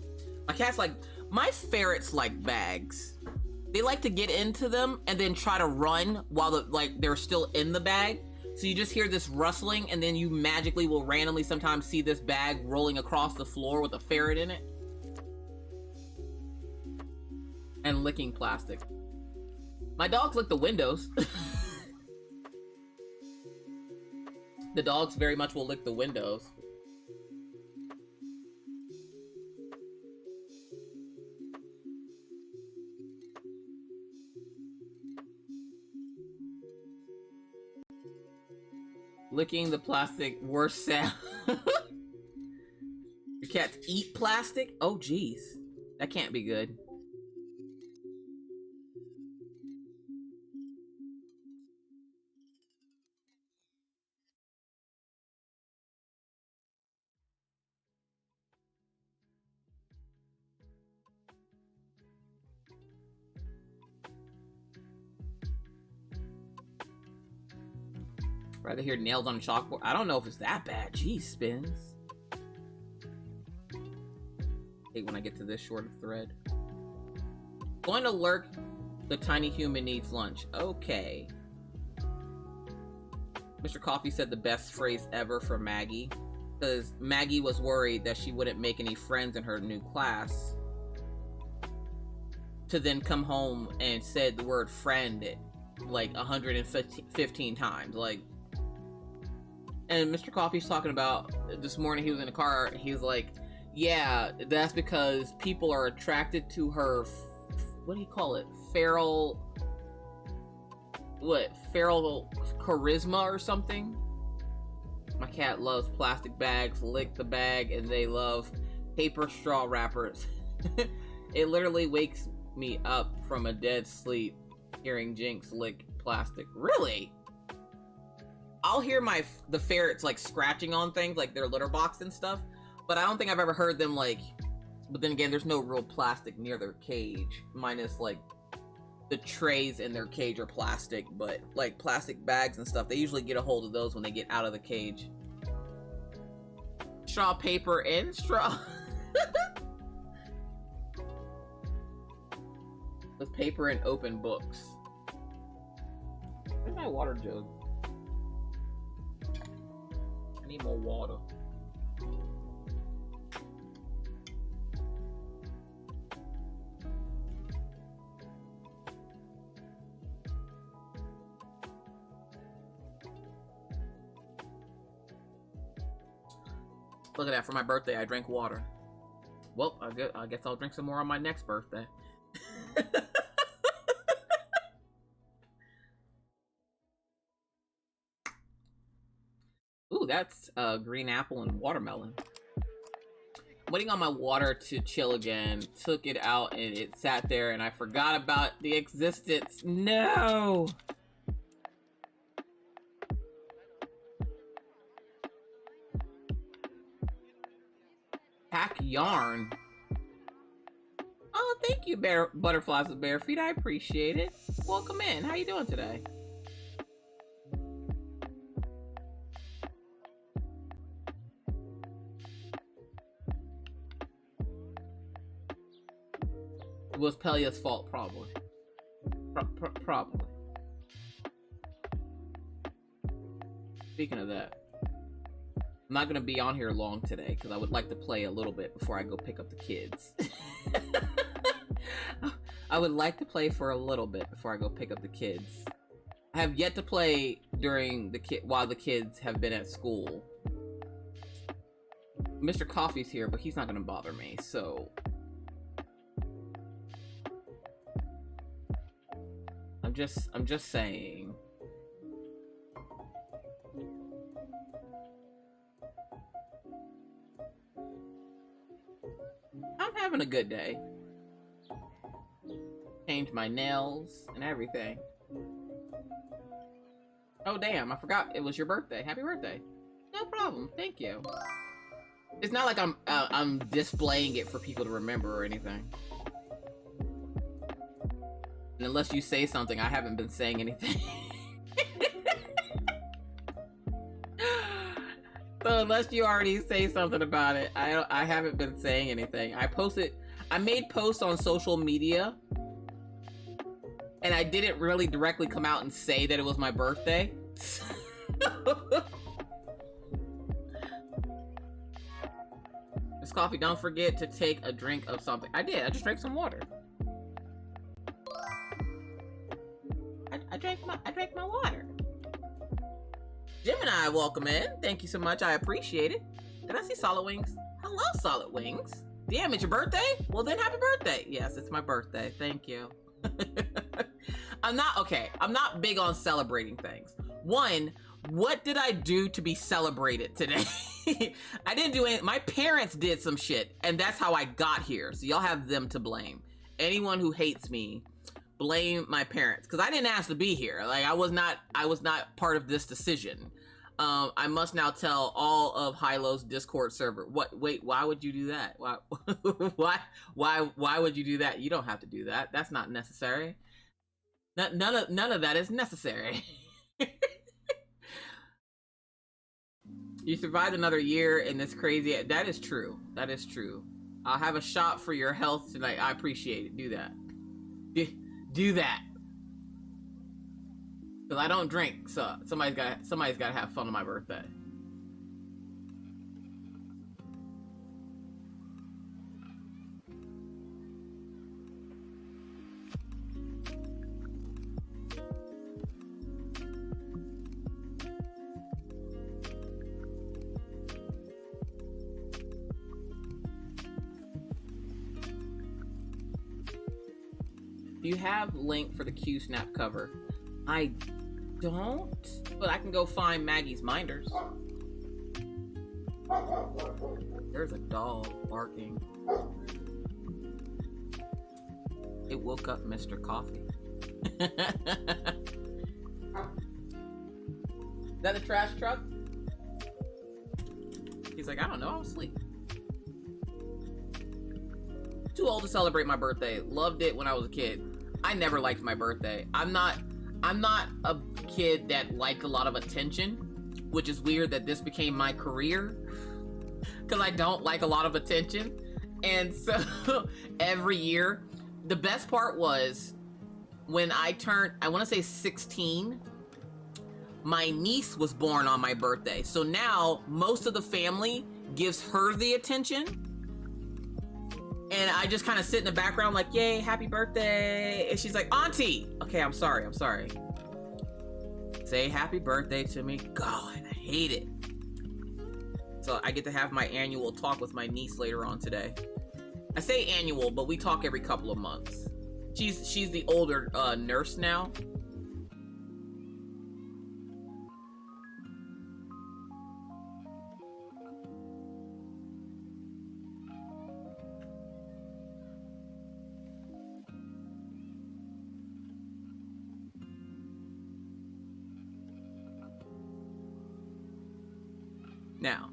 My cat's like, my ferrets like bags. They like to get into them and then try to run while they're still in the bag. So you just hear this rustling, and then you magically will randomly sometimes see this bag rolling across the floor with a ferret in it. And licking plastic. My dogs lick the windows. The dogs very much will lick the windows. Licking the plastic, worst sound. Your cats eat plastic? Oh, geez. That can't be good. Rather hear nails on a chalkboard. I don't know if it's that bad. Geez, Spins. Hate when I get to this short of thread. Going to Lurk. The tiny human needs lunch. Okay. Mr. Coffee said the best phrase ever for Maggie. Because Maggie was worried that she wouldn't make any friends in her new class. To then come home and said the word friend like 115 times. Like, and Mr. Coffee's talking about this morning he was in the car and he's like, yeah, that's because people are attracted to her, what do you call it? Feral charisma or something? My cat loves plastic bags, lick the bag, and they love paper straw wrappers. It literally wakes me up from a dead sleep hearing Jinx lick plastic. Really? I'll hear the ferrets like scratching on things like their litter box and stuff, but I don't think I've ever heard them like, but then again, there's no real plastic near their cage, minus like the trays in their cage are plastic, but like plastic bags and stuff, they usually get a hold of those when they get out of the cage. Straw paper and straw. With paper and open books. Where's my water jug? I need more water. Look at that, for my birthday I drank water. Well, I guess I'll drink some more on my next birthday. Ooh, that's green apple and watermelon. Waiting on my water to chill again. Took it out and it sat there and I forgot about the existence. No! Pack yarn. Oh, thank you, Butterflies with Bare Feet. I appreciate it. Welcome in. How you doing today? It was Pelia's fault, probably. Probably. Speaking of that, I'm not gonna be on here long today because I would like to play a little bit before I go pick up the kids. I would like to play for a little bit before I go pick up the kids. I have yet to play during while the kids have been at school. Mr. Coffee's here, but he's not gonna bother me, so I'm just saying. I'm having a good day. Changed my nails and everything. Oh damn, I forgot it was your birthday. Happy birthday. No problem, thank you. It's not like I'm displaying it for people to remember or anything. And unless you say something, I haven't been saying anything. So unless you already say something about it, I haven't been saying anything. I made posts on social media, and I didn't really directly come out and say that it was my birthday. Miss Coffee, don't forget to take a drink of something. I did. I just drank some water. I drank my water. Gemini, welcome in. Thank you so much. I appreciate it. Did I see Solid Wings? Hello, Solid Wings. Damn, it's your birthday? Well, then happy birthday. Yes, it's my birthday. Thank you. I'm not big on celebrating things. One, what did I do to be celebrated today? I didn't do anything. My parents did some shit, and that's how I got here. So y'all have them to blame. Anyone who hates me, blame my parents, because I didn't ask to be here. Like I was not part of this decision. I must now tell all of Hilo's Discord server. What? Wait, why would you do that? Why would you do that? You don't have to do that. That's not necessary. None of that is necessary. You survived another year in this crazy. That is true. That is true. I'll have a shot for your health tonight. I appreciate it. Do that. Do that. Because I don't drink, so somebody's got to have fun on my birthday. Do you have link for the Q-Snap cover? I don't, but I can go find Maggie's Minders. There's a dog barking. It woke up Mr. Coffee. Is that the trash truck? He's like, I don't know, I was asleep. Too old to celebrate my birthday. Loved it when I was a kid. I never liked my birthday. I'm not a kid that liked a lot of attention, which is weird that this became my career because I don't like a lot of attention. And so every year, the best part was when I turned, I want to say 16, my niece was born on my birthday. So now most of the family gives her the attention. And I just kind of sit in the background like, yay, happy birthday. And she's like, Auntie. Okay, I'm sorry. Say happy birthday to me. God, I hate it. So I get to have my annual talk with my niece later on today. I say annual, but we talk every couple of months. She's the older nurse now. Now,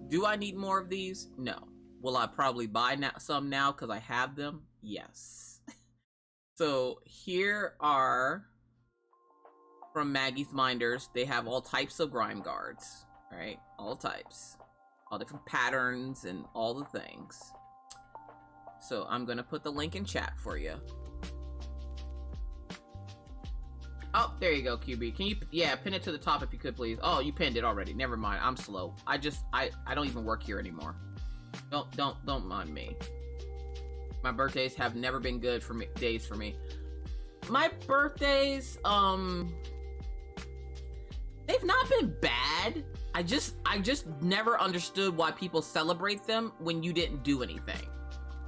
do I need more of these? No. Will I probably buy some now because I have them? Yes. So here are from Maggie's Minders. They have all types of grime guards, right? All types, all different patterns and all the things. So I'm gonna put the link in chat for you. Oh, there you go, QB. Can you, pin it to the top if you could, please. Oh, you pinned it already. Never mind. I'm slow. I don't even work here anymore. Don't mind me. My birthdays have never been good for me. Days for me. My birthdays, they've not been bad. I just never understood why people celebrate them when you didn't do anything.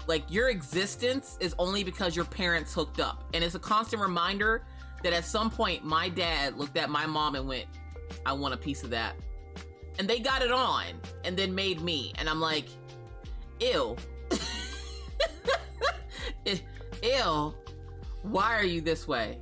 Like, your existence is only because your parents hooked up, and it's a constant reminder that at some point my dad looked at my mom and went, I want a piece of that. And they got it on and then made me. And I'm like, ew. Ew. Why are you this way?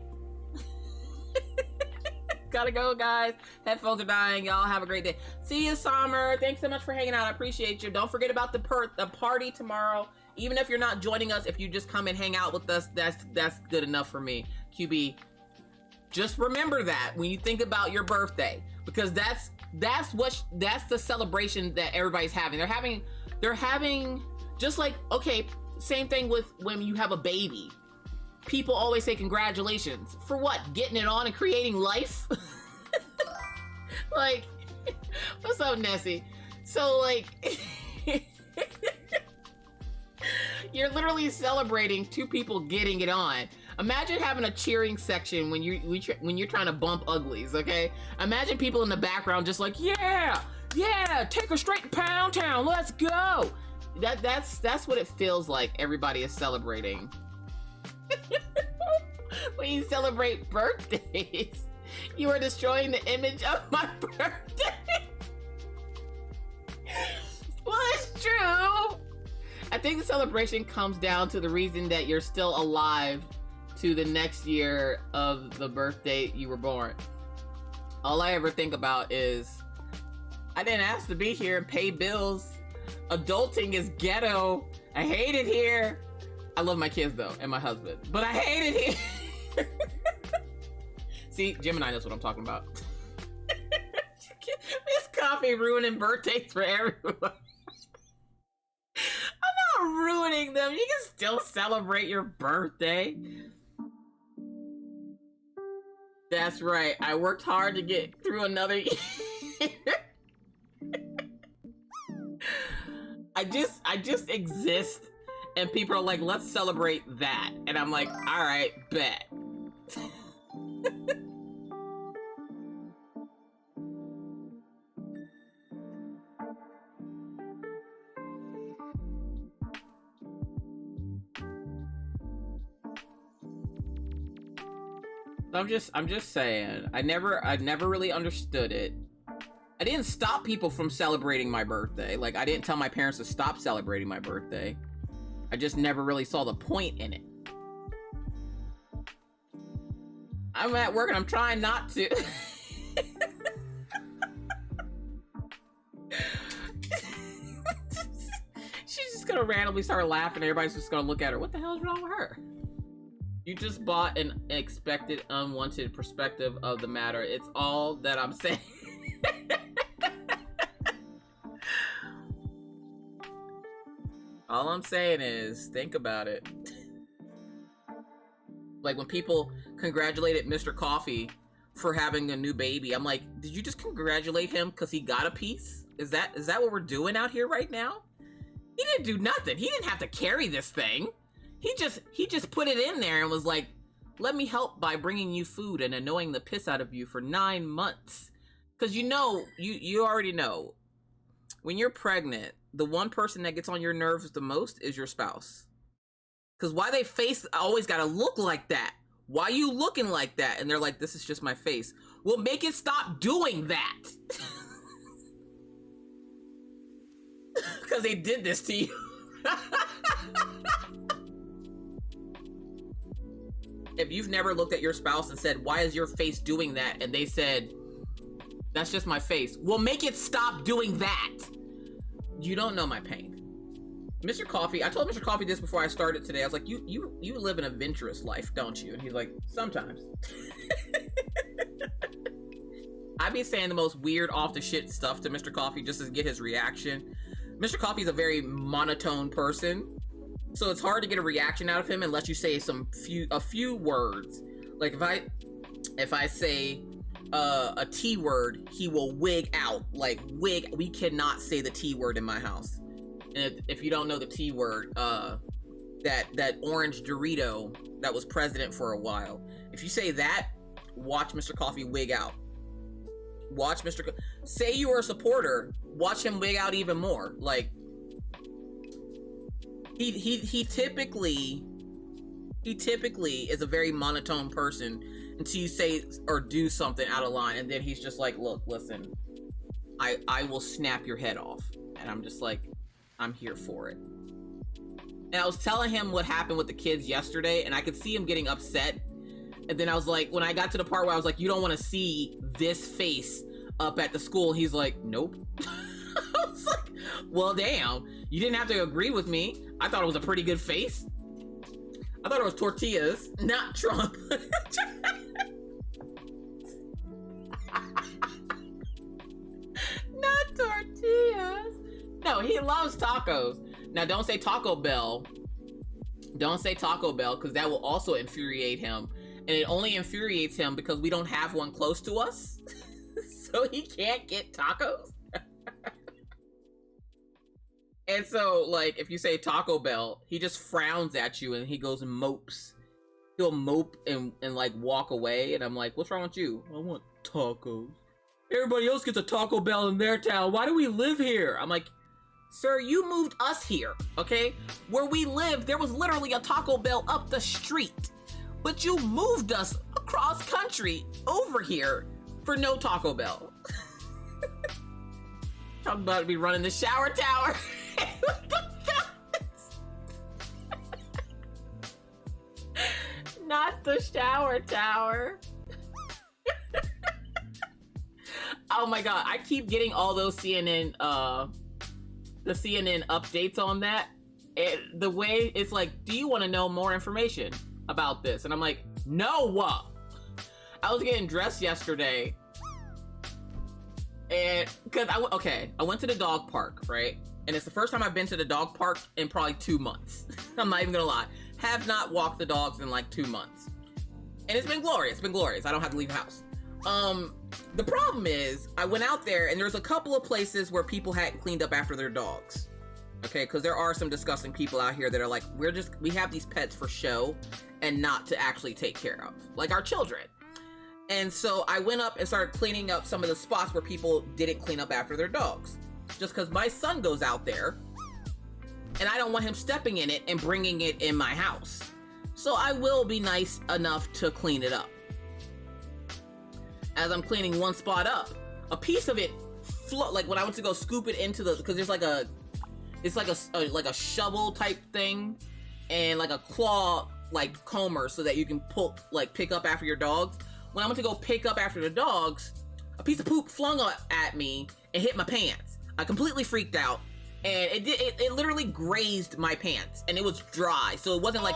Gotta go, guys. Headphones are dying. Y'all have a great day. See you, Summer. Thanks so much for hanging out. I appreciate you. Don't forget about the party tomorrow. Even if you're not joining us, if you just come and hang out with us, that's good enough for me. QB, just remember that when you think about your birthday, because that's the celebration that everybody's having. They're having just like, okay, same thing with when you have a baby. People always say congratulations. For what? Getting it on and creating life? Like, what's up, Nessie? So, like, you're literally celebrating two people getting it on. Imagine having a cheering section when you're trying to bump uglies, okay? Imagine people in the background just like, yeah, take her straight to Pound Town, let's go. That's what it feels like. Everybody is celebrating. When you celebrate birthdays, you are destroying the image of my birthday. Well, it's true. I think the celebration comes down to the reason that you're still alive to the next year of the birthday you were born. All I ever think about is, I didn't ask to be here and pay bills. Adulting is ghetto. I hate it here. I love my kids though, and my husband, but I hate it here. See, Gemini knows what I'm talking about. This coffee ruining birthdays for everyone. I'm not ruining them. You can still celebrate your birthday. That's right. I worked hard to get through another year. I just exist, and people are like, let's celebrate that. And I'm like, all right, bet. I'm just saying, I never really understood it. I didn't stop people from celebrating my birthday. Like, I didn't tell my parents to stop celebrating my birthday. I just never really saw the point in it. I'm at work and I'm trying not to. She's just gonna randomly start laughing. Everybody's just gonna look at her. What the hell is wrong with her? You just bought an expected, unwanted perspective of the matter. It's all that I'm saying. All I'm saying is, think about it. Like when people congratulated Mr. Coffee for having a new baby, I'm like, did you just congratulate him because he got a piece? Is that what we're doing out here right now? He didn't do nothing. He didn't have to carry this thing. He just put it in there and was like, let me help by bringing you food and annoying the piss out of you for 9 months. Because you already know, when you're pregnant, the one person that gets on your nerves the most is your spouse. Because why they face always gotta look like that? Why you looking like that? And they're like, this is just my face. Well, make it stop doing that. Because they did this to you. If you've never looked at your spouse and said, why is your face doing that? And they said, that's just my face. Well, make it stop doing that. You don't know my pain. Mr. Coffee, I told Mr. Coffee this before I started today. I was like, you live an adventurous life, don't you? And he's like, sometimes. I be saying the most weird off the shit stuff to Mr. Coffee just to get his reaction. Mr. Coffee's a very monotone person, so it's hard to get a reaction out of him unless you say a few words. Like if I say a T word, he will wig out. Like wig, we cannot say the T word in my house. And if you don't know the T word, that orange Dorito that was president for a while, if you say that, watch Mr. Coffee wig out. Watch say you are a supporter, watch him wig out even more. Like he typically is a very monotone person until you say or do something out of line, and then he's just like, look, listen, I will snap your head off. And I'm just like, I'm here for it. And I was telling him what happened with the kids yesterday, and I could see him getting upset. And then I was like, when I got to the part where I was like, you don't want to see this face up at the school, he's like, nope. I was like, well, damn, you didn't have to agree with me. I thought it was a pretty good face. I thought it was tortillas, not Trump. Not tortillas. No, he loves tacos. Now, don't say Taco Bell. Don't say Taco Bell, because that will also infuriate him. And it only infuriates him because we don't have one close to us. So so he can't get tacos. And so, like, if you say Taco Bell, he just frowns at you and he goes and mopes. He'll mope and like walk away, and I'm like, what's wrong with you? I want tacos. Everybody else gets a Taco Bell in their town. Why do we live here? I'm like, sir, you moved us here, okay? Where we live, there was literally a Taco Bell up the street. But you moved us across country over here for no Taco Bell. Talking about to be running the shower tower. Not the shower tower. Oh my god, I keep getting all those CNN the CNN updates on that. The way it's like, do you want to know more information about this? And I'm like, no. I was getting dressed yesterday, and because I went to the dog park, right? And it's the first time I've been to the dog park in probably 2 months. I'm not even gonna lie. Have not walked the dogs in like 2 months. And it's been glorious. I don't have to leave the house. The problem is, I went out there and there's a couple of places where people hadn't cleaned up after their dogs. Okay, because there are some disgusting people out here that are like, we have these pets for show and not to actually take care of, like our children. And so I went up and started cleaning up some of the spots where people didn't clean up after their dogs. Just because my son goes out there and I don't want him stepping in it and bringing it in my house. So I will be nice enough to clean it up. As I'm cleaning one spot up, a piece of it like when I went to go scoop it into because there's like it's like a shovel type thing and like a claw like comber so that you can pick up after your dogs. When I went to go pick up after the dogs, a piece of poop flung at me and hit my pants. I completely freaked out, and it literally grazed my pants, and it was dry, so it wasn't like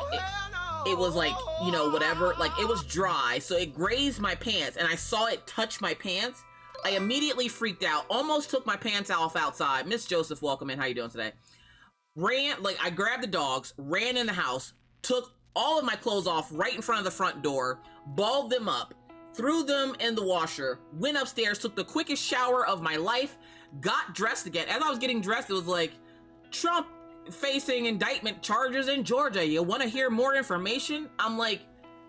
it was like, you know, whatever, like it was dry, so it grazed my pants, and I saw it touch my pants. I immediately freaked out, almost took my pants off outside. Miss Joseph, welcome in. How you doing today? I grabbed the dogs, ran in the house, took all of my clothes off right in front of the front door, balled them up, threw them in the washer, went upstairs, took the quickest shower of my life, got dressed again. As I was getting dressed, it was like, Trump facing indictment charges in Georgia. You want to hear more information? I'm like,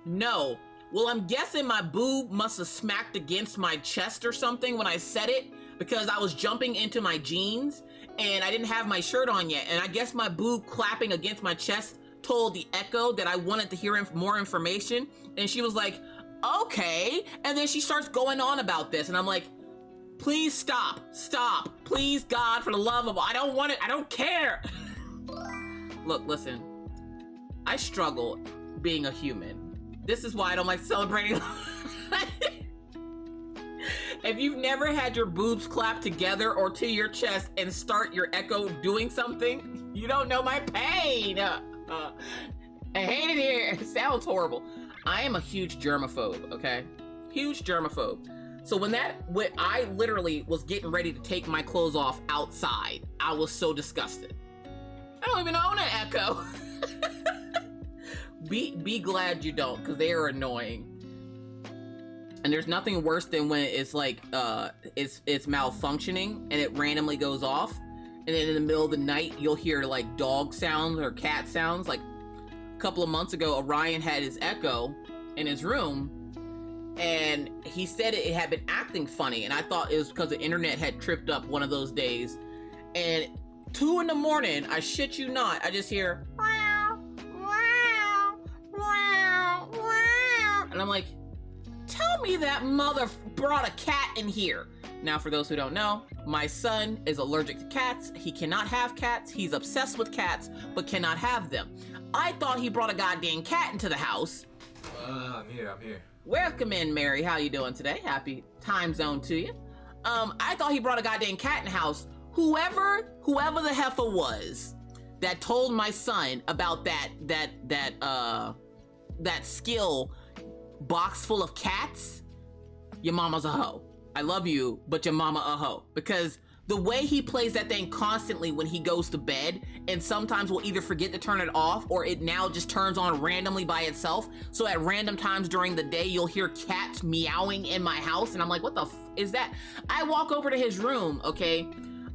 no. Well, I'm guessing my boob must have smacked against my chest or something when I said it, because I was jumping into my jeans and I didn't have my shirt on yet. And I guess my boob clapping against my chest told the Echo that I wanted to hear more information. And she was like, okay. And then she starts going on about this. And I'm like, please stop. Please, God, for the love of, I don't want it. I don't care. Look, listen, I struggle being a human. This is why I don't like celebrating. If you've never had your boobs clap together or to your chest and start your Echo doing something, you don't know my pain. I hate it here. It sounds horrible. I am a huge germaphobe, okay? Huge germaphobe. So when I literally was getting ready to take my clothes off outside, I was so disgusted. I don't even own an Echo. Be glad you don't, because they are annoying. And there's nothing worse than when it's like it's malfunctioning and it randomly goes off, and then in the middle of the night you'll hear like dog sounds or cat sounds. Like a couple of months ago, Orion had his Echo in his room, and he said it had been acting funny, and I thought it was because the internet had tripped up one of those days. And 2 in the morning, I shit you not, I just hear wow, wow, wow, wow, and I'm like, tell me that mother brought a cat in here. Now, for those who don't know, my son is allergic to cats. He cannot have cats. He's obsessed with cats, but cannot have them. I thought he brought a goddamn cat into the house. I'm here. Welcome in, Mary. How you doing today? Happy time zone to you. I thought he brought a goddamn cat in the house. Whoever the heifer was that told my son about that skill box full of cats, your mama's a hoe. I love you, but your mama a hoe. Because the way he plays that thing constantly when he goes to bed, and sometimes will either forget to turn it off or it now just turns on randomly by itself. So at random times during the day, you'll hear cats meowing in my house. And I'm like, what the is that? I walk over to his room, okay?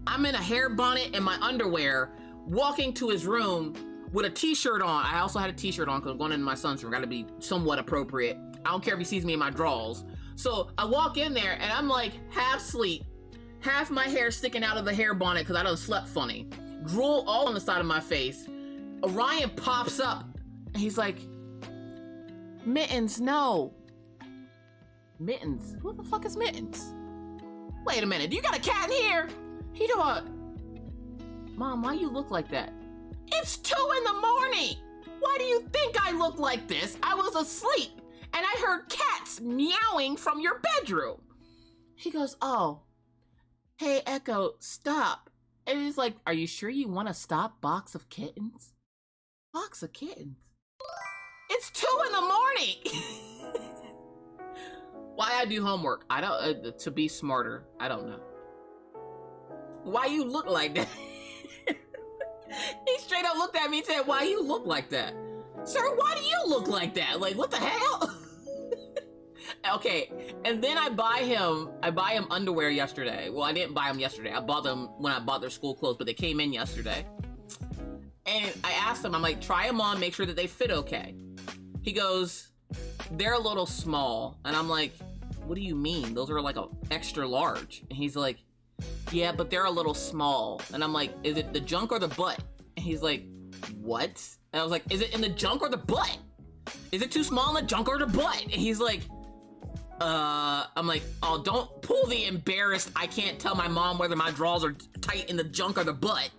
I'm in a hair bonnet and my underwear, walking to his room with a t-shirt on. I also had a t-shirt on because I'm going into my son's room. Gotta be somewhat appropriate. I don't care if he sees me in my drawers. So I walk in there and I'm like half asleep, half my hair sticking out of the hair bonnet because I done slept funny. Drool all on the side of my face. Orion pops up and he's like, Mittens, no. Mittens? Who the fuck is Mittens? Wait a minute, do you got a cat in here? He do what? Mom, why you look like that? It's 2 in the morning. Why do you think I look like this? I was asleep and I heard cats meowing from your bedroom. He goes, oh, hey, Echo, stop. And he's like, are you sure you want to stop, box of kittens? Box of kittens? It's 2 in the morning. Why I do homework? I don't, to be smarter. I don't know. Why you look like that? He straight up looked at me and said, why you look like that? Sir, why do you look like that? Like, what the hell? Okay, and then I buy him underwear yesterday. Well, I didn't buy them yesterday. I bought them when I bought their school clothes, but they came in yesterday. And I asked him, I'm like, try them on, make sure that they fit okay. He goes, they're a little small. And I'm like, what do you mean? Those are like a extra large. And he's like, yeah, but they're a little small. And I'm like, is it the junk or the butt? And he's like, what? And I was like, is it in the junk or the butt? Is it too small in the junk or the butt? And he's like, I'm like, oh, don't pull the embarrassed, I can't tell my mom whether my drawers are tight in the junk or the butt.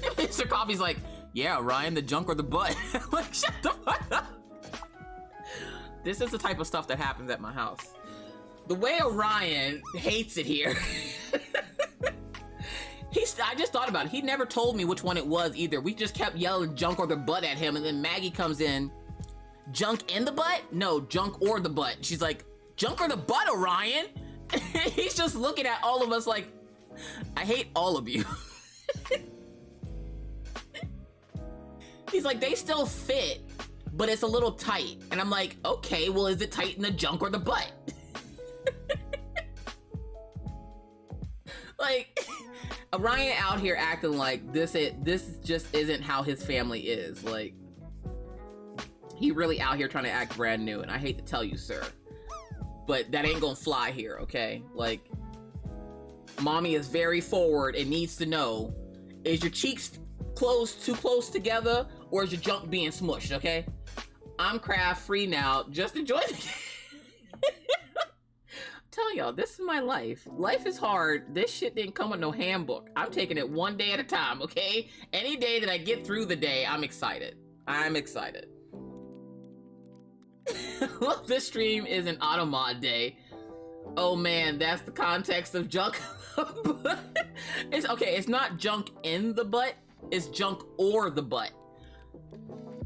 And Mr. Coffee's like, yeah, Ryan, the junk or the butt. I'm like, shut the fuck up. This is the type of stuff that happens at my house. The way Orion hates it here. I just thought about it. He never told me which one it was either. We just kept yelling junk or the butt at him, and then Maggie comes in. Junk in the butt? No, junk or the butt. She's like, junk or the butt, Orion? He's just looking at all of us like, I hate all of you. He's like, they still fit, but it's a little tight. And I'm like, okay, well, is it tight in the junk or the butt? Like, Orion out here acting like this just isn't how his family is. Like, he really out here trying to act brand new, and I hate to tell you, sir, but that ain't gonna fly here, okay? Like, mommy is very forward and needs to know, is your cheeks too close together, or is your junk being smushed, okay? I'm craft free now. Just enjoy the Tell y'all, this is my life. Life is hard. This shit didn't come with no handbook. I'm taking it one day at a time, okay? Any day that I get through the day, I'm excited. I'm excited. Look, this stream is an automod day. Oh man, that's the context of junk. It's okay, it's not junk in the butt, it's junk or the butt.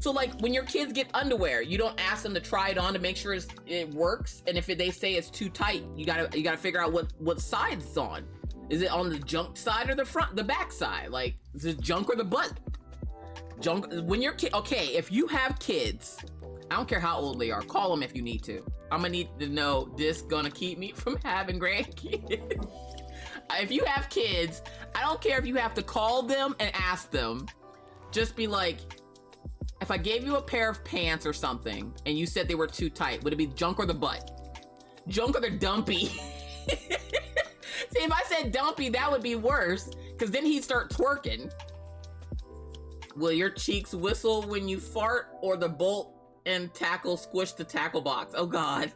So like when your kids get underwear, you don't ask them to try it on to make sure it works, and if they say it's too tight, you gotta figure out what side it's on. Is it on the junk side or the back side? Like, is it junk or the butt? Junk when your kid. Okay, if you have kids, I don't care how old they are, call them if you need to. I'm gonna need to know this gonna keep me from having grandkids. If you have kids, I don't care if you have to call them and ask them. Just be like, if I gave you a pair of pants or something and you said they were too tight, would it be junk or the butt? Junk or the dumpy? See, if I said dumpy, that would be worse, because then he'd start twerking. Will your cheeks whistle when you fart, or the bolt and tackle squish the tackle box? Oh God.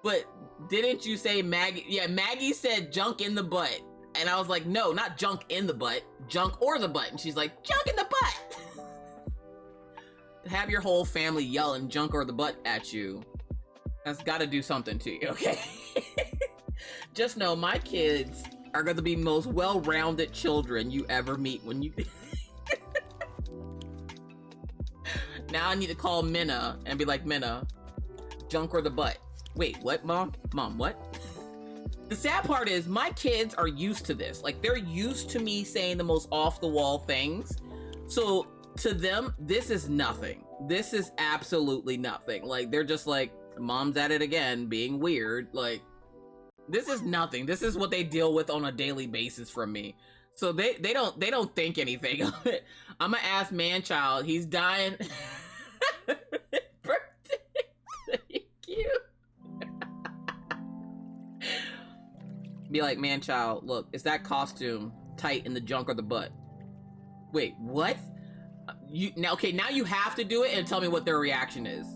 But didn't you say Maggie? Yeah, Maggie said junk in the butt. And I was like, no, not junk in the butt, junk or the butt. And she's like, junk in the butt. Have your whole family yelling junk or the butt at you. That's gotta do something to you, okay? Just know my kids are gonna be the most well-rounded children you ever meet when you... Now I need to call Minna and be like, Minna, junk or the butt? Wait, what, Mom? Mom, what? The sad part is my kids are used to this. Like, they're used to me saying the most off the wall things. So to them, this is nothing. This is absolutely nothing. Like, they're just like, mom's at it again, being weird. Like, this is nothing. This is what they deal with on a daily basis from me. So they don't think anything of it. I'm gonna ask Manchild. He's dying. Birthday. Thank you. Be like, Manchild, look, is that costume tight in the junk or the butt? Wait, what? Now you have to do it and tell me what their reaction is.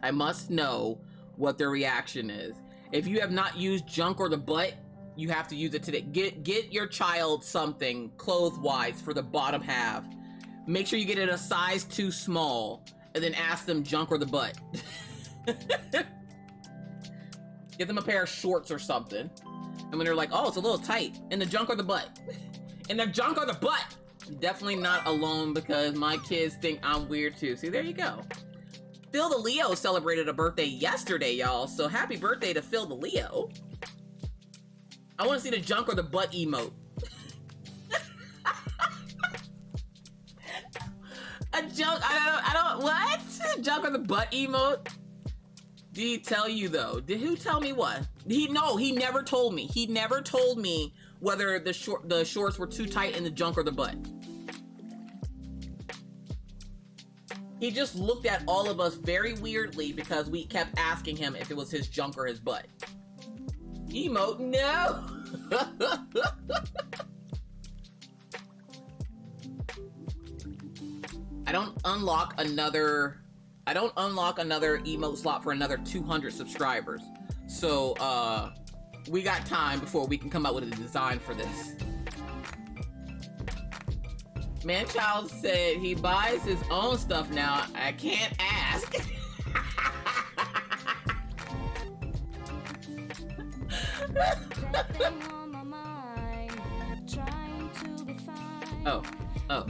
I must know what their reaction is. If you have not used junk or the butt, you have to use it today. Get your child something clothes-wise for the bottom half. Make sure you get it a size too small, and then ask them junk or the butt. Get them a pair of shorts or something. And when they're like, oh, it's a little tight, in the junk or the butt? In the junk or the butt? Definitely not alone, because my kids think I'm weird too. See, there you go. Phil the Leo celebrated a birthday yesterday, y'all. So happy birthday to Phil the Leo. I want to see the junk or the butt emote. A junk, I don't, what? Junk or the butt emote? Did he tell you though? Who tell me what? He never told me. He never told me whether the shorts were too tight in the junk or the butt. He just looked at all of us very weirdly because we kept asking him if it was his junk or his butt. Emote, no. I don't unlock another emote slot for another 200 subscribers. So we got time before we can come up with a design for this. Manchild said he buys his own stuff now. I can't ask. Oh. Oh.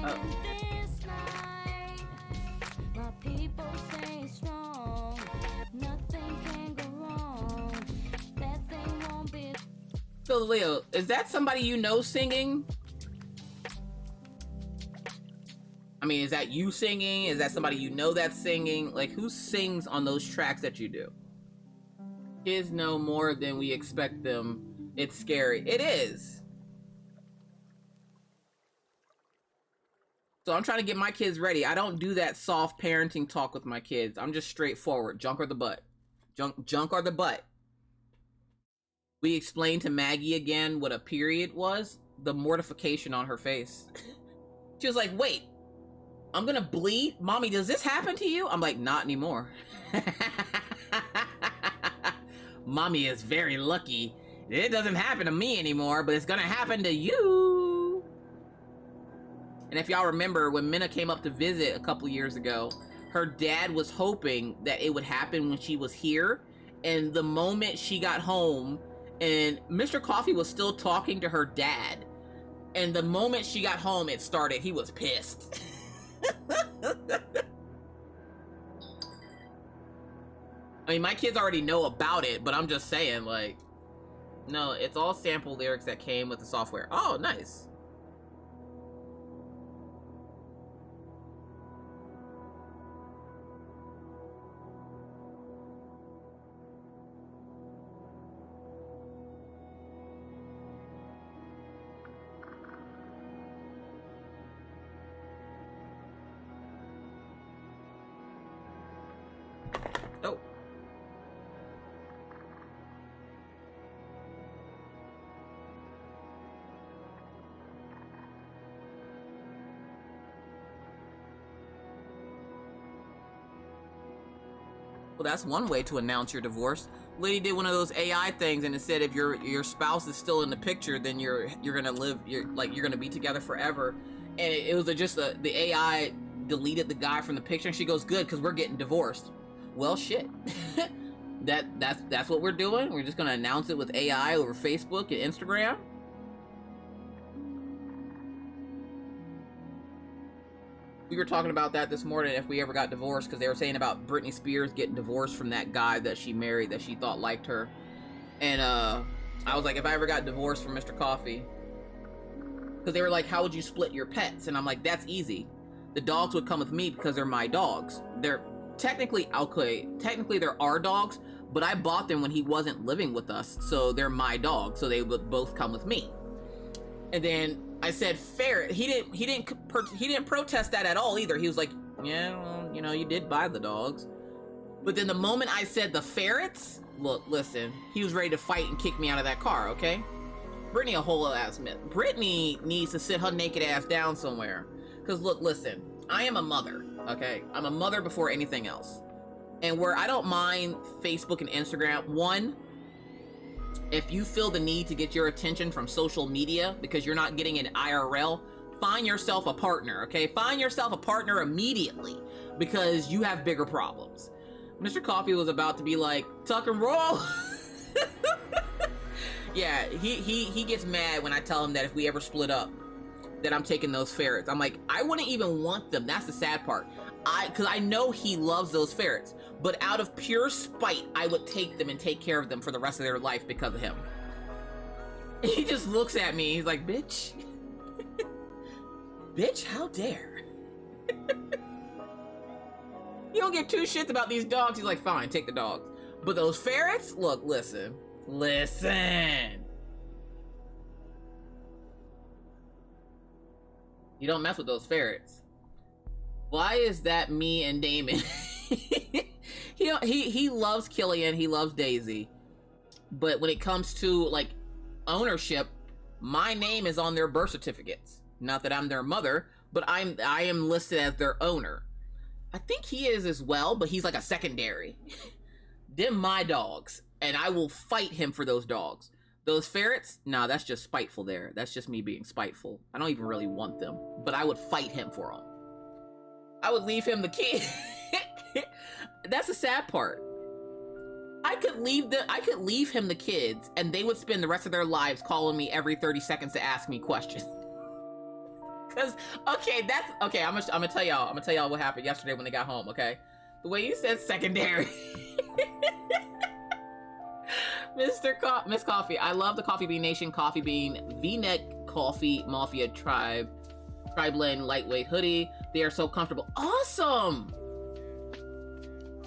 Oh. So Leo, is that somebody you know singing? I mean, is that you singing? Is that somebody you know that's singing? Like, who sings on those tracks that you do? Kids know more than we expect them. It's scary. It is. So I'm trying to get my kids ready. I don't do that soft parenting talk with my kids. I'm just straightforward. Junk or the butt. Junk or the butt. We explained to Maggie again what a period was. The mortification on her face. She was like, wait, I'm gonna bleed? Mommy, does this happen to you? I'm like, not anymore. Mommy is very lucky. It doesn't happen to me anymore, but it's gonna happen to you. And if y'all remember, when Minna came up to visit a couple years ago, her dad was hoping that it would happen when she was here. And the moment she got home, and Mr. Coffee was still talking to her dad, and the moment she got home, it started. He was pissed. I mean, my kids already know about it, but I'm just saying, like, no, it's all sample lyrics that came with the software. Oh, nice. Oh. Well, that's one way to announce your divorce. Lady did one of those AI things, and it said if your spouse is still in the picture, then you're gonna be together forever. And it was the AI deleted the guy from the picture, and she goes, good, because we're getting divorced. Well, shit. that's what we're doing. We're just gonna announce it with AI over Facebook and Instagram. We were talking about that this morning if we ever got divorced, because they were saying about Britney Spears getting divorced from that guy that she married that she thought liked her. And I was like, if I ever got divorced from Mr. Coffee, because they were like, how would you split your pets? And I'm like, that's easy. The dogs would come with me because they're my dogs. They're technically, okay, technically they're our dogs, but I bought them when he wasn't living with us, so they're my dogs, so they would both come with me. And then I said ferret. He didn't protest that at all either. He was like, yeah, well, you know, you did buy the dogs. But then the moment I said the ferrets, look, listen, he was ready to fight and kick me out of that car, okay? Brittany a whole ass myth. Brittany needs to sit her naked ass down somewhere. Because look, listen, I am a mother, okay? I'm a mother before anything else. And where I don't mind Facebook and Instagram, one, if you feel the need to get your attention from social media because you're not getting an IRL, find yourself a partner, okay? Find yourself a partner immediately because you have bigger problems. Mr. Coffee was about to be like, tuck and roll. Yeah, he gets mad when I tell him that if we ever split up, that I'm taking those ferrets. I'm like, I wouldn't even want them. That's the sad part. Because I know he loves those ferrets, but out of pure spite, I would take them and take care of them for the rest of their life because of him. He just looks at me. He's like, bitch. Bitch, how dare. You don't give two shits about these dogs. He's like, fine, take the dogs. But those ferrets, look, listen. You don't mess with those ferrets. Why is that me and Damon? He loves Killian, he loves Daisy. But when it comes to like ownership, my name is on their birth certificates. Not that I'm their mother, but I am listed as their owner. I think he is as well, but he's like a secondary. Them my dogs, and I will fight him for those dogs. Those ferrets, nah, that's just spiteful there. That's just me being spiteful. I don't even really want them, but I would fight him for them. I would leave him the kid. That's the sad part. I could leave him the kids, and they would spend the rest of their lives calling me every 30 seconds to ask me questions. Cause okay, I'm gonna tell y'all what happened yesterday when they got home. Okay, the way you said secondary. Miss Coffee, I love the Coffee Bean Nation Coffee Bean V-neck Coffee Mafia Tribe blend lightweight hoodie. They are so comfortable. Awesome.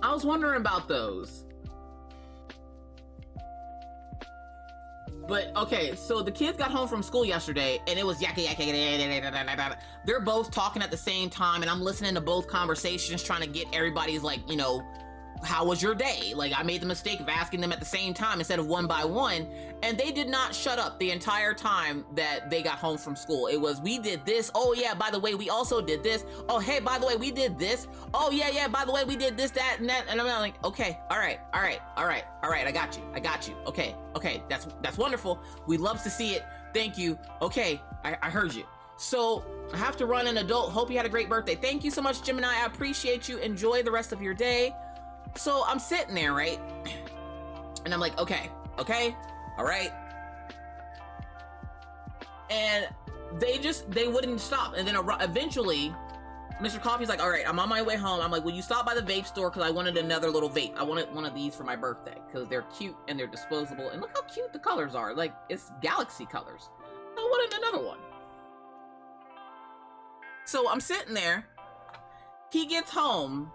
I was wondering about those. But okay, so the kids got home from school yesterday and it was yakka. They're both talking at the same time and I'm listening to both conversations trying to get everybody's like, you know, how was your day? Like I made the mistake of asking them at the same time instead of one by one, and they did not shut up the entire time that they got home from school. It was, we did this. Oh yeah, by the way, we also did this. Oh, hey, by the way, we did this. Oh yeah, by the way, we did this, that, and that. And I'm like, okay, all right. I got you. Okay, that's wonderful. We love to see it. Thank you. Okay, I heard you. So I have to run an adult. Hope you had a great birthday. Thank you so much, Gemini. I appreciate you. Enjoy the rest of your day. So I'm sitting there, right? And I'm like, okay, all right. And they wouldn't stop. And then eventually, Mr. Coffee's like, all right, I'm on my way home. I'm like, will you stop by the vape store? Because I wanted another little vape. I wanted one of these for my birthday because they're cute and they're disposable. And look how cute the colors are. Like, it's galaxy colors. I wanted another one. So I'm sitting there. He gets home.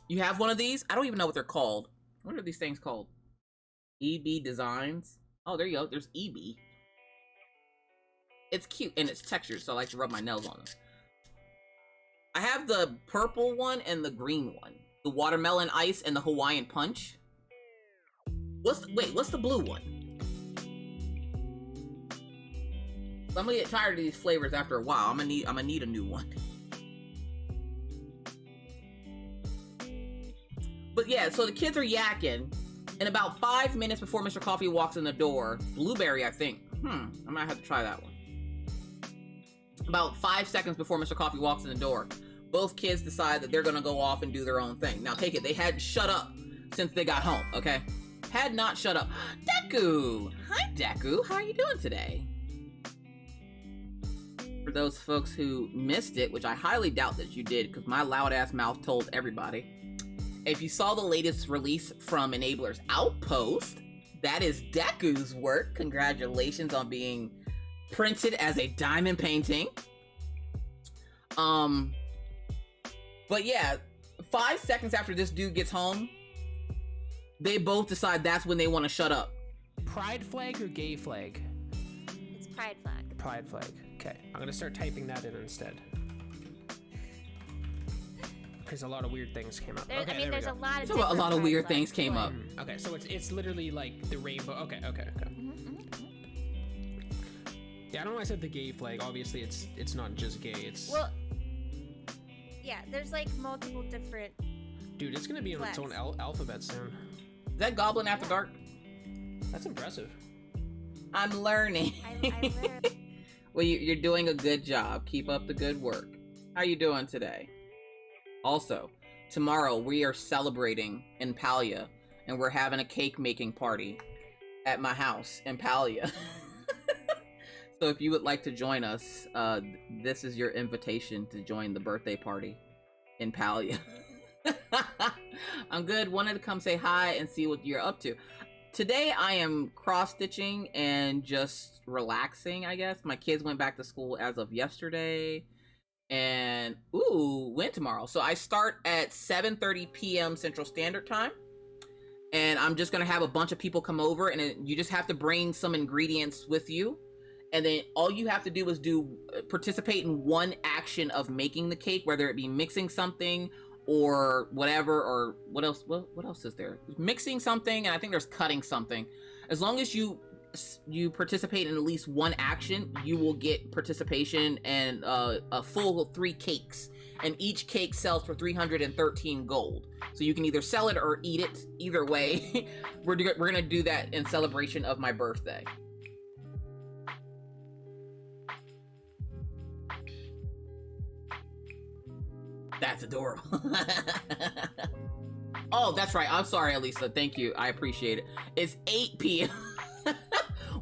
You have one of these? I don't even know what they're called. What are these things called? EB Designs. Oh, there you go. There's EB. It's cute and it's textured, so I like to rub my nails on them. I have the purple one and the green one. The watermelon ice and the Hawaiian punch. What's the blue one? I'm gonna get tired of these flavors after a while. I'm gonna need a new one. But yeah, so the kids are yakking, and about 5 minutes before Mr. Coffee walks in the door, blueberry, I think. I might have to try that one. About 5 seconds before Mr. Coffee walks in the door, both kids decide that they're gonna go off and do their own thing. Now take it, they hadn't shut up since they got home, okay? Had not shut up. Deku! Hi, Deku. How are you doing today? For those folks who missed it, which I highly doubt that you did because my loud ass mouth told everybody. If you saw the latest release from Enabler's Outpost, that is Deku's work. Congratulations on being printed as a diamond painting. But yeah, 5 seconds after this dude gets home, they both decide that's when they want to shut up. Pride flag or gay flag? It's pride flag. Pride flag. Okay, I'm gonna start typing that in instead. Because a lot of weird things came up. Okay, I mean, there's a lot of So a lot of weird things came up. Okay, so it's literally like the rainbow. Okay. Yeah, I don't know why I said the gay flag. Obviously, it's not just gay. It's well, yeah. There's like multiple different. Dude, it's gonna be on its own alphabet soon. Is that Goblin After Dark? That's impressive. I'm learning. I learned. Well, you're doing a good job. Keep up the good work. How you doing today? Also, tomorrow we are celebrating in Palia, and we're having a cake making party at my house in Palia. So if you would like to join us, this is your invitation to join the birthday party in Palia. I'm good. Wanted to come say hi and see what you're up to. Today I am cross-stitching and just relaxing, I guess. My kids went back to school as of yesterday. And when tomorrow? So I start at 7:30 p.m. Central Standard Time. And I'm just gonna have a bunch of people come over, and you just have to bring some ingredients with you. And then all you have to do is participate in one action of making the cake, whether it be mixing something or whatever, or what else is there? Mixing something, and I think there's cutting something. As long as you participate in at least one action, you will get participation and a full 3 cakes. And each cake sells for 313 gold. So you can either sell it or eat it. Either way, we're gonna do that in celebration of my birthday. That's adorable. Oh, that's right. I'm sorry, Elisa. Thank you. I appreciate it. It's 8 p.m.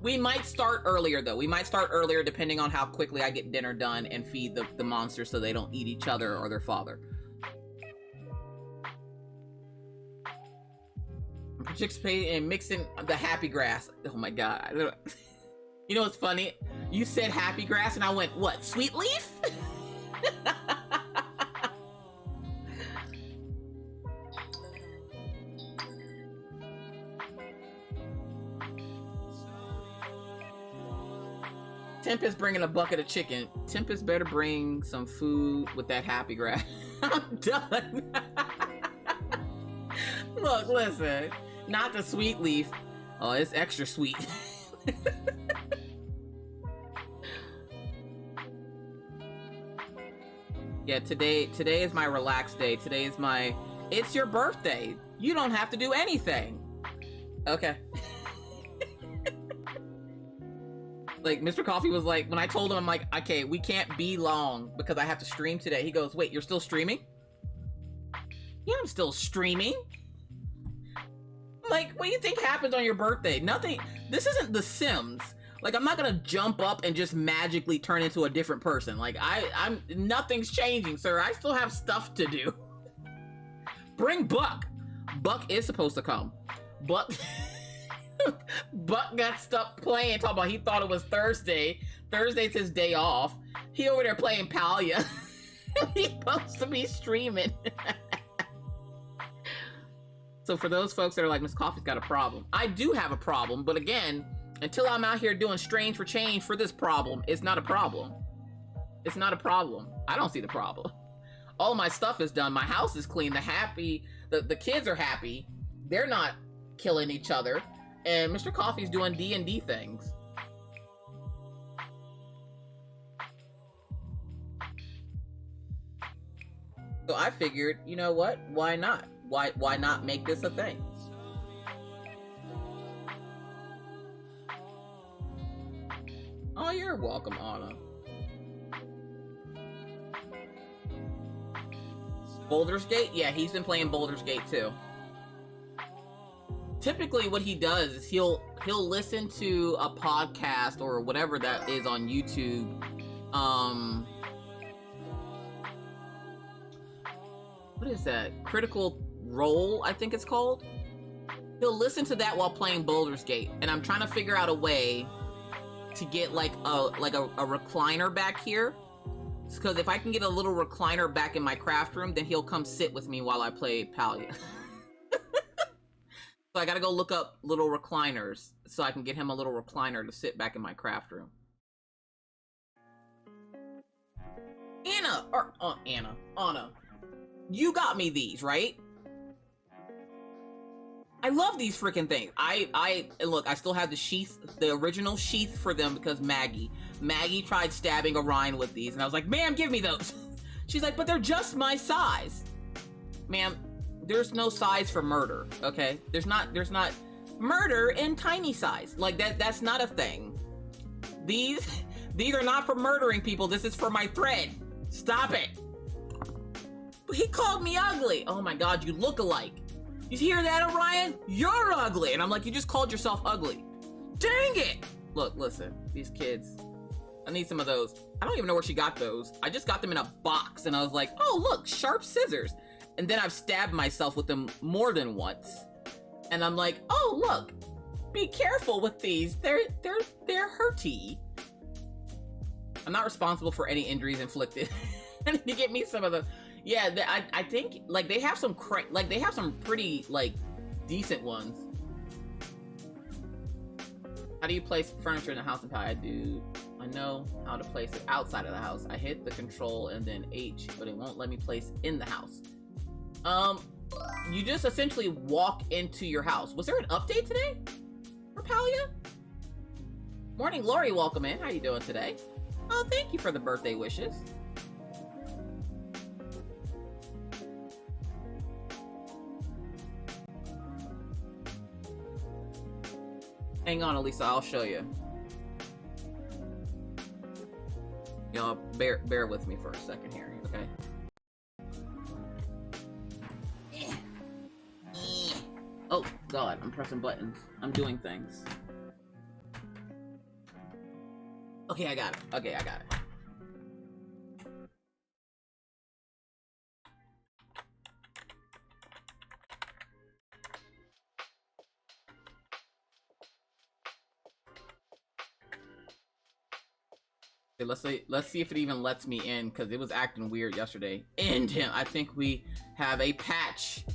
We might start earlier, though. We might start earlier depending on how quickly I get dinner done and feed the monsters so they don't eat each other or their father. I'm participating in mixing the happy grass. Oh my god. You know what's funny? You said happy grass and I went, what, sweet leaf? Tempest bringing a bucket of chicken. Tempest better bring some food with that happy grass. I'm done. Look, listen. Not the sweet leaf. Oh, it's extra sweet. Yeah, today is my relaxed day. Today is my, it's your birthday. You don't have to do anything. Okay. Like, Mr. Coffee was like, when I told him, I'm like, okay, we can't be long because I have to stream today. He goes, wait, you're still streaming? Yeah, I'm still streaming. I'm like, what do you think happens on your birthday? Nothing. This isn't The Sims. Like, I'm not gonna jump up and just magically turn into a different person. Like, I'm nothing's changing, sir. I still have stuff to do. Bring Buck. Buck is supposed to come. Buck got stuck playing, talking about he thought it was Thursday. Thursday's his day off. He over there playing Palia. He's supposed to be streaming. So for those folks that are like, Miss Coffee's got a problem. I do have a problem, but again, until I'm out here doing strange for change for this problem, it's not a problem. It's not a problem. I don't see the problem. All my stuff is done. My house is clean. The kids are happy. They're not killing each other. And Mr. Coffee's doing D&D things. So I figured, you know what? Why not? Why not make this a thing? Oh, you're welcome, Anna. Baldur's Gate? Yeah, he's been playing Baldur's Gate too. Typically what he does is he'll listen to a podcast or whatever that is on YouTube what is that? Critical Role, I think it's called. He'll listen to that while playing Baldur's Gate, and I'm trying to figure out a way to get like a recliner back here. Because if I can get a little recliner back in my craft room, then he'll come sit with me while I play Palia. So I gotta go look up little recliners so I can get him a little recliner to sit back in my craft room. Anna, you got me these, right? I love these freaking things. Look, I still have the original sheath for them because Maggie tried stabbing Orion with these, and I was like, ma'am, give me those. She's like, but they're just my size. Ma'am, there's no size for murder, okay? There's not murder in tiny size. Like that's not a thing. These are not for murdering people. This is for my thread. Stop it. He called me ugly. Oh my God, you look alike. You hear that, Orion? You're ugly. And I'm like, you just called yourself ugly. Dang it. Look, listen, these kids. I need some of those. I don't even know where she got those. I just got them in a box and I was like, oh, look, sharp scissors. And then I've stabbed myself with them more than once. And I'm like, oh, look, be careful with these. They're hurty. I'm not responsible for any injuries inflicted. I need to get me some of the, yeah, I think like they have some pretty like decent ones. How do you place furniture in the house and how I do? I know how to place it outside of the house. I hit the control and then H, but it won't let me place in the house. You just essentially walk into your house. Was there an update today for Palia? Morning, Lori, welcome in. How you doing today? Oh, thank you for the birthday wishes. Hang on, Elisa, I'll show you. Y'all bear with me for a second here, okay? Oh, God, I'm pressing buttons. I'm doing things. Okay, I got it. Okay, I got it. Okay, let's see if it even lets me in, because it was acting weird yesterday. End him. I think we have a patch.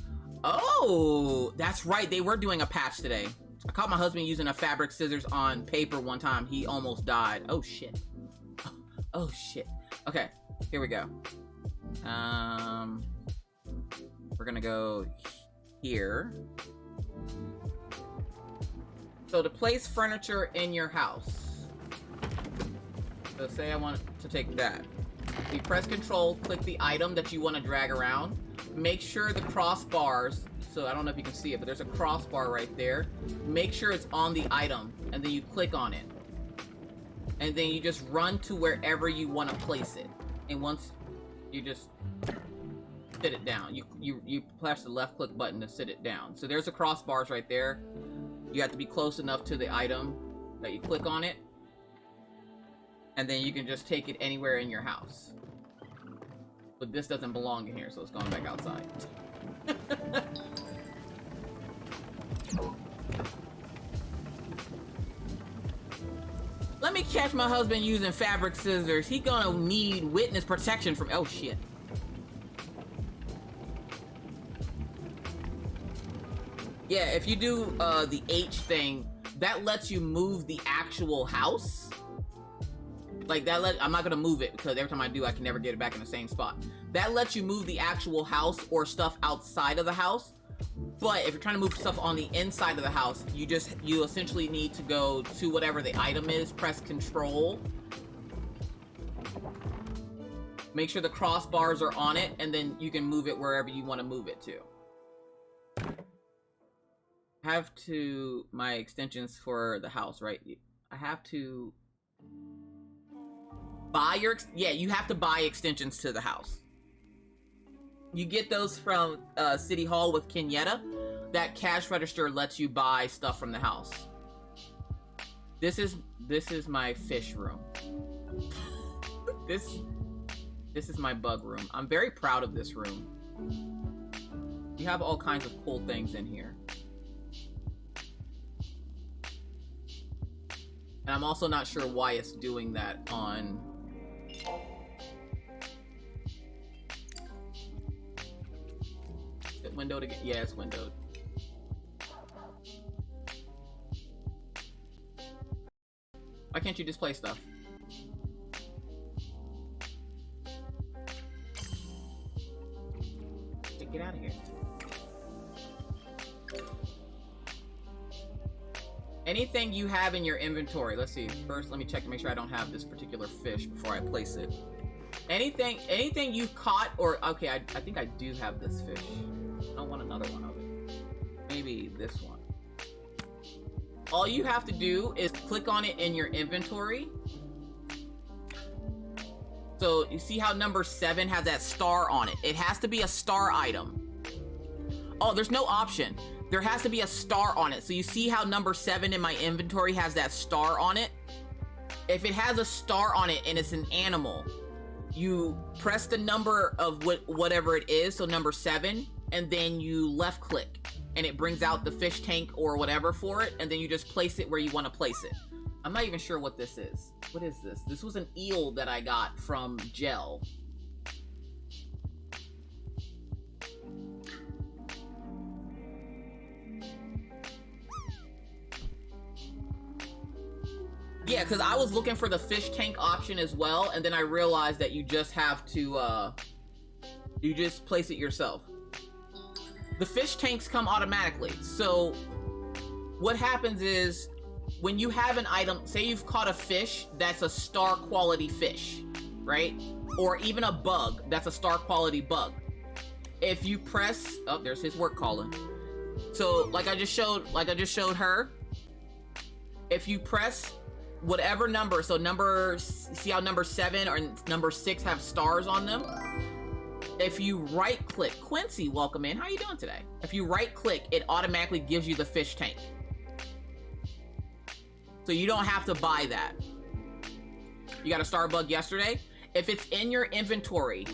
Oh, that's right. They were doing a patch today. I caught my husband using a fabric scissors on paper one time. He almost died. Oh, shit. Oh, shit. Okay, here we go. We're gonna go here. So to place furniture in your house. So say I want to take that. You press control, click the item that you want to drag around. Make sure the crossbars, so I don't know if you can see it, but there's a crossbar right there. Make sure it's on the item, and then you click on it. And then you just run to wherever you want to place it. And once you just sit it down, you press the left click button to sit it down. So there's the crossbars right there. You have to be close enough to the item that you click on it. And then you can just take it anywhere in your house. But this doesn't belong in here, so it's going back outside. Let me catch my husband using fabric scissors. He gonna need witness protection from... Oh, shit. Yeah, if you do the H thing, that lets you move the actual house. Like I'm not gonna move it because every time I do, I can never get it back in the same spot. That lets you move the actual house or stuff outside of the house. But if you're trying to move stuff on the inside of the house, you essentially need to go to whatever the item is, press control. Make sure the crossbars are on it, and then you can move it wherever you want to move it to. I have to, my extensions for the house, right? I have to buy you have to buy extensions to the house. You get those from City Hall with Kenyatta. That cash register lets you buy stuff from the house. This is my fish room. This is my bug room. I'm very proud of this room. You have all kinds of cool things in here. And I'm also not sure why it's doing that on... Is it windowed again? Yeah, it's windowed. Why can't you display stuff? Get out of here. Anything you have in your inventory. Let's see. First, let me check to make sure I don't have this particular fish before I place it. Anything you've caught or... Okay, I think I do have this fish. I don't want another one of it. Maybe this one. All you have to do is click on it in your inventory. So you see how number 7 has that star on it. It has to be a star item. Oh, there's no option. There has to be a star on it. So you see how number 7 in my inventory has that star on it? If it has a star on it and it's an animal, you press the number of whatever it is, so number 7, and then you left click and it brings out the fish tank or whatever for it, and then you just place it where you want to place it. I'm not even sure what this is. What is this? This was an eel that I got from Gel. Yeah, because I was looking for the fish tank option as well, and then I realized that you just have to, you just place it yourself. The fish tanks come automatically, so what happens is, when you have an item, say you've caught a fish that's a star quality fish, right? Or even a bug that's a star quality bug. If you press, oh, there's his work calling. So like I just showed her, if you press whatever number, so see how number 7 or number 6 have stars on them? If you right click, Quincy, welcome in. How you doing today? If you right click, it automatically gives you the fish tank. So you don't have to buy that. You got a star bug yesterday? If it's in your inventory,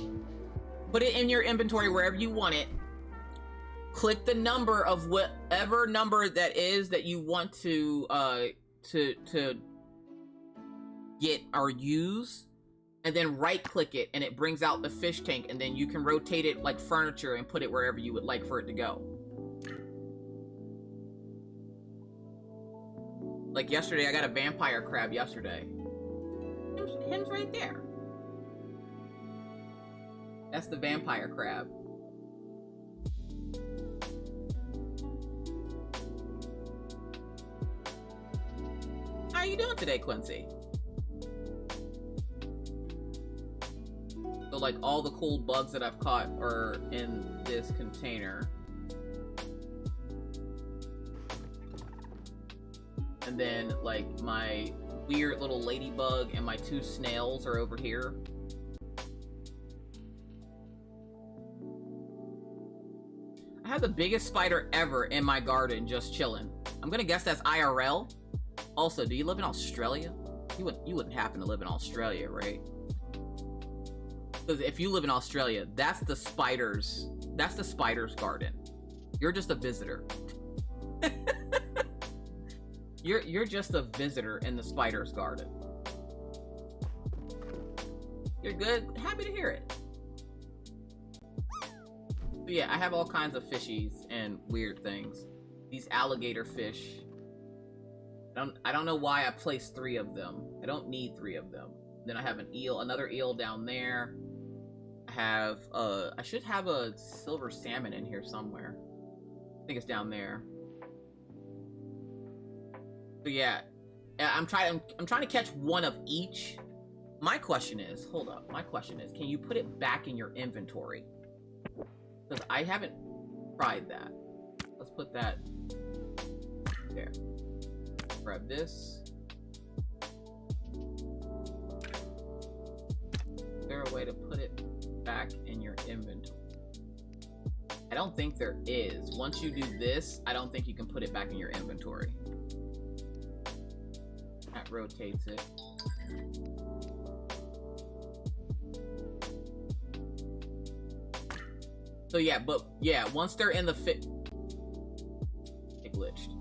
put it in your inventory wherever you want it. Click the number of whatever number that is that you want to get or use, and then right click it and it brings out the fish tank, and then you can rotate it like furniture and put it wherever you would like for it to go. Like yesterday, I got a vampire crab yesterday. Him's right there. That's the vampire crab. How you doing today, Quincy? So like all the cool bugs that I've caught are in this container. And then like my weird little ladybug and my 2 snails are over here. I have the biggest spider ever in my garden just chilling. I'm gonna guess that's IRL. Also, do you live in Australia? You wouldn't happen to live in Australia, right? Because if you live in Australia, that's the spider's garden. You're just a visitor. You're just a visitor in the spider's garden. You're good. Happy to hear it. But yeah, I have all kinds of fishies and weird things. These alligator fish. I don't know why I placed 3 of them. I don't need 3 of them. Then I have an eel, another eel down there. I have I should have a silver salmon in here somewhere. I think it's down there. But yeah, I'm trying to catch one of each. My question is, hold up. My question is, can you put it back in your inventory? Because I haven't tried that. Let's put that there. Grab this. Is there a way to put it back in your inventory? I don't think there is. Once you do this, I don't think you can put it back in your inventory. That rotates it. So yeah, but yeah, once they're in the fit, it glitched.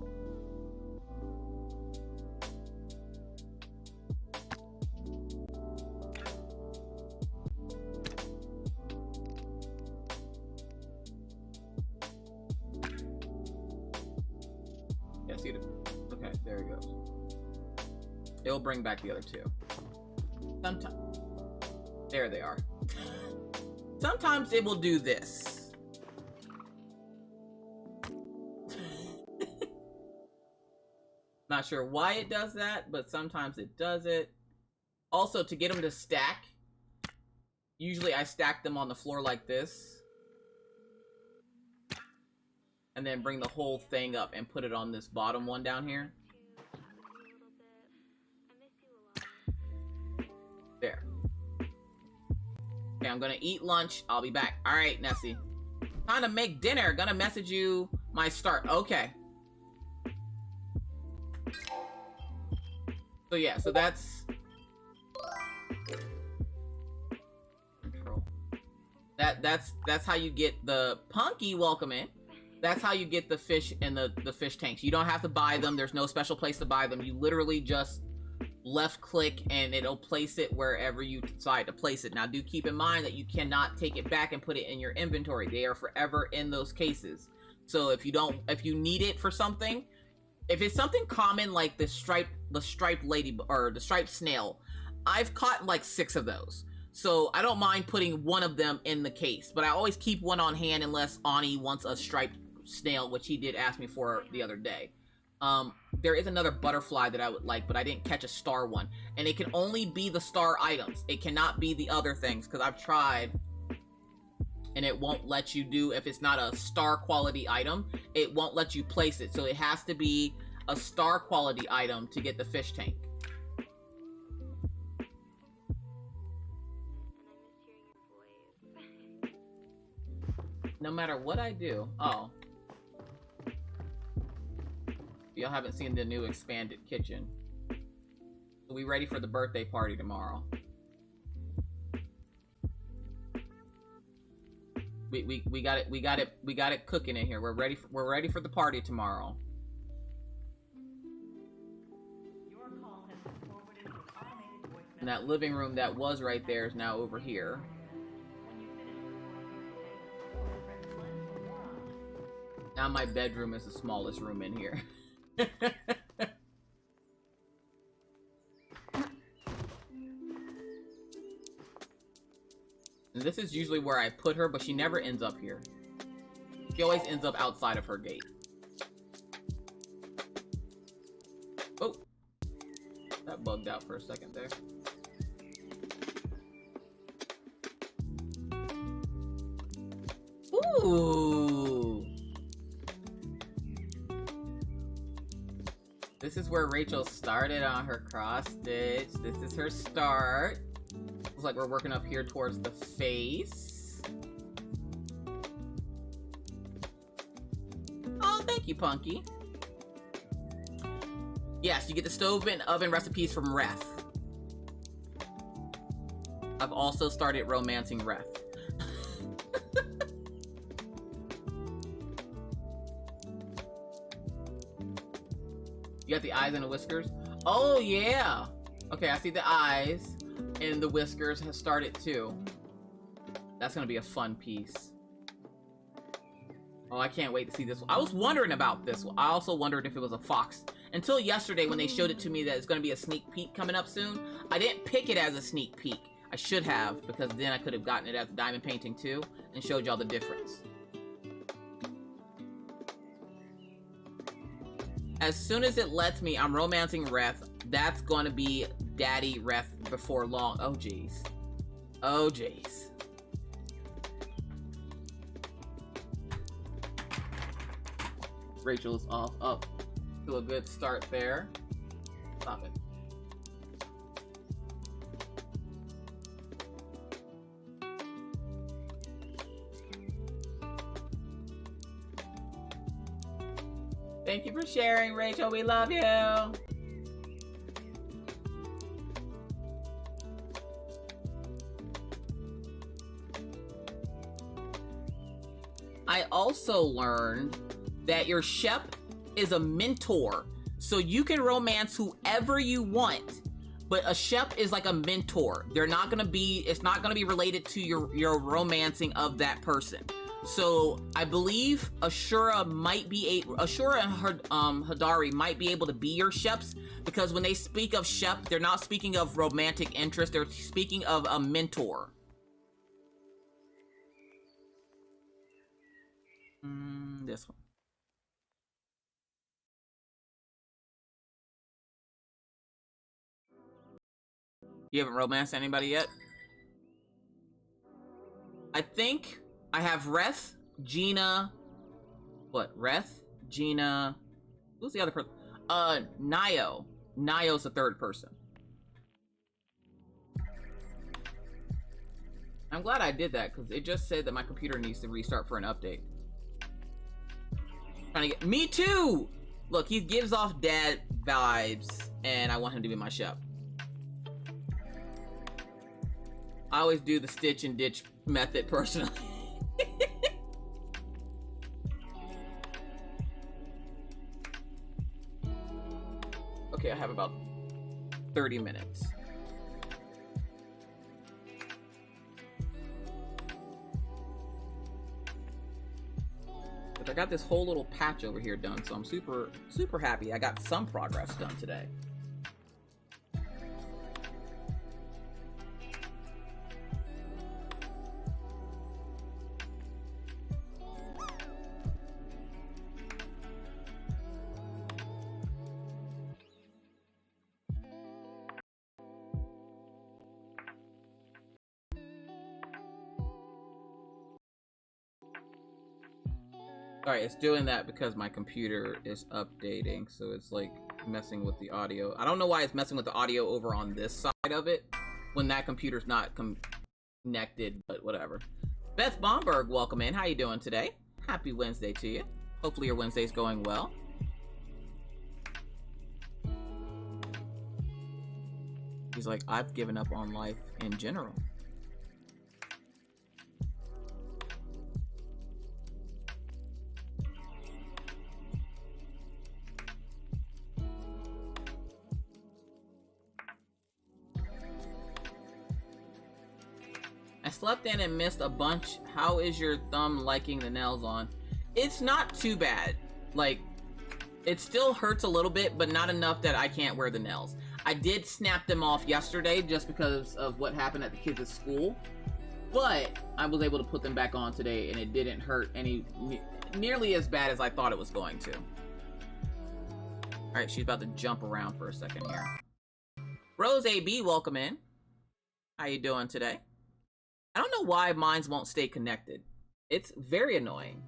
Yeah, see the, okay, there it goes. It'll bring back the other two. Sometimes, there they are. Sometimes it will do this. Not sure why it does that, but sometimes it does it. Also, to get them to stack, usually I stack them on the floor like this. And then bring the whole thing up and put it on this bottom one down here. There. Okay, I'm gonna eat lunch. I'll be back. All right, Nessie. Time to make dinner. Gonna message you my start. Okay. So yeah, so that's control. That's how you get the Punky welcome in. That's how you get the fish and the fish tanks. You don't have to buy them. There's no special place to buy them. You literally just left click and it'll place it wherever you decide to place it. Now do keep in mind that you cannot take it back and put it in your inventory. They are forever in those cases. So if you need it for something, if it's something common like the striped lady or the striped snail, I've caught like 6 of those. So I don't mind putting one of them in the case, but I always keep one on hand unless Ani wants a striped snail, which he did ask me for the other day. There is another butterfly that I would like, but I didn't catch a star one. And it can only be the star items. It cannot be the other things, because I've tried, and it won't let you do, if it's not a star quality item, it won't let you place it. So it has to be a star quality item to get the fish tank. No matter what I do. Oh. Y'all haven't seen the new expanded kitchen. So we ready for the birthday party tomorrow. We got it cooking in here. We're ready for the party tomorrow. And that living room that was right there is now over here. Now my bedroom is the smallest room in here. And this is usually where I put her, but she never ends up here. She always ends up outside of her gate. Oh. That bugged out for a second there. Ooh. This is where Rachel started on her cross stitch. This is her start. Looks like we're working up here towards the face. Oh, thank you, Punky. Yes, you get the stove and oven recipes from Reth. I've also started romancing Reth. You got the eyes and the whiskers? Oh, yeah. Okay, I see the eyes. And the whiskers has started too. That's gonna be a fun piece. Oh, I can't wait to see this one. I was wondering about this one. I also wondered if it was a fox. Until yesterday when they showed it to me that it's gonna be a sneak peek coming up soon. I didn't pick it as a sneak peek. I should have, because then I could have gotten it as a diamond painting too and showed y'all the difference. As soon as it lets me, I'm romancing Reth. That's gonna be Daddy Reth before long. Oh, jeez. Oh, jeez. Rachel's off up to a good start there. Stop it. Thank you for sharing, Rachel. We love you. I also learned that your Shep is a mentor. So you can romance whoever you want, but a Shep is like a mentor. They're not gonna be, it's not gonna be related to your romancing of that person. So I believe Ashura and her, Hadari might be able to be your Sheps, because when they speak of Shep, they're not speaking of romantic interest, they're speaking of a mentor. This one. You haven't romanced anybody yet? I think I have Reth, Gina. What? Reth, Gina. Who's the other person? Nio. Nio's the third person. I'm glad I did that because it just said that my computer needs to restart for an update. Trying to get me too. Look, he gives off dad vibes, and I want him to be my Shep. I always do the stitch and ditch method personally. Okay, I have about 30 minutes. But I got this whole little patch over here done, so I'm super, super happy. I got some progress done today. Sorry, it's doing that because my computer is updating, so it's like messing with the audio. I don't know why it's messing with the audio over on this side of it when that computer's not connected, but whatever. Beth Bomberg, welcome in. How you doing today? Happy Wednesday to you. Hopefully your Wednesday's going well. He's like, I've given up on life in general. I slept in and missed a bunch. How is your thumb liking the nails on? It's not too bad. Like, it still hurts a little bit, but not enough that I can't wear the nails. I did snap them off yesterday just because of what happened at the kids at school. But I was able to put them back on today, and it didn't hurt nearly as bad as I thought it was going to. Alright, she's about to jump around for a second here. Rose AB, welcome in. How you doing today? I don't know why mines won't stay connected. It's very annoying.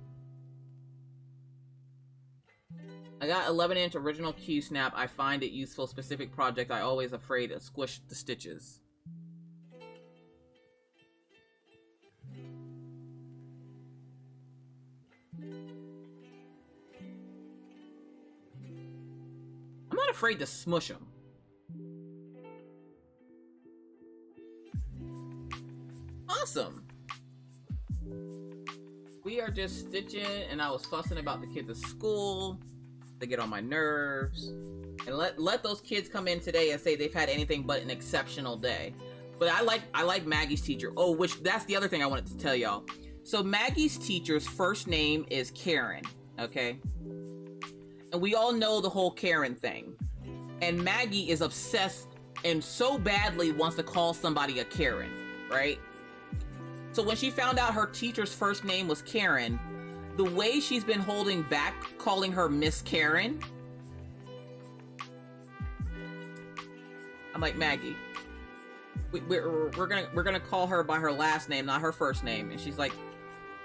I got 11-inch original Q snap. I find it useful. Specific project. I always afraid to squish the stitches. I'm not afraid to smush them. Awesome. We are just stitching, and I was fussing about the kids at school. They get on my nerves. And let those kids come in today and say they've had anything but an exceptional day. But I like Maggie's teacher. Oh, which that's the other thing I wanted to tell y'all. So Maggie's teacher's first name is Karen, okay? And we all know the whole Karen thing. And Maggie is obsessed and so badly wants to call somebody a Karen, right? So when she found out her teacher's first name was Karen, the way she's been holding back calling her Miss Karen, I'm like, Maggie, we're gonna call her by her last name, not her first name. And she's like,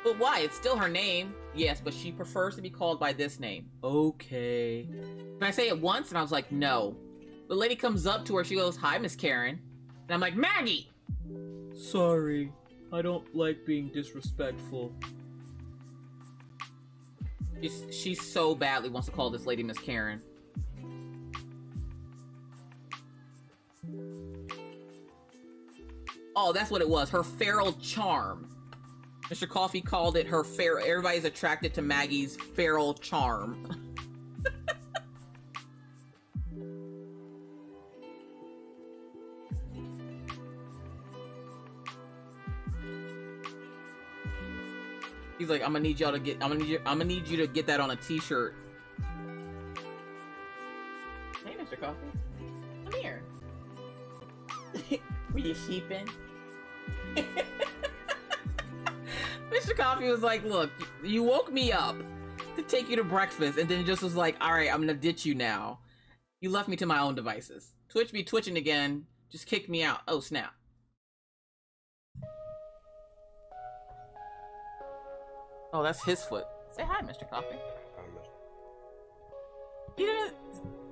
but why? It's still her name. Yes, but she prefers to be called by this name. Okay. Can I say it once? And I was like, no. The lady comes up to her, she goes, hi, Miss Karen. And I'm like, Maggie! Sorry. I don't like being disrespectful. She so badly wants to call this lady Miss Karen. Oh, that's what it was. Her feral charm. Mr. Coffee called it her feral. Everybody's attracted to Maggie's feral charm. He's like, I'm gonna need y'all to get. I'm gonna need you to get that on a T-shirt. Hey, Mr. Coffee, come here. Were you sheeping? Mr. Coffee was like, look, you woke me up to take you to breakfast, and then just was like, all right, I'm gonna ditch you now. You left me to my own devices. Twitch be twitching again. Just kicked me out. Oh, snap. Oh, that's his foot. Say hi, Mr. Coffee. He didn't...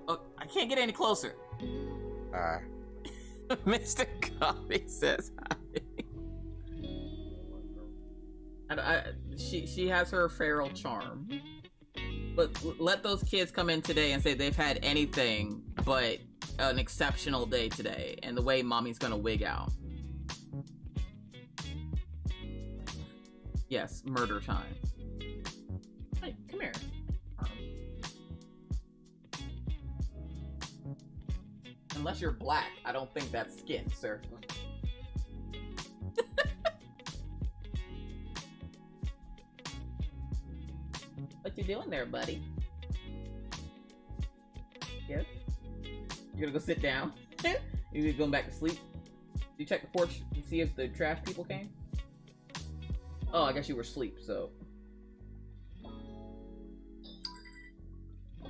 Oh, I can't get any closer. Mr. Coffee says hi. She has her feral charm. But let those kids come in today and say they've had anything but an exceptional day today, and the way mommy's gonna wig out. Yes, murder time. Hey, come here. Unless you're black, I don't think that's skin, sir. What you doing there, buddy? Yes? You're gonna go sit down? You're going back to sleep? You check the porch and see if the trash people came? Oh, I guess you were asleep, so...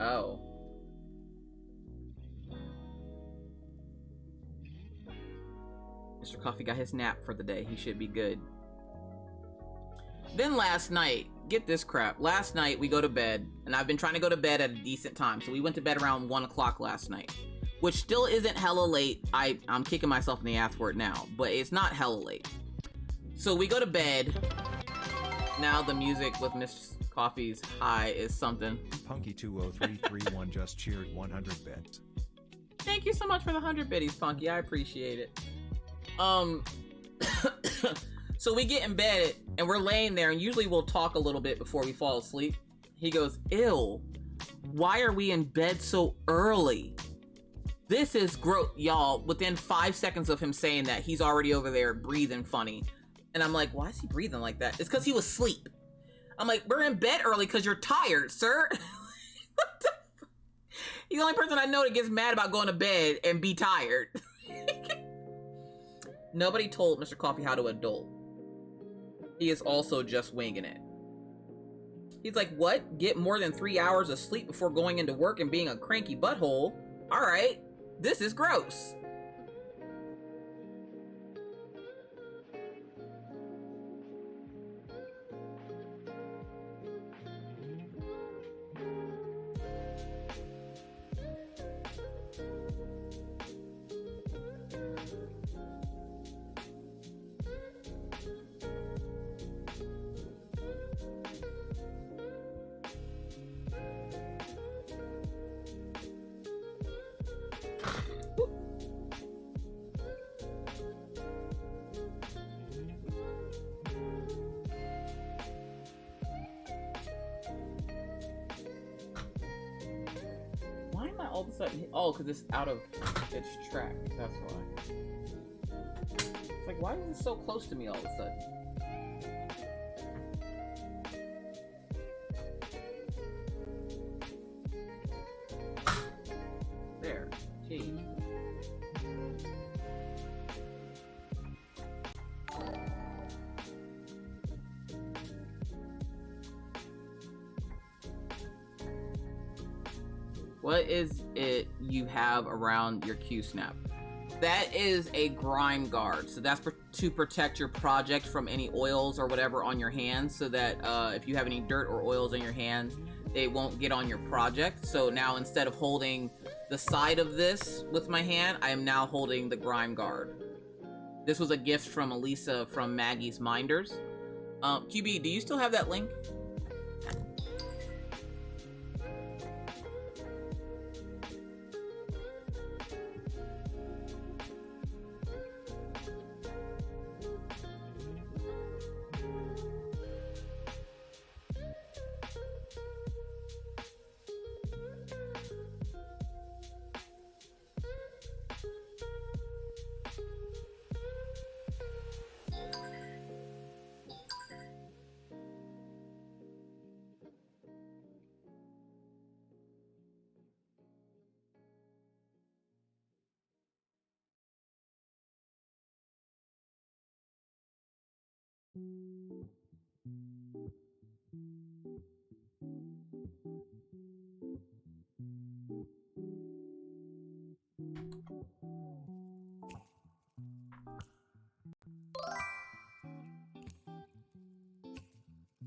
Oh. Mr. Coffee got his nap for the day. He should be good. Then last night, get this crap. Last night we go to bed, and I've been trying to go to bed at a decent time, so we went to bed around 1 o'clock last night, which still isn't hella late. I'm kicking myself in the ass for it now, but it's not hella late. So we go to bed. Now the music with Miss Coffee's high is something. Punky20331 just cheered 100 bits. Thank you so much for the 100 biddies, Punky. I appreciate it. So we get in bed and we're laying there, and usually we'll talk a little bit before we fall asleep. He goes, ew, why are we in bed so early? This is gross. Y'all, within 5 seconds of him saying that, he's already over there breathing funny. And I'm like, why is he breathing like that? It's because he was asleep. I'm like, we're in bed early because you're tired, sir. What the fuck? He's the only person I know that gets mad about going to bed and be tired. Nobody told Mr. Coffee how to adult. He is also just winging it. He's like, what? Get more than 3 hours of sleep before going into work and being a cranky butthole? All right, this is gross. Why am I all of a sudden... Oh, because it's out of its track. That's why. It's like, why is it so close to me all of a sudden? There. Jeez. What is it you have around your Q-snap? That is a grime guard. So that's to protect your project from any oils or whatever on your hands, so that if you have any dirt or oils on your hands, they won't get on your project. So now instead of holding the side of this with my hand, I am now holding the grime guard. This was a gift from Elisa from Maggie's Minders. QB, do you still have that link?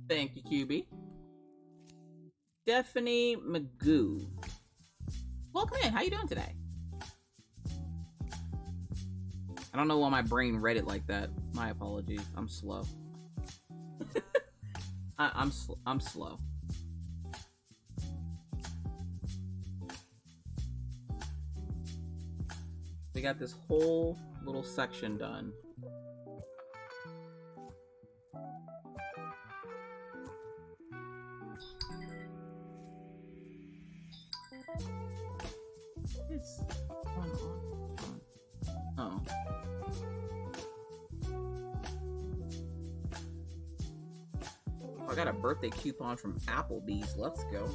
Thank you, QB. Stephanie Magoo. Welcome in. How you doing today? I don't know why my brain read it like that. My apologies. I'm slow. I'm slow. We got this whole little section done. It's oh. I got a birthday coupon from Applebee's. Let's go.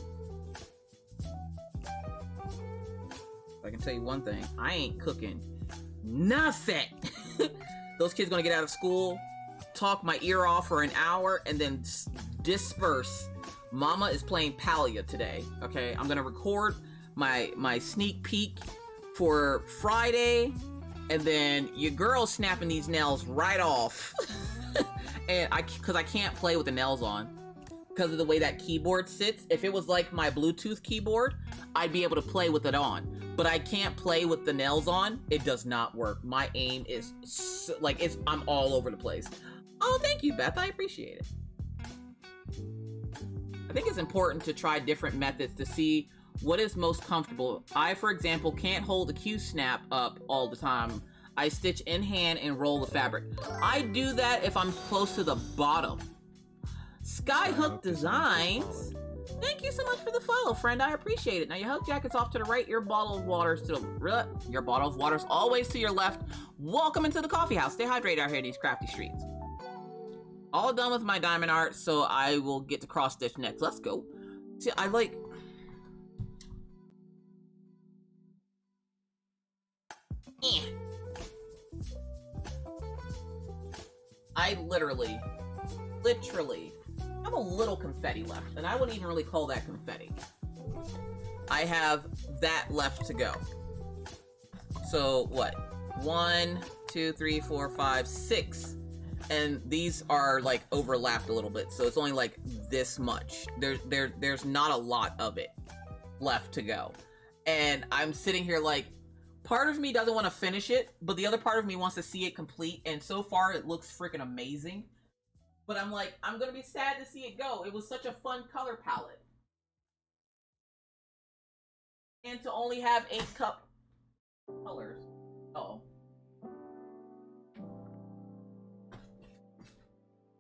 I can tell you one thing. I ain't cooking nothing. Those kids gonna get out of school, talk my ear off for an hour, and then disperse. Mama is playing Palia today. Okay, I'm gonna record my sneak peek for Friday, and then your girl's snapping these nails right off. And because I can't play with the nails on because of the way that keyboard sits. If it was like my Bluetooth keyboard, I'd be able to play with it on, but I can't play with the nails on. It does not work. My aim is I'm all over the place. Oh, thank you, Beth. I appreciate it. I think it's important to try different methods to see what is most comfortable. I, for example, can't hold the Q-snap up all the time. I stitch in hand and roll the fabric. I do that if I'm close to the bottom. Skyhook Designs. Thank you so much for the follow, friend. I appreciate it. Now your hug jacket's off to the right. Your bottle of water's to the your bottle of water's always to your left. Welcome into the coffee house. Stay hydrated out here in these crafty streets. All done with my diamond art, so I will get to cross stitch next. Let's go. See, I like. I literally have a little confetti left, and I wouldn't even really call that confetti. I have that left to go. So what? 1, 2, 3, 4, 5, 6. And these are like overlapped a little bit, so it's only like this much. There's not a lot of it left to go. And I'm sitting here like, part of me doesn't want to finish it, but the other part of me wants to see it complete, and so far it looks freaking amazing. But I'm like, I'm gonna be sad to see it go. It was such a fun color palette. And to only have 8 colors. Uh-oh.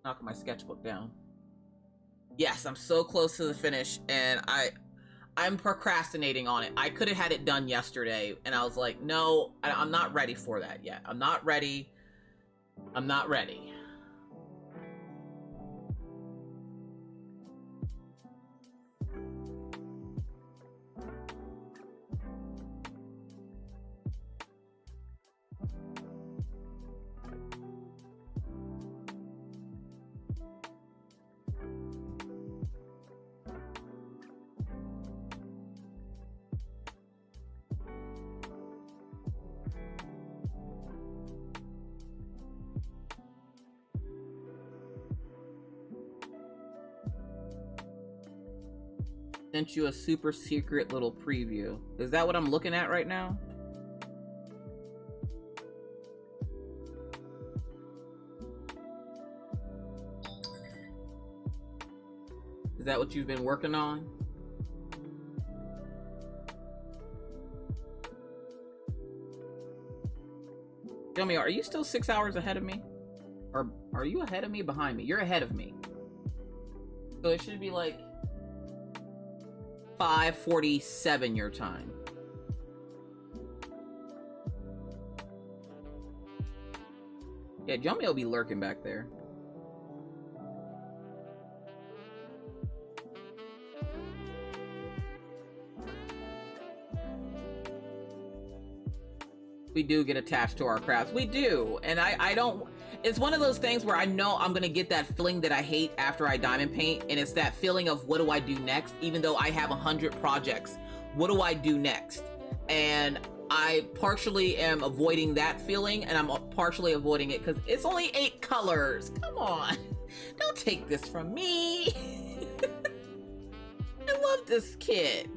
Knocking my sketchbook down. Yes, I'm so close to the finish, and I'm procrastinating on it. I could have had it done yesterday, and I was like, no, I'm not ready for that yet. I'm not ready. I'm not ready. Sent you a super secret little preview. Is that what I'm looking at right now? Is that what you've been working on? Tell me, are you still 6 hours ahead of me? Or are you ahead of me, behind me? You're ahead of me. So it should be like 5:47 your time. Yeah, Jummy will be lurking back there. We do get attached to our crafts. We do. And I don't... It's one of those things where I know I'm gonna get that feeling that I hate after I diamond paint, and it's that feeling of what do I do next, even though I have 100 projects. What do I do next? And I partially am avoiding that feeling, and I'm partially avoiding it because it's only 8 colors. Come on, don't take this from me. I love this kit.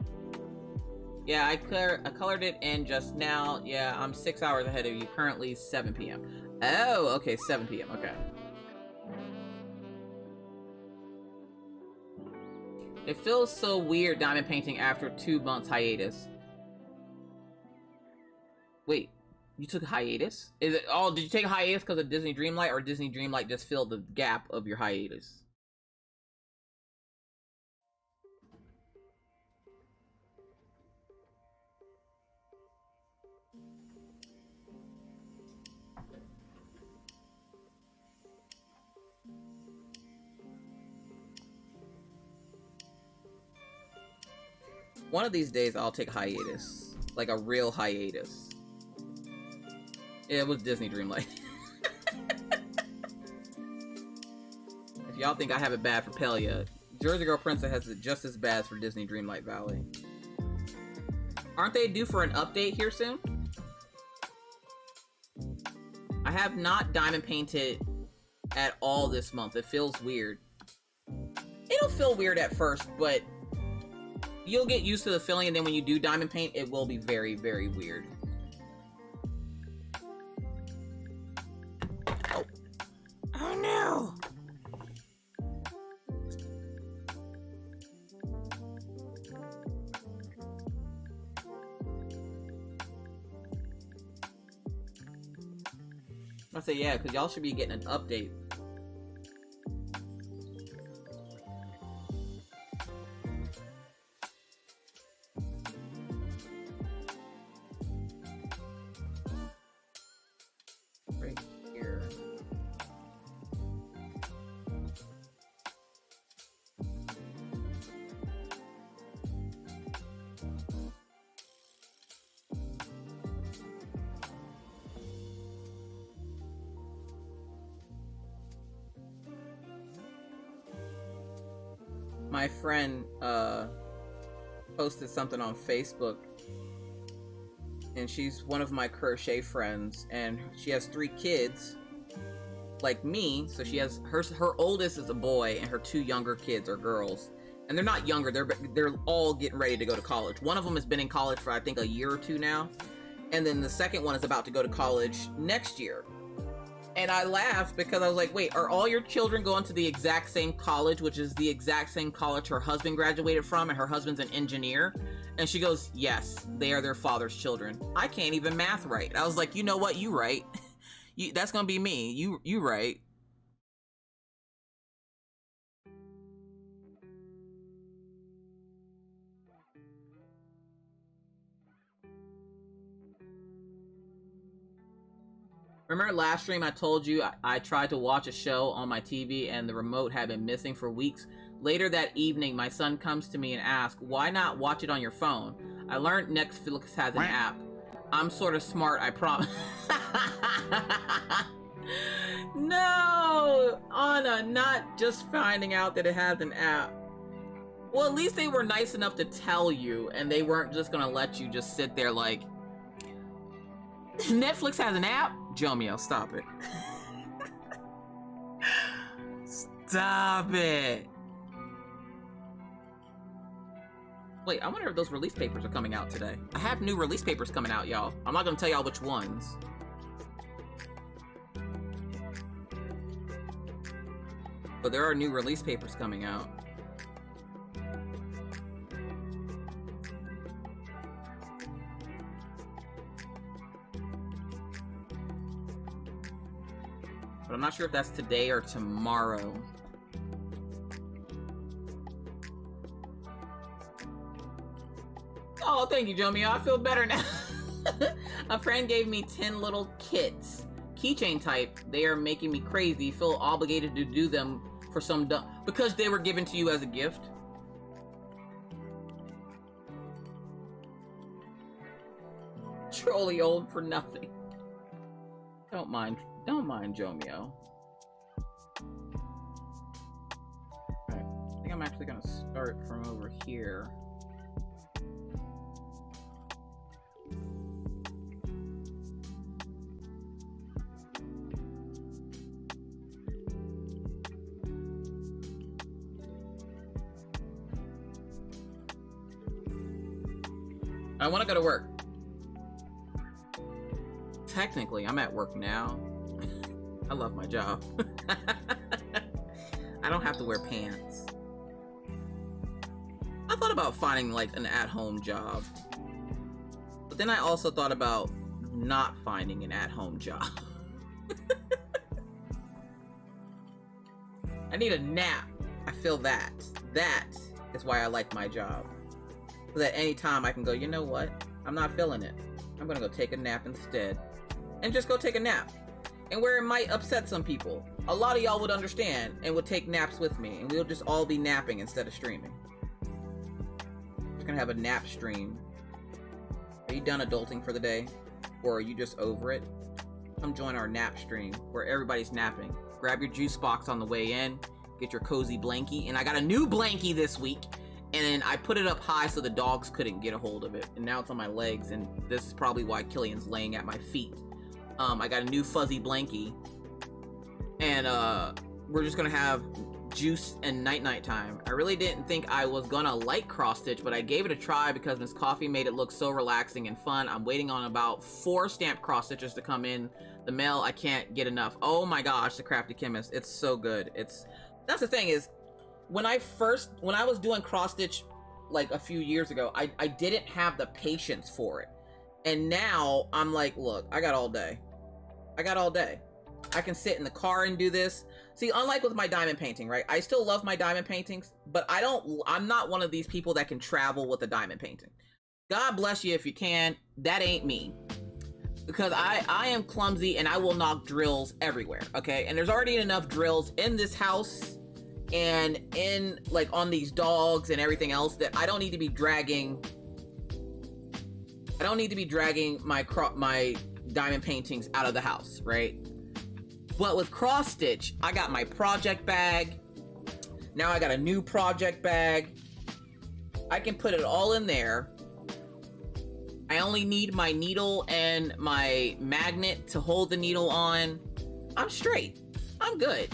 Yeah, I colored it in just now. Yeah, I'm 6 hours ahead of you. Currently 7 p.m. Oh, okay, 7 p.m. Okay. It feels so weird diamond painting after 2 months hiatus. Wait, you took a hiatus? Is it? Oh, did you take a hiatus because of Disney Dreamlight, or Disney Dreamlight just filled the gap of your hiatus? One of these days I'll take a hiatus. Like a real hiatus. Yeah, it was Disney Dreamlight. If y'all think I have it bad for Pelia, Jersey Girl Princess has it just as bad for Disney Dreamlight Valley. Aren't they due for an update here soon? I have not diamond painted at all this month. It feels weird. It'll feel weird at first, but you'll get used to the feeling, and then when you do diamond paint, it will be very, very weird. Oh. Oh no! I say yeah, because y'all should be getting an update. Right here. My friend posted something on Facebook, and she's one of my crochet friends, and she has 3 kids like me. So she has her oldest is a boy, and her 2 younger kids are girls, and they're not younger, they're all getting ready to go to college. One of them has been in college for I think a year or 2 now, and then the second one is about to go to college next year. And I laughed because I was like, wait, are all your children going to the exact same college, which is the exact same college her husband graduated from, and her husband's an engineer? And she goes, yes, they are their father's children. I can't even math right. I was like, you know what? You right. That's going to be me. You right. Remember last stream I told you I tried to watch a show on my TV and the remote had been missing for weeks? Later that evening, my son comes to me and asks, why not watch it on your phone? I learned Netflix has an app. I'm sort of smart, I promise. No, Anna, not just finding out that it has an app. Well, at least they were nice enough to tell you, and they weren't just gonna let you just sit there like, Netflix has an app? Jomio, stop it. Stop it. Wait, I wonder if those release papers are coming out today. I have new release papers coming out, y'all. I'm not gonna tell y'all which ones. But there are new release papers coming out. But I'm not sure if that's today or tomorrow. Oh, thank you, Jomio. I feel better now. A friend gave me 10 little kits. Keychain type. They are making me crazy. Feel obligated to do them for some because they were given to you as a gift. Trolly old for nothing. Don't mind Don't mind Jomio. Alright, I think I'm actually gonna start from over here. I want to go to work. Technically, I'm at work now. I love my job. I don't have to wear pants. I thought about finding like an at-home job. But then I also thought about not finding an at-home job. I need a nap. I feel that. That is why I like my job. So that anytime I can go, you know what? I'm not feeling it. I'm gonna go take a nap instead. And just go take a nap. And where it might upset some people, a lot of y'all would understand and would take naps with me. And we'll just all be napping instead of streaming. Just gonna have a nap stream. Are you done adulting for the day? Or are you just over it? Come join our nap stream where everybody's napping. Grab your juice box on the way in. Get your cozy blankie. And I got a new blankie this week. And I put it up high so the dogs couldn't get a hold of it. And now it's on my legs, and this is probably why Killian's laying at my feet. I got a new fuzzy blankie. And we're just gonna have juice and night time. I really didn't think I was gonna like cross-stitch, but I gave it a try because Miss Coffee made it look so relaxing and fun. I'm waiting on about 4 stamped cross-stitches to come in the mail. I can't get enough. Oh my gosh, The Crafty Chemist. It's so good. That's the thing is, when I was doing cross-stitch like a few years ago, I didn't have the patience for it. And now I'm like, look, I got all day. I can sit in the car and do this. See, unlike with my diamond painting, right? I still love my diamond paintings, but I'm not one of these people that can travel with a diamond painting. God bless you if you can. That ain't me. Because I am clumsy and I will knock drills everywhere, okay? And there's already enough drills in this house and in like on these dogs and everything else that I don't need to be dragging my diamond paintings out of the house, right? But with cross stitch, I got my project bag. Now I got a new project bag. I can put it all in there. I only need my needle and my magnet to hold the needle on. I'm straight. I'm good.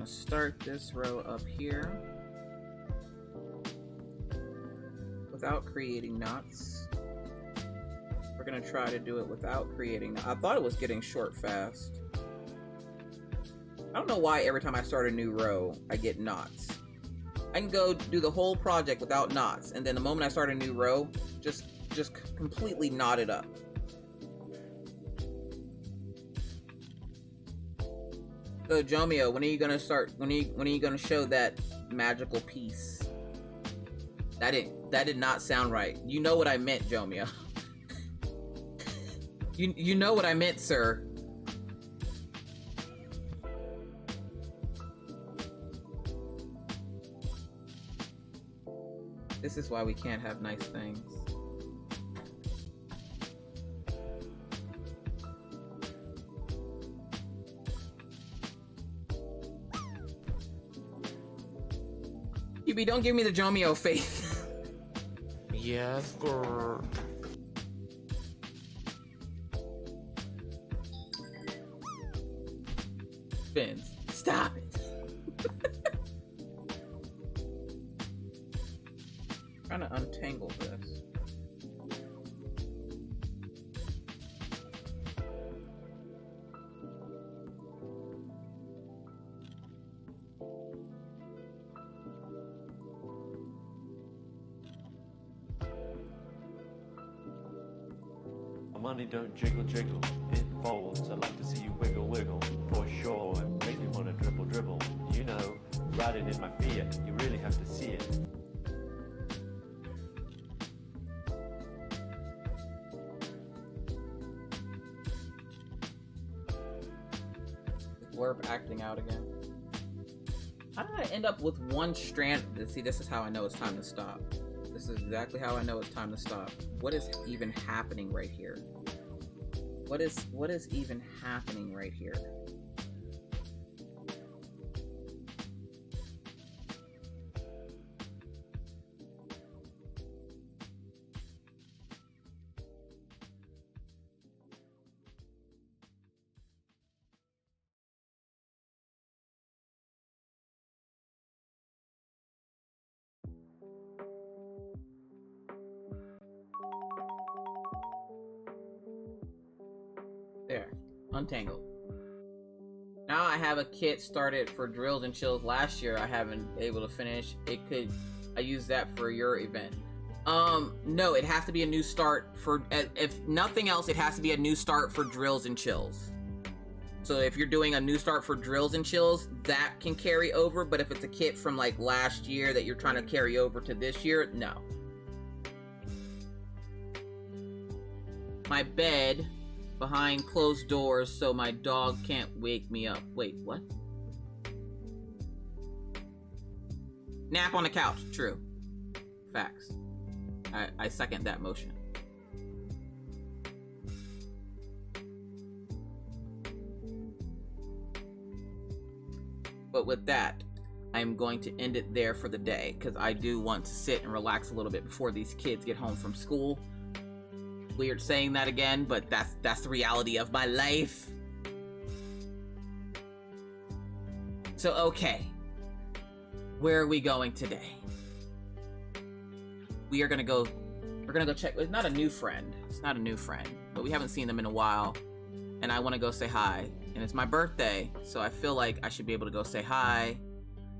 Start this row up here without creating knots. We're gonna try to do it without creating. I thought it was getting short fast. I don't know why every time I start a new row I get knots. I can go do the whole project without knots, and then the moment I start a new row, just completely knot it up. So Jomio, when are you gonna start? When are you gonna show that magical piece? That did not sound right. You know what I meant, Jomio. you know what I meant, sir. This is why we can't have nice things. QB, don't give me the Jomio face. Yes, girl. Vince, stop it. Trying to untangle this. Money don't jiggle jiggle, it folds. I like to see you wiggle wiggle, for sure. And make me wanna dribble dribble, you know, riding in my Fiat, you really have to see it. Lurk acting out again. How did I end up with one strand? See, this is how I know it's time to stop. This is exactly how I know it's time to stop. What is even happening right here? What is even happening right here? There, untangled. Now I have a kit started for drills and chills last year. I haven't been able to finish. I use that for your event. No, it has to be a new start for, if nothing else, it has to be a new start for drills and chills. So if you're doing a new start for drills and chills, that can carry over. But if it's a kit from like last year that you're trying to carry over to this year, no. My bed behind closed doors so my dog can't wake me up. Wait, what? Nap on the couch. True. Facts. I second that motion. But with that, I'm going to end it there for the day because I do want to sit and relax a little bit before these kids get home from school. Weird saying that again, but that's the reality of my life. So, okay. Where are we going today? We're gonna go check. It's not a new friend. It's not a new friend, but we haven't seen them in a while. And I want to go say hi. And it's my birthday, so I feel like I should be able to go say hi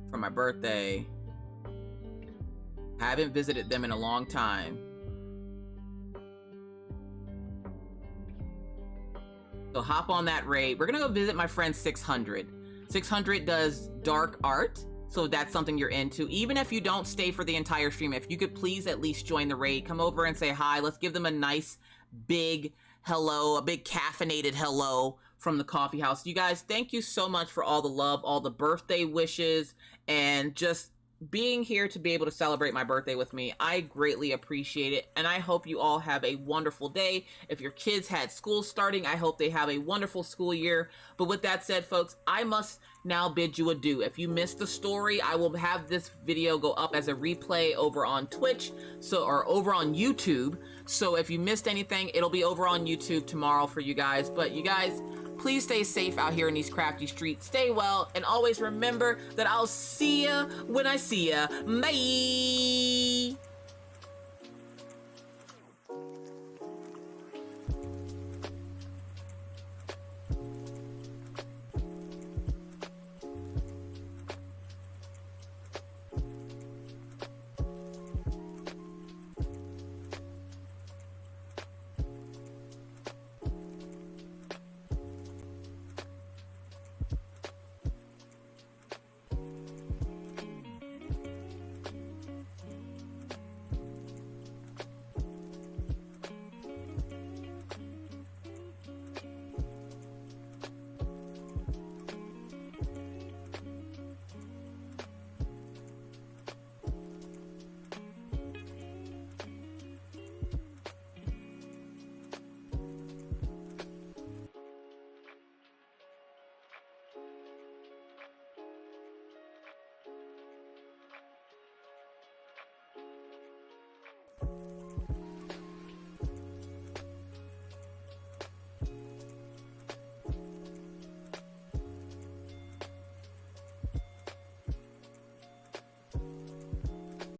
for my birthday. I haven't visited them in a long time. So hop on that raid. We're gonna go visit my friend 600. 600 does dark art, so if that's something you're into. Even if you don't stay for the entire stream, if you could please at least join the raid, come over and say hi. Let's give them a nice big hello, a big caffeinated hello from the coffee house. You guys, thank you so much for all the love, all the birthday wishes, and just being here to be able to celebrate my birthday with me. I greatly appreciate it, and I hope you all have a wonderful day. If your kids had school starting, I hope they have a wonderful school year. But with that said, folks, I must now bid you adieu. If you missed the story, I will have this video go up as a replay over on Twitch, or over on YouTube. So if you missed anything, it'll be over on YouTube tomorrow for you guys. But you guys, please stay safe out here in these crafty streets. Stay well, and always remember that I'll see ya when I see ya. Bye!